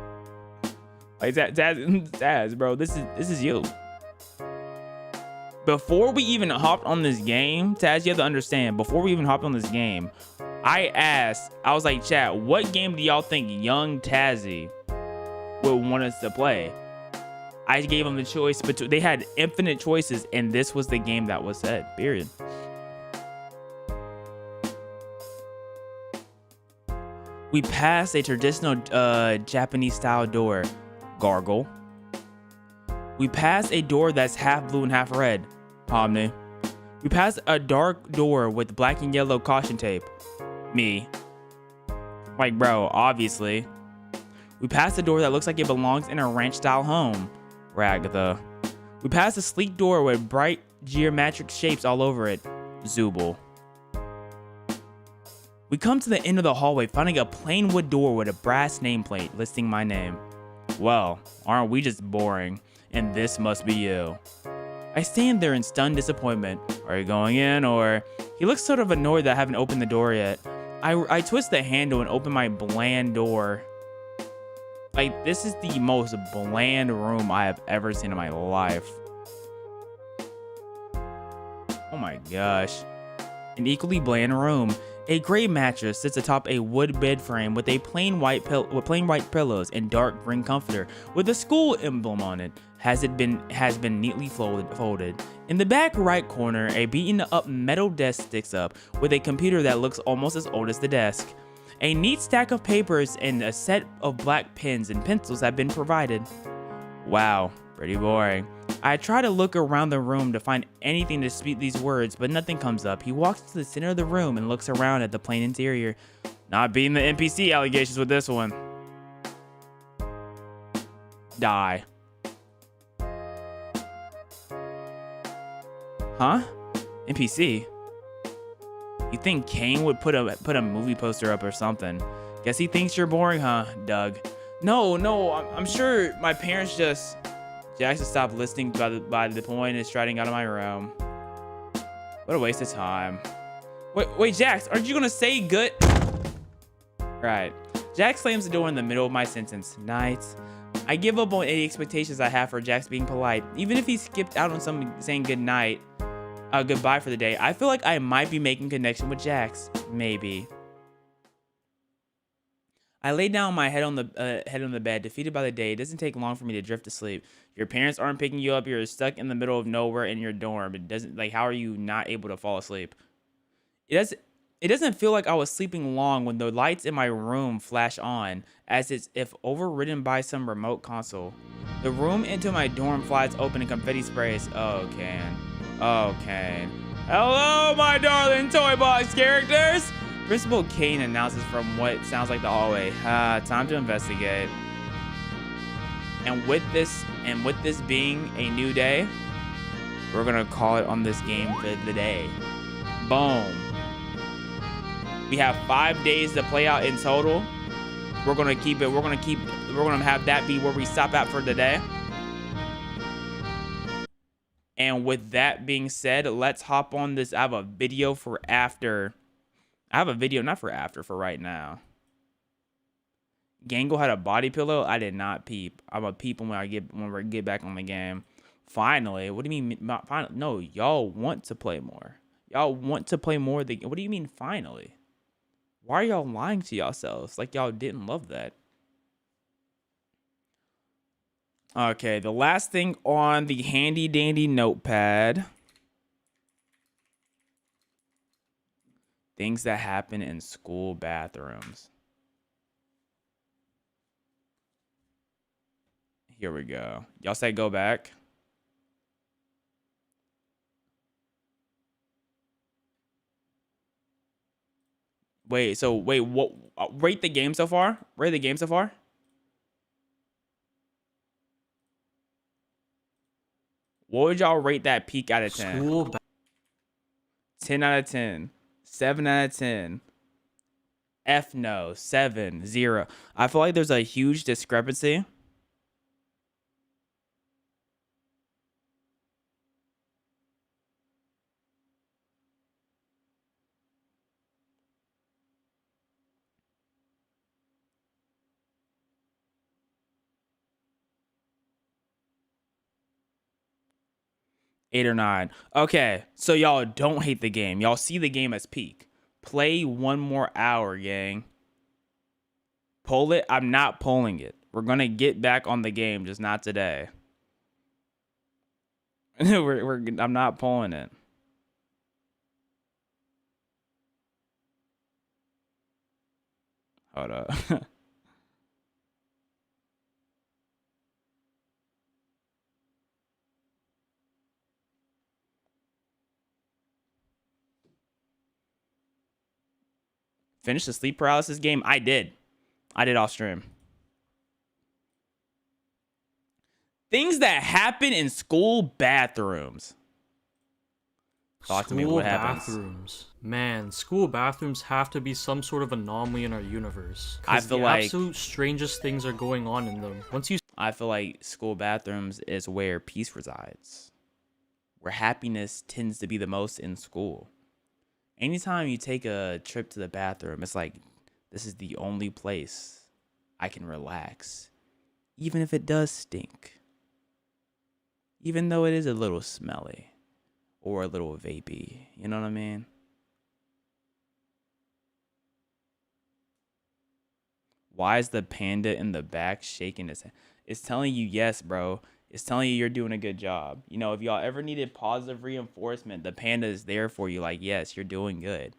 Like Taz, bro, this is you. Before we even hopped on this game, Taz, you have to understand, before we even hopped on this game, I was like, chat, what game do y'all think young Tazzy would want us to play? I gave them the choice, but they had infinite choices, and this was the game that was said, period. We passed a traditional Japanese style door, Gargle. We passed a door that's half blue and half red, Pomni. We passed a dark door with black and yellow caution tape, me. Like, bro, obviously. We passed a door that looks like it belongs in a ranch style home, Ragatha. We passed a sleek door with bright geometric shapes all over it, Zubul. We come to the end of the hallway, finding a plain wood door with a brass nameplate listing my name. Well, aren't we just boring? And this must be you. I stand there in stunned disappointment. Are you going in, or... He looks sort of annoyed that I haven't opened the door yet. I twist the handle and open my bland door. Like, this is the most bland room I have ever seen in my life. Oh my gosh. An equally bland room. A gray mattress sits atop a wood bed frame with a plain white pillows and dark green comforter with a school emblem on it. Has been neatly folded. In the back right corner, a beaten up metal desk sticks up with a computer that looks almost as old as the desk. A neat stack of papers and a set of black pens and pencils have been provided. Wow, pretty boring. I try to look around the room to find anything to speak these words, but nothing comes up. He walks to the center of the room and looks around at the plain interior. Not beating the NPC allegations with this one. Die. Huh? NPC? You think Kane would put a movie poster up or something? Guess he thinks you're boring, huh, Doug? No, I'm sure my parents just... Jax stopped listening by the point and striding out of my room. What a waste of time. Wait, Jax, aren't you gonna say good? Right. Jax slams the door in the middle of my sentence. Night. I give up on any expectations I have for Jax being polite. Even if he skipped out on something saying good night, goodbye for the day, I feel like I might be making connection with Jax. Maybe. I lay down my head on the bed, defeated by the day. It doesn't take long for me to drift to sleep. Your parents aren't picking you up. You're stuck in the middle of nowhere in your dorm. It doesn't like, how are you not able to fall asleep? It doesn't feel like I was sleeping long when the lights in my room flash on, as if overridden by some remote console. The room into my dorm flies open and confetti sprays. Oh, Kane. Oh, Kane. Hello, my darling Toy Box characters! Principal Kane announces from what sounds like the hallway. Time to investigate. And with this being a new day, we're gonna call it on this game for the day. Boom. We have 5 days to play out in total. We're gonna have that be where we stop at for today. And with that being said, let's hop on this. I have a video for after. I have a video not for after, for right now. Gangle had a body pillow. I did not peep. I'm a peep when we get back on the game. Finally, what do you mean? Finally? No, y'all want to play more. Y'all want to play more. What do you mean finally? Why are y'all lying to yourselves? Like y'all didn't love that. Okay, the last thing on the handy dandy notepad. Things that happen in school bathrooms. Here we go. Y'all say go back. Wait, what? Rate the game so far? Rate the game so far? What would y'all rate that peak out of 10? 10 out of 10. 7 out of 10. F no. 7. 0. I feel like there's a huge discrepancy. Eight or 9. Okay, so y'all don't hate the game. Y'all see the game as peak. Play 1 more hour, gang. Pull it. I'm not pulling it. We're gonna get back on the game, just not today. I'm not pulling it. Hold up. Finish the sleep paralysis game? I did off stream. Things that happen in school bathrooms. Talk to me, what happens? Bathrooms. Man, school bathrooms have to be some sort of anomaly in our universe. I feel like absolute strangest things are going on in them. I feel like school bathrooms is where peace resides. Where happiness tends to be the most in school. Anytime you take a trip to the bathroom, it's like, this is the only place I can relax. Even if it does stink. Even though it is a little smelly. Or a little vapey. You know what I mean? Why is the panda in the back shaking his head? It's telling you yes, bro. It's telling you you're doing a good job. You know, if y'all ever needed positive reinforcement, the panda is there for you. Like, yes, you're doing good.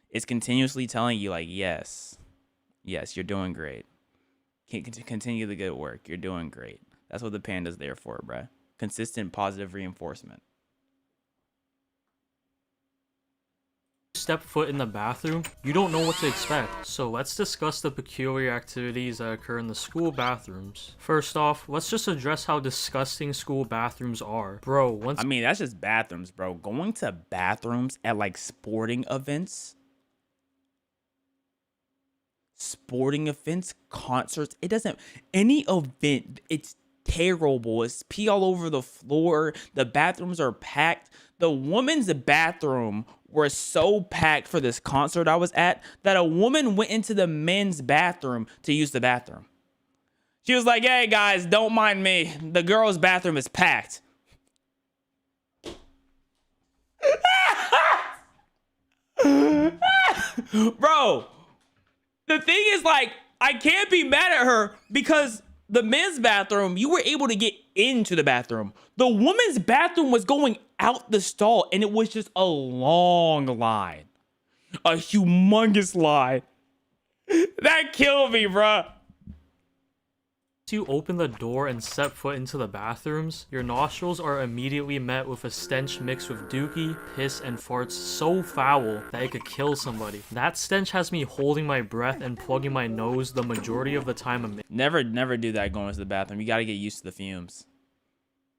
It's continuously telling you, like, yes, you're doing great. Continue the good work. You're doing great. That's what the panda's there for, bro. Consistent positive reinforcement. Step foot in the bathroom, you don't know what to expect. So let's discuss the peculiar activities that occur in the school bathrooms. First off, let's just address how disgusting school bathrooms are. Bro, I mean, that's just bathrooms, bro. Going to bathrooms at like sporting events, concerts, it doesn't, any event, it's terrible. It's pee all over the floor. The bathrooms are packed. The women's bathroom were so packed for this concert I was at that a woman went into the men's bathroom to use the bathroom. She was like, hey guys, don't mind me. The girls' bathroom is packed. Bro, the thing is, like, I can't be mad at her because the men's bathroom, you were able to get into the bathroom. The woman's bathroom was going out the stall, and it was just a long line. A humongous line. That killed me, bruh. Once you open the door and step foot into the bathrooms, your nostrils are immediately met with a stench mixed with dookie, piss, and farts so foul that it could kill somebody. That stench has me holding my breath and plugging my nose the majority of the time. Never do that going to the bathroom. You gotta get used to the fumes.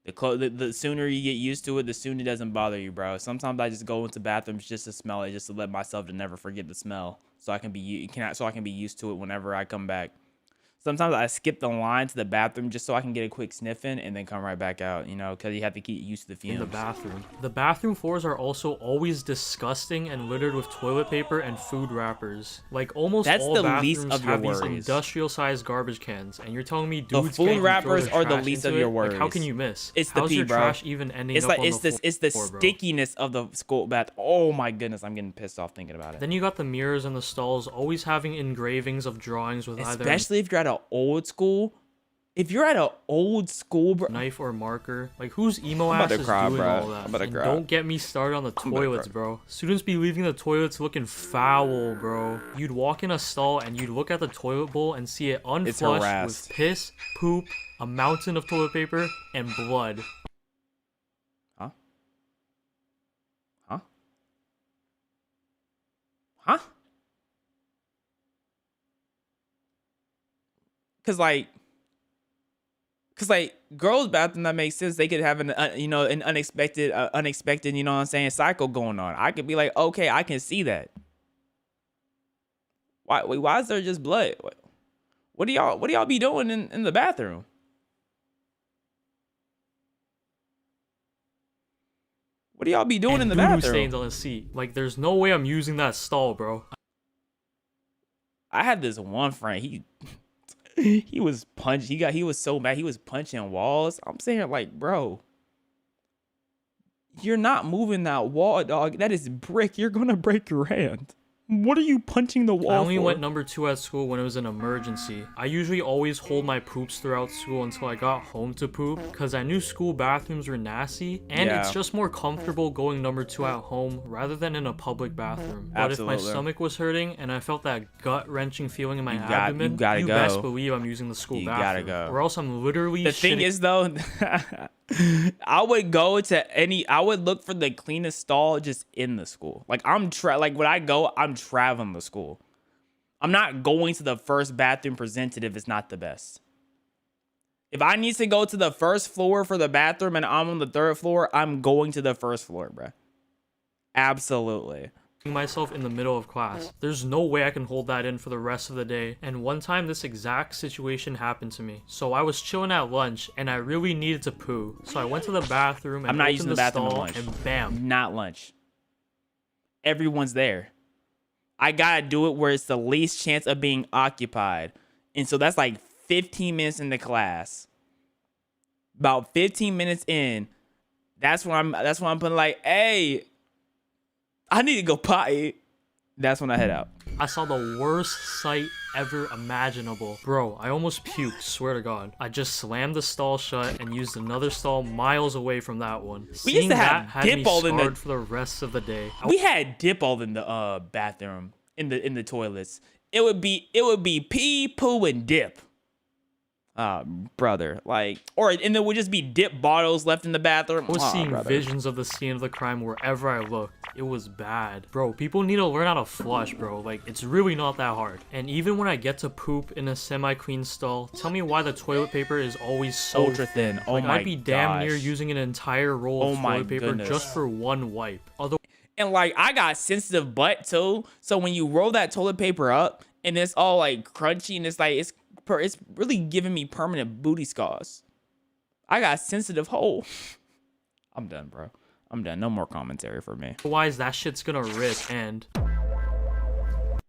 The sooner you get used to it, the sooner it doesn't bother you, bro. Sometimes I just go into bathrooms just to smell it, just to let myself to never forget the smell, so I can be used to it whenever I come back. Sometimes I skip the line to the bathroom just so I can get a quick sniff in and then come right back out, you know, because you have to get used to the fumes. In the bathroom. The bathroom floors are also always disgusting and littered with toilet paper and food wrappers. Like almost all bathrooms have these industrial-sized garbage cans, and you're telling me dudes the food wrappers are the least of your worries. Like, how can you miss? It's the How's pee, your bro. trash even ending up on the floor? It's the stickiness of the school bath. Oh my goodness, I'm getting pissed off thinking about it. Then you got the mirrors in the stalls always having engravings of drawings with especially if you're at an old school. If you're at an old school, bro, knife or marker, like whose emo ass is doing all that? And don't get me started on the toilets, bro. Students be leaving the toilets looking foul, bro. You'd walk in a stall and you'd look at the toilet bowl and see it unflushed with piss, poop, a mountain of toilet paper, and blood. Huh? Huh? Huh? Cause like girls' bathroom, that makes sense. They could have an unexpected, you know what I'm saying, cycle going on. I could be like, okay, I can see that. Why is there just blood? What do y'all be doing in the bathroom? What do y'all be doing in the bathroom? Stains on the seat. Like, there's no way I'm using that stall, bro. I had this one friend. He was punched. He was so mad. He was punching walls. I'm saying, like, bro, you're not moving that wall, dog. That is brick. You're gonna break your hand. What are you punching the wall I only for? went number 2 at school when it was an emergency. I usually always hold my poops throughout school until I got home to poop, because I knew school bathrooms were nasty, and it's just more comfortable going number 2 at home rather than in a public bathroom. But if my stomach was hurting and I felt that gut-wrenching feeling in my abdomen, you best believe I'm using the school bathroom. You gotta go. Or else I'm literally The thing is, though, I would look for the cleanest stall just in the school. Like, when I go, I'm traveling to school. I'm not going to the first bathroom presented if it's not the best. If I need to go to the first floor for the bathroom and I'm on the 3rd floor, I'm going to the first floor, bruh. Absolutely. Myself in the middle of class. There's no way I can hold that in for the rest of the day. And one time this exact situation happened to me. So I was chilling at lunch and I really needed to poo. So I went to the bathroom and I'm not using the bathroom at lunch. And bam. Not lunch. Everyone's there. I gotta do it where it's the least chance of being occupied. And so that's like 15 minutes into class. About 15 minutes in, that's when I'm putting like, hey, I need to go potty. That's when I head out. I saw the worst sight ever imaginable. Bro, I almost puked, swear to God. I just slammed the stall shut and used another stall miles away from that one. We used to have dip all in the for the rest of the day. We had dip all in the bathroom, in the toilets. It would be pee, poo, and dip. Brother, and there would just be dip bottles left in the bathroom. I was seeing visions of the scene of the crime wherever I looked. It was bad. Bro, people need to learn how to flush, bro. Like, it's really not that hard. And even when I get to poop in a semi-clean stall, tell me why the toilet paper is always so ultra thin. Oh like, my I'd be damn near using an entire roll of toilet paper just for one wipe. And like, I got sensitive butt too. So when you roll that toilet paper up and it's all like crunchy and it's like, it's really giving me permanent booty scars. I got sensitive hole. I'm done, bro. I'm done. No more commentary for me. Otherwise, that shit's gonna rip and...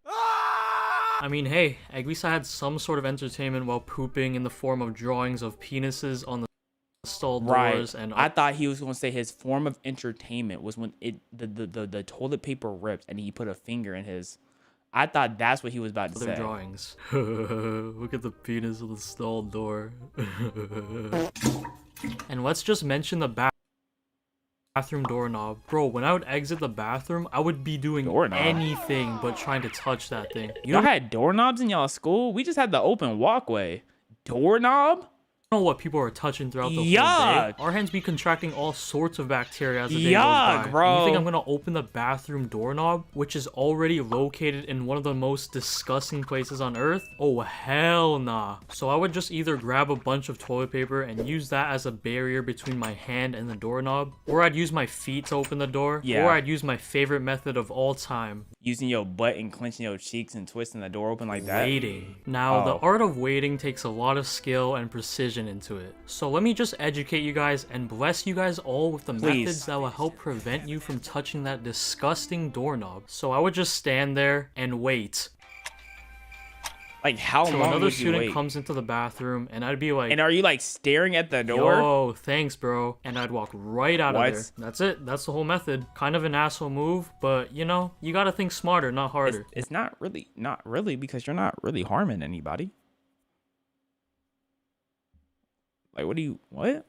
I mean, hey, at least I had some sort of entertainment while pooping in the form of drawings of penises on the stall doors. And I thought he was gonna say his form of entertainment was when the toilet paper ripped and he put a finger in his I thought that's what he was about to Their say. drawings. Look at the penis of the stall door. And let's just mention the bathroom doorknob. Bro, when I would exit the bathroom, I would be doing Doorknob? anything but trying to touch that thing. You Y'all don't had doorknobs in y'all school? We just had the open walkway. Doorknob? know what people are touching throughout the whole day. Yuck. Our hands be contracting all sorts of bacteria as the day Yuck, goes by. bro. You think I'm gonna open the bathroom doorknob, which is already located in one of the most disgusting places on earth? Oh, hell nah. So I would just either grab a bunch of toilet paper and use that as a barrier between my hand and the doorknob, or I'd use my feet to open the door, Yeah. or I'd use my favorite method of all time, Using your butt and clenching your cheeks and twisting the door open like that? waiting. Now, the Oh. art of waiting takes a lot of skill and precision into it. So let me just educate you guys and bless you guys all with the Please. methods that will help prevent you from touching that disgusting doorknob. So I would just stand there and wait Like, how till long another would you student wait? comes into the bathroom, and I'd be like, And are you, like, staring at the door? yo, thanks, bro. And I'd walk right out What? of there. That's it. That's the whole method. Kind of an asshole move, but you know, you gotta think smarter, not harder. It's not really, because you're not really harming anybody. Like, what?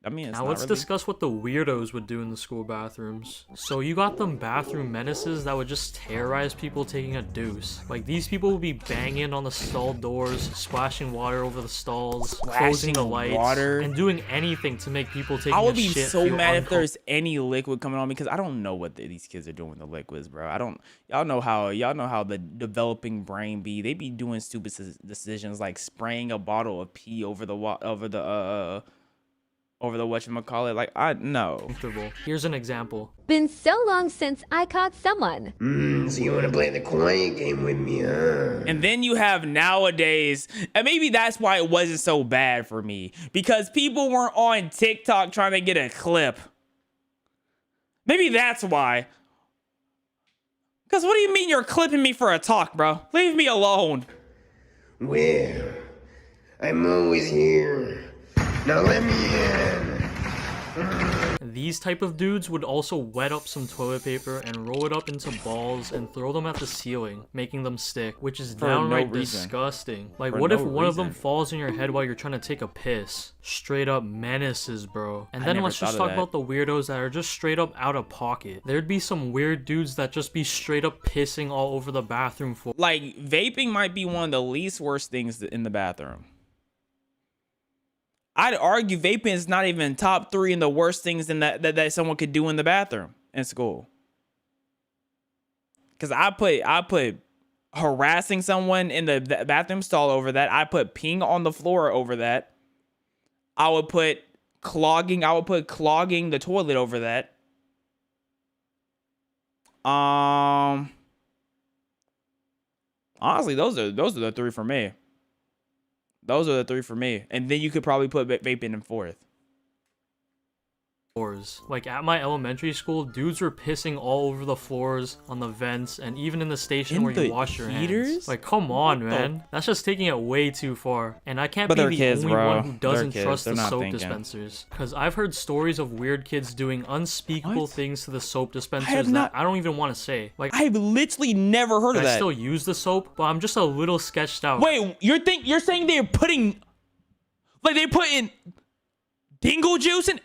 I mean, it's Now not let's really. discuss what the weirdos would do in the school bathrooms. So you got them bathroom menaces that would just terrorize people taking a deuce. Like, these people would be banging on the stall doors, splashing water over the stalls, closing the Splashing lights, water? and doing anything to make people taking I a would be shit so feel mad if uncomfortable. there's any liquid coming on me, because I don't know what these kids are doing with the liquids, bro. Y'all know how the developing brain be. They be doing stupid decisions like spraying a bottle of pee over the whatchamacallit. Like, I know. Comfortable. Here's an example. Been so long since I caught someone. So you want to play the quiet game with me, huh? And then you have nowadays, and maybe that's why it wasn't so bad for me, because people weren't on TikTok trying to get a clip. Maybe that's why. Because what do you mean you're clipping me for a talk, bro? Leave me alone. Well, I'm always here. Now let me in. These type of dudes would also wet up some toilet paper and roll it up into balls and throw them at the ceiling, making them stick, which is For no downright reason. disgusting. Like, For what if no one of them reason. falls in your head while you're trying to take a piss? Straight up menaces, bro. And I then never let's just thought talk of about the weirdos that are just straight up out of pocket. There'd be some weird dudes that just be straight up pissing all over the bathroom floor. Like, vaping might be one of the least worst things in the bathroom. I'd argue vaping is not even top 3 in the worst things in that someone could do in the bathroom in school. Cause I put harassing someone in the bathroom stall over that. I put peeing on the floor over that. I would put clogging the toilet over that. Honestly, those are the 3 for me. Those are the 3 for me. And then you could probably put vaping in 4th. Like, at my elementary school, dudes were pissing all over the floors, on the vents, and even in the station In where the you wash your heaters? hands. Like, come on, What the- man. That's just taking it way too far. And I can't But be they're the kids, only bro. one who They're doesn't kids. trust They're the not soap thinking. dispensers. Because I've heard stories of weird kids doing unspeakable What? things to the soap dispensers have not- that I don't even want to say. Like, I've literally never heard of I that. still use the soap, but I'm just a little sketched out. Wait, you're saying they're putting, like, they put in dingle juice in?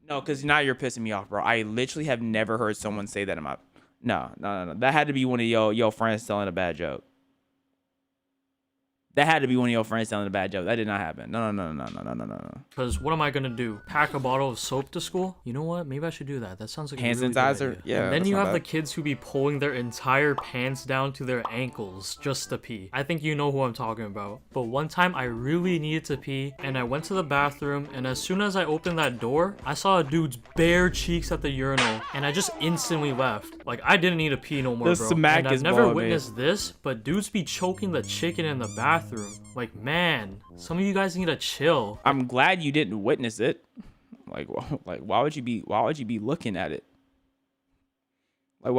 No, because now you're pissing me off, bro. I literally have never heard someone say that in my... No. That had to be one of your friends telling a bad joke. That had to be one of your friends telling a bad joke. That did not happen. No. Because what am I gonna do? Pack a bottle of soap to school? You know what? Maybe I should do that. That sounds like Hand a really sanitizer? good idea. Yeah, And then that's you not have the bad. kids who be pulling their entire pants down to their ankles just to pee. I think you know who I'm talking about. But one time I really needed to pee, and I went to the bathroom, and as soon as I opened that door, I saw a dude's bare cheeks at the urinal, and I just instantly left. Like, I didn't need to pee no more, The bro. smack And I've is never balling me. witnessed this, but dudes be choking the chicken in the bathroom. Like, man, some of you guys need to chill. I'm glad you didn't witness it. Like, why would you be looking at it? Like,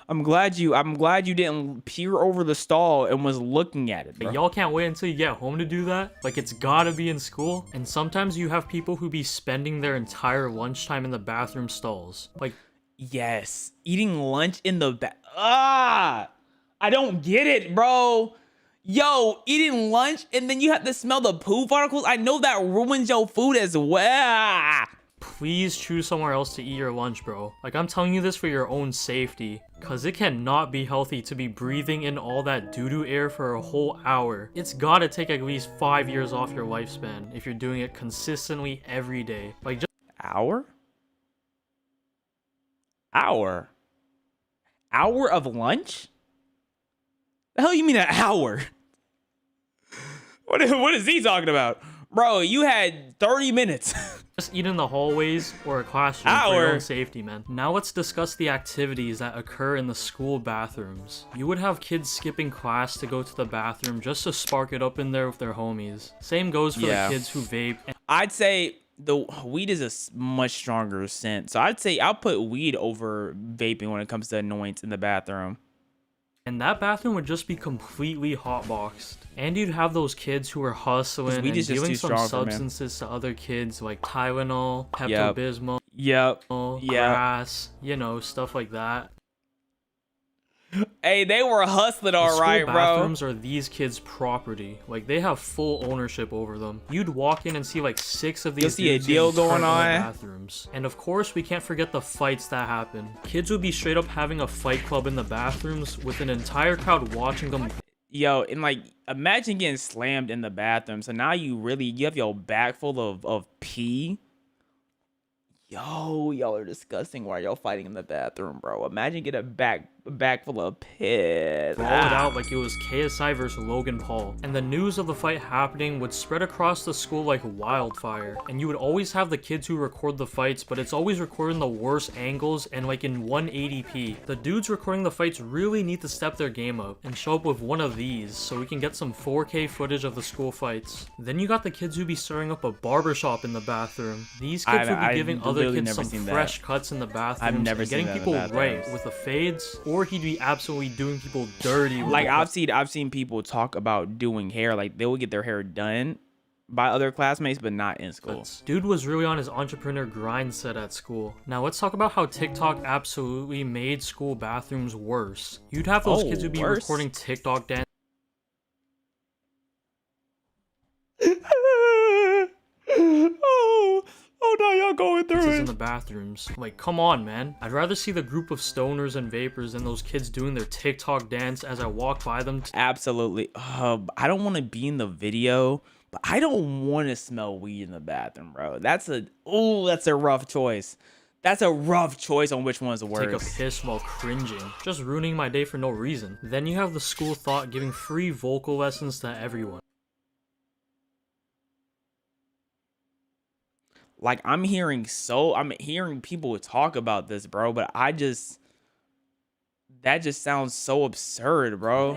I'm glad you didn't peer over the stall and was looking at it, bro. Y'all can't wait until you get home to do that. Like, it's gotta be in school. And sometimes you have people who be spending their entire lunchtime in the bathroom stalls. Like, Yes, eating lunch in the back. I don't get it, bro. Yo, eating lunch and then you have to smell the poo particles. I know that ruins your food as well. Please choose somewhere else to eat your lunch, bro. Like, I'm telling you this for your own safety, cause it cannot be healthy to be breathing in all that doo-doo air for a whole hour. It's gotta take at least 5 years off your lifespan if you're doing it consistently every day. Like, just Hour of lunch? The hell you mean an hour? What is he talking about? Bro, you had 30 minutes. just eat in the hallways or a classroom for your own safety, man. Now let's discuss the activities that occur in the school bathrooms. You would have kids skipping class to go to the bathroom just to spark it up in there with their homies. Same goes for the kids who vape. I'd say the weed is a much stronger scent. So I'd say I'll put weed over vaping when it comes to annoyance in the bathroom. And that bathroom would just be completely hotboxed. And you'd have those kids who are hustling and giving some substances to other kids like Tylenol, Pepto-Bismol, grass, you know, stuff like that. Hey, they were hustling all right, bro. Bathrooms are these kids' property. Like, they have full ownership over them. You'd walk in and see like 6 of these. You'll see a deal going on. Bathrooms. And of course, we can't forget the fights that happen. Kids would be straight up having a fight club in the bathrooms with an entire crowd watching them. Yo, and like, imagine getting slammed in the bathroom. So now you have your bag full of pee. Yo, y'all are disgusting while y'all fighting in the bathroom, bro. Imagine getting a bag full of piss. Brawl it out like it was KSI versus Logan Paul. And the news of the fight happening would spread across the school like wildfire. And you would always have the kids who record the fights, but it's always recording the worst angles and like in 180p. The dudes recording the fights really need to step their game up and show up with one of these so we can get some 4K footage of the school fights. Then you got the kids who be stirring up a barbershop in the bathroom. These kids would be giving other kids some fresh cuts in the bathroom. I've never and seen getting people right with the fades, or he'd be absolutely doing people dirty. Like, I've seen people talk about doing hair. Like, they would get their hair done by other classmates, but not in school. Dude was really on his entrepreneur grind set at school. Now let's talk about how TikTok absolutely made school bathrooms worse. You'd have those kids who'd be recording TikTok dance. Oh no, y'all going through it. In the bathrooms. Like, come on, man. I'd rather see the group of stoners and vapors than those kids doing their TikTok dance as I walk by them. Absolutely. I don't want to be in the video, but I don't want to smell weed in the bathroom, bro. That's a rough choice. That's a rough choice on which one's worse. Take a piss while cringing. Just ruining my day for no reason. Then you have the school thought giving free vocal lessons to everyone. Like, I'm hearing people talk about this, bro, but that just sounds so absurd, bro.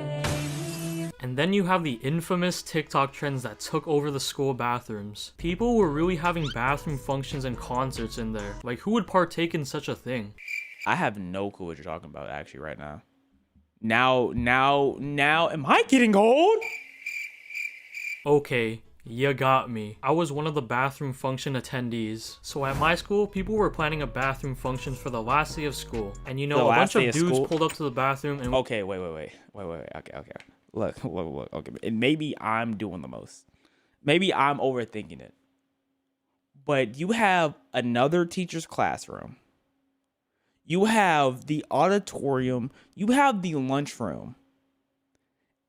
And then you have the infamous TikTok trends that took over the school bathrooms. People were really having bathroom functions and concerts in there. Like, who would partake in such a thing? I have no clue what you're talking about, actually, right now. Now, am I getting old? Okay. You got me. I was one of the bathroom function attendees. So at my school, people were planning a bathroom function for the last day of school. And you know, a bunch of dudes pulled up to the bathroom and... Okay, wait. Okay. Look. Okay, and maybe I'm doing the most. Maybe I'm overthinking it. But you have another teacher's classroom. You have the auditorium. You have the lunchroom.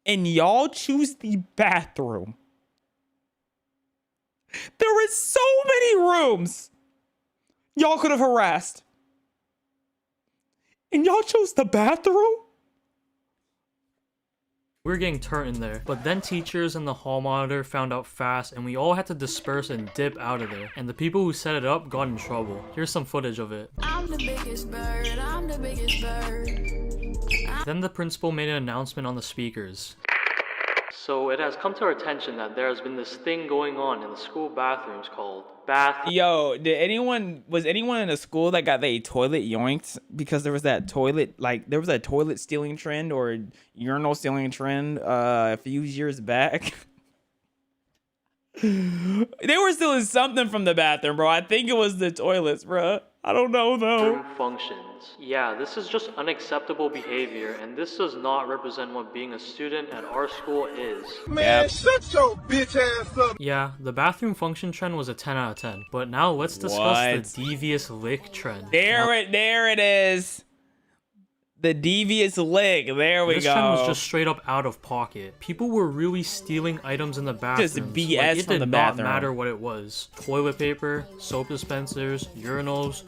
And y'all choose the bathroom. There is so many rooms y'all could have harassed. And y'all chose the bathroom? We were getting turned in there. But then teachers and the hall monitor found out fast and we all had to disperse and dip out of there. And the people who set it up got in trouble. Here's some footage of it. I'm the biggest bird, I'm the biggest bird. Then the principal made an announcement on the speakers. So it has come to our attention that there has been this thing going on in the school bathrooms called Yo, was anyone in a school that got their toilet yoinked because there was a toilet stealing trend or urinal stealing trend a few years back? They were stealing something from the bathroom, bro. I think it was the toilets, bro. I don't know though. Functions. Yeah, this is just unacceptable behavior, and this does not represent what being a student at our school is. Man, shut your bitch ass up. Yeah, the bathroom function trend was a 10 out of 10. But now let's discuss the devious lick trend. There it is. The devious lick. There we go. This trend was just straight up out of pocket. People were really stealing items in the bathroom. Just BS from the bathroom. It did not matter what it was. Toilet paper, soap dispensers, urinals.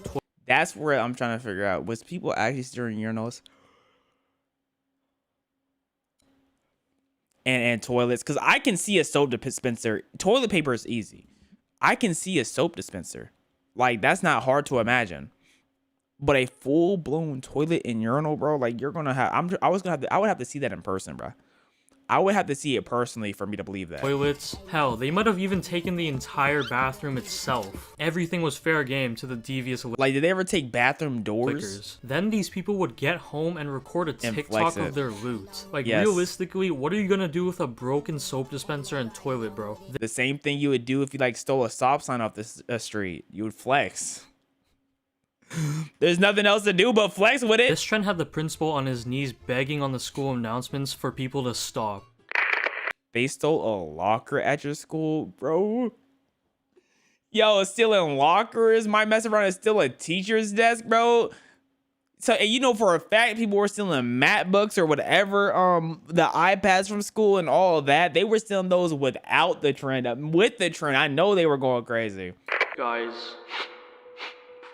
That's where I'm trying to figure out. Was people actually stealing urinals? And toilets? Because I can see a soap dispenser. Toilet paper is easy. I can see a soap dispenser. Like, that's not hard to imagine. But a full-blown toilet and urinal, bro, like, you're gonna have. I would have to see that in person, bro. I would have to see it personally for me to believe that. Toilets. Hell, they might have even taken the entire bathroom itself. Everything was fair game to the devious. Like, did they ever take bathroom doors? Lickers. Then these people would get home and record a TikTok of their loot. Like, yes. Realistically, what are you gonna do with a broken soap dispenser and toilet, bro? The same thing you would do if you like stole a stop sign off the street. You would flex. There's nothing else to do but flex with it. This trend had the principal on his knees begging on the school announcements for people to stop. They stole a locker at your school, bro? Yo, stealing lockers might mess around and steal a teacher's desk, bro. So, and you know for a fact people were stealing MacBooks or whatever, the iPads from school and all of that. They were stealing those without the trend. With the trend, I know they were going crazy. Guys,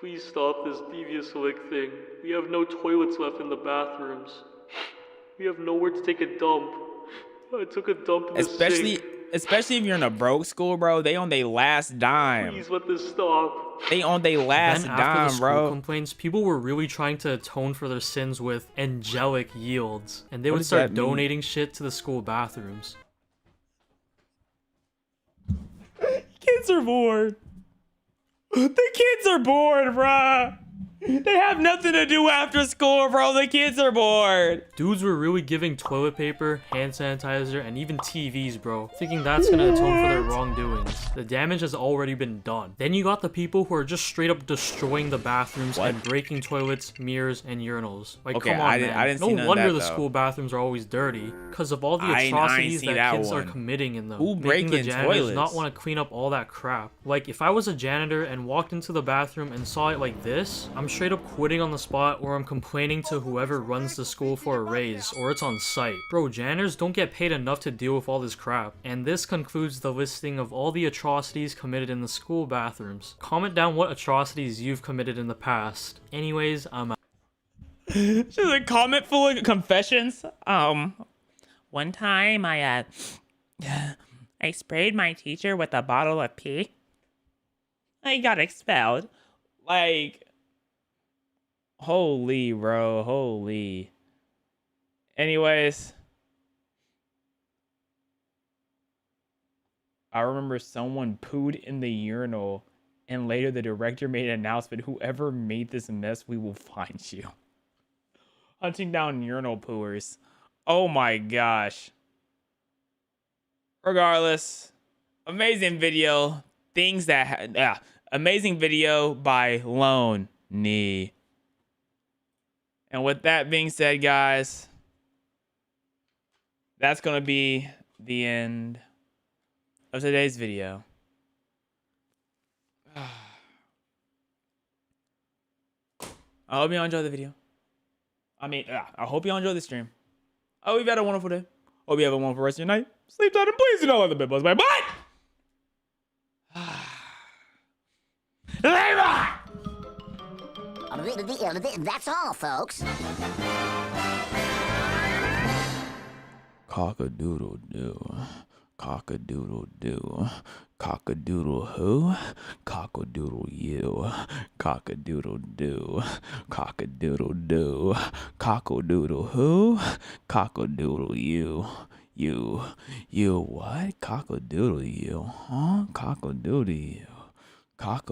please stop this devious lick thing. We have no toilets left in the bathrooms. We have nowhere to take a dump. I took a dump in the sink. Especially if you're in a broke school, bro. They on their last dime. Please let this stop. They on their last then dime, after the school bro. complaints, people were really trying to atone for their sins with angelic yields. And they What would does start that mean? donating shit to the school bathrooms. Kids are bored. The kids are bored, bruh. They have nothing to do after school, bro. The kids are bored. Dudes were really giving toilet paper, hand sanitizer, and even TVs, bro, thinking that's gonna atone for their wrongdoings. The damage has already been done. Then you got the people who are just straight up destroying the bathrooms and breaking toilets, mirrors, and urinals. Like, Okay, come on, man. I didn't see none No of wonder that, the though. school bathrooms are always dirty, because of all the I ain't atrocities see that that kids are one. committing in them. Who making the breaking janitors toilets? not want to clean up all that crap. Like, if I was a janitor and walked into the bathroom and saw it like this, I'm straight up quitting on the spot, or I'm complaining to whoever runs the school for a raise, or it's on site. Bro, janitors don't get paid enough to deal with all this crap. And this concludes the listing of all the atrocities committed in the school bathrooms. Comment down what atrocities you've committed in the past. Anyways, I'm out. Just a comment full of confessions. One time I sprayed my teacher with a bottle of pee. I got expelled. Like, holy, bro, holy. Anyways, I remember someone pooed in the urinal, and later the director made an announcement: whoever made this mess, we will find you. Hunting down urinal pooers. Oh my gosh. Regardless, amazing video. Things that amazing video by Lone Knee. And with that being said, guys, that's going to be the end of today's video. I hope you all enjoyed the video. I hope you all enjoyed the stream. I hope you've had a wonderful day. Hope you have a wonderful rest of your night. Sleep tight and please do not let the bed bugs bye. Bye! That's all, folks. Cock-a-doodle-doo. Cock-a-doodle-doo. Cock-a-doodle who? Cock-a-doodle you. Cock-a-doodle-doo. Cock-a-doodle-doo. Cock-a-doodle who? Cock-a-doodle you. You what? Cock-a-doodle you. Huh? Cock-a-doodle you. Cock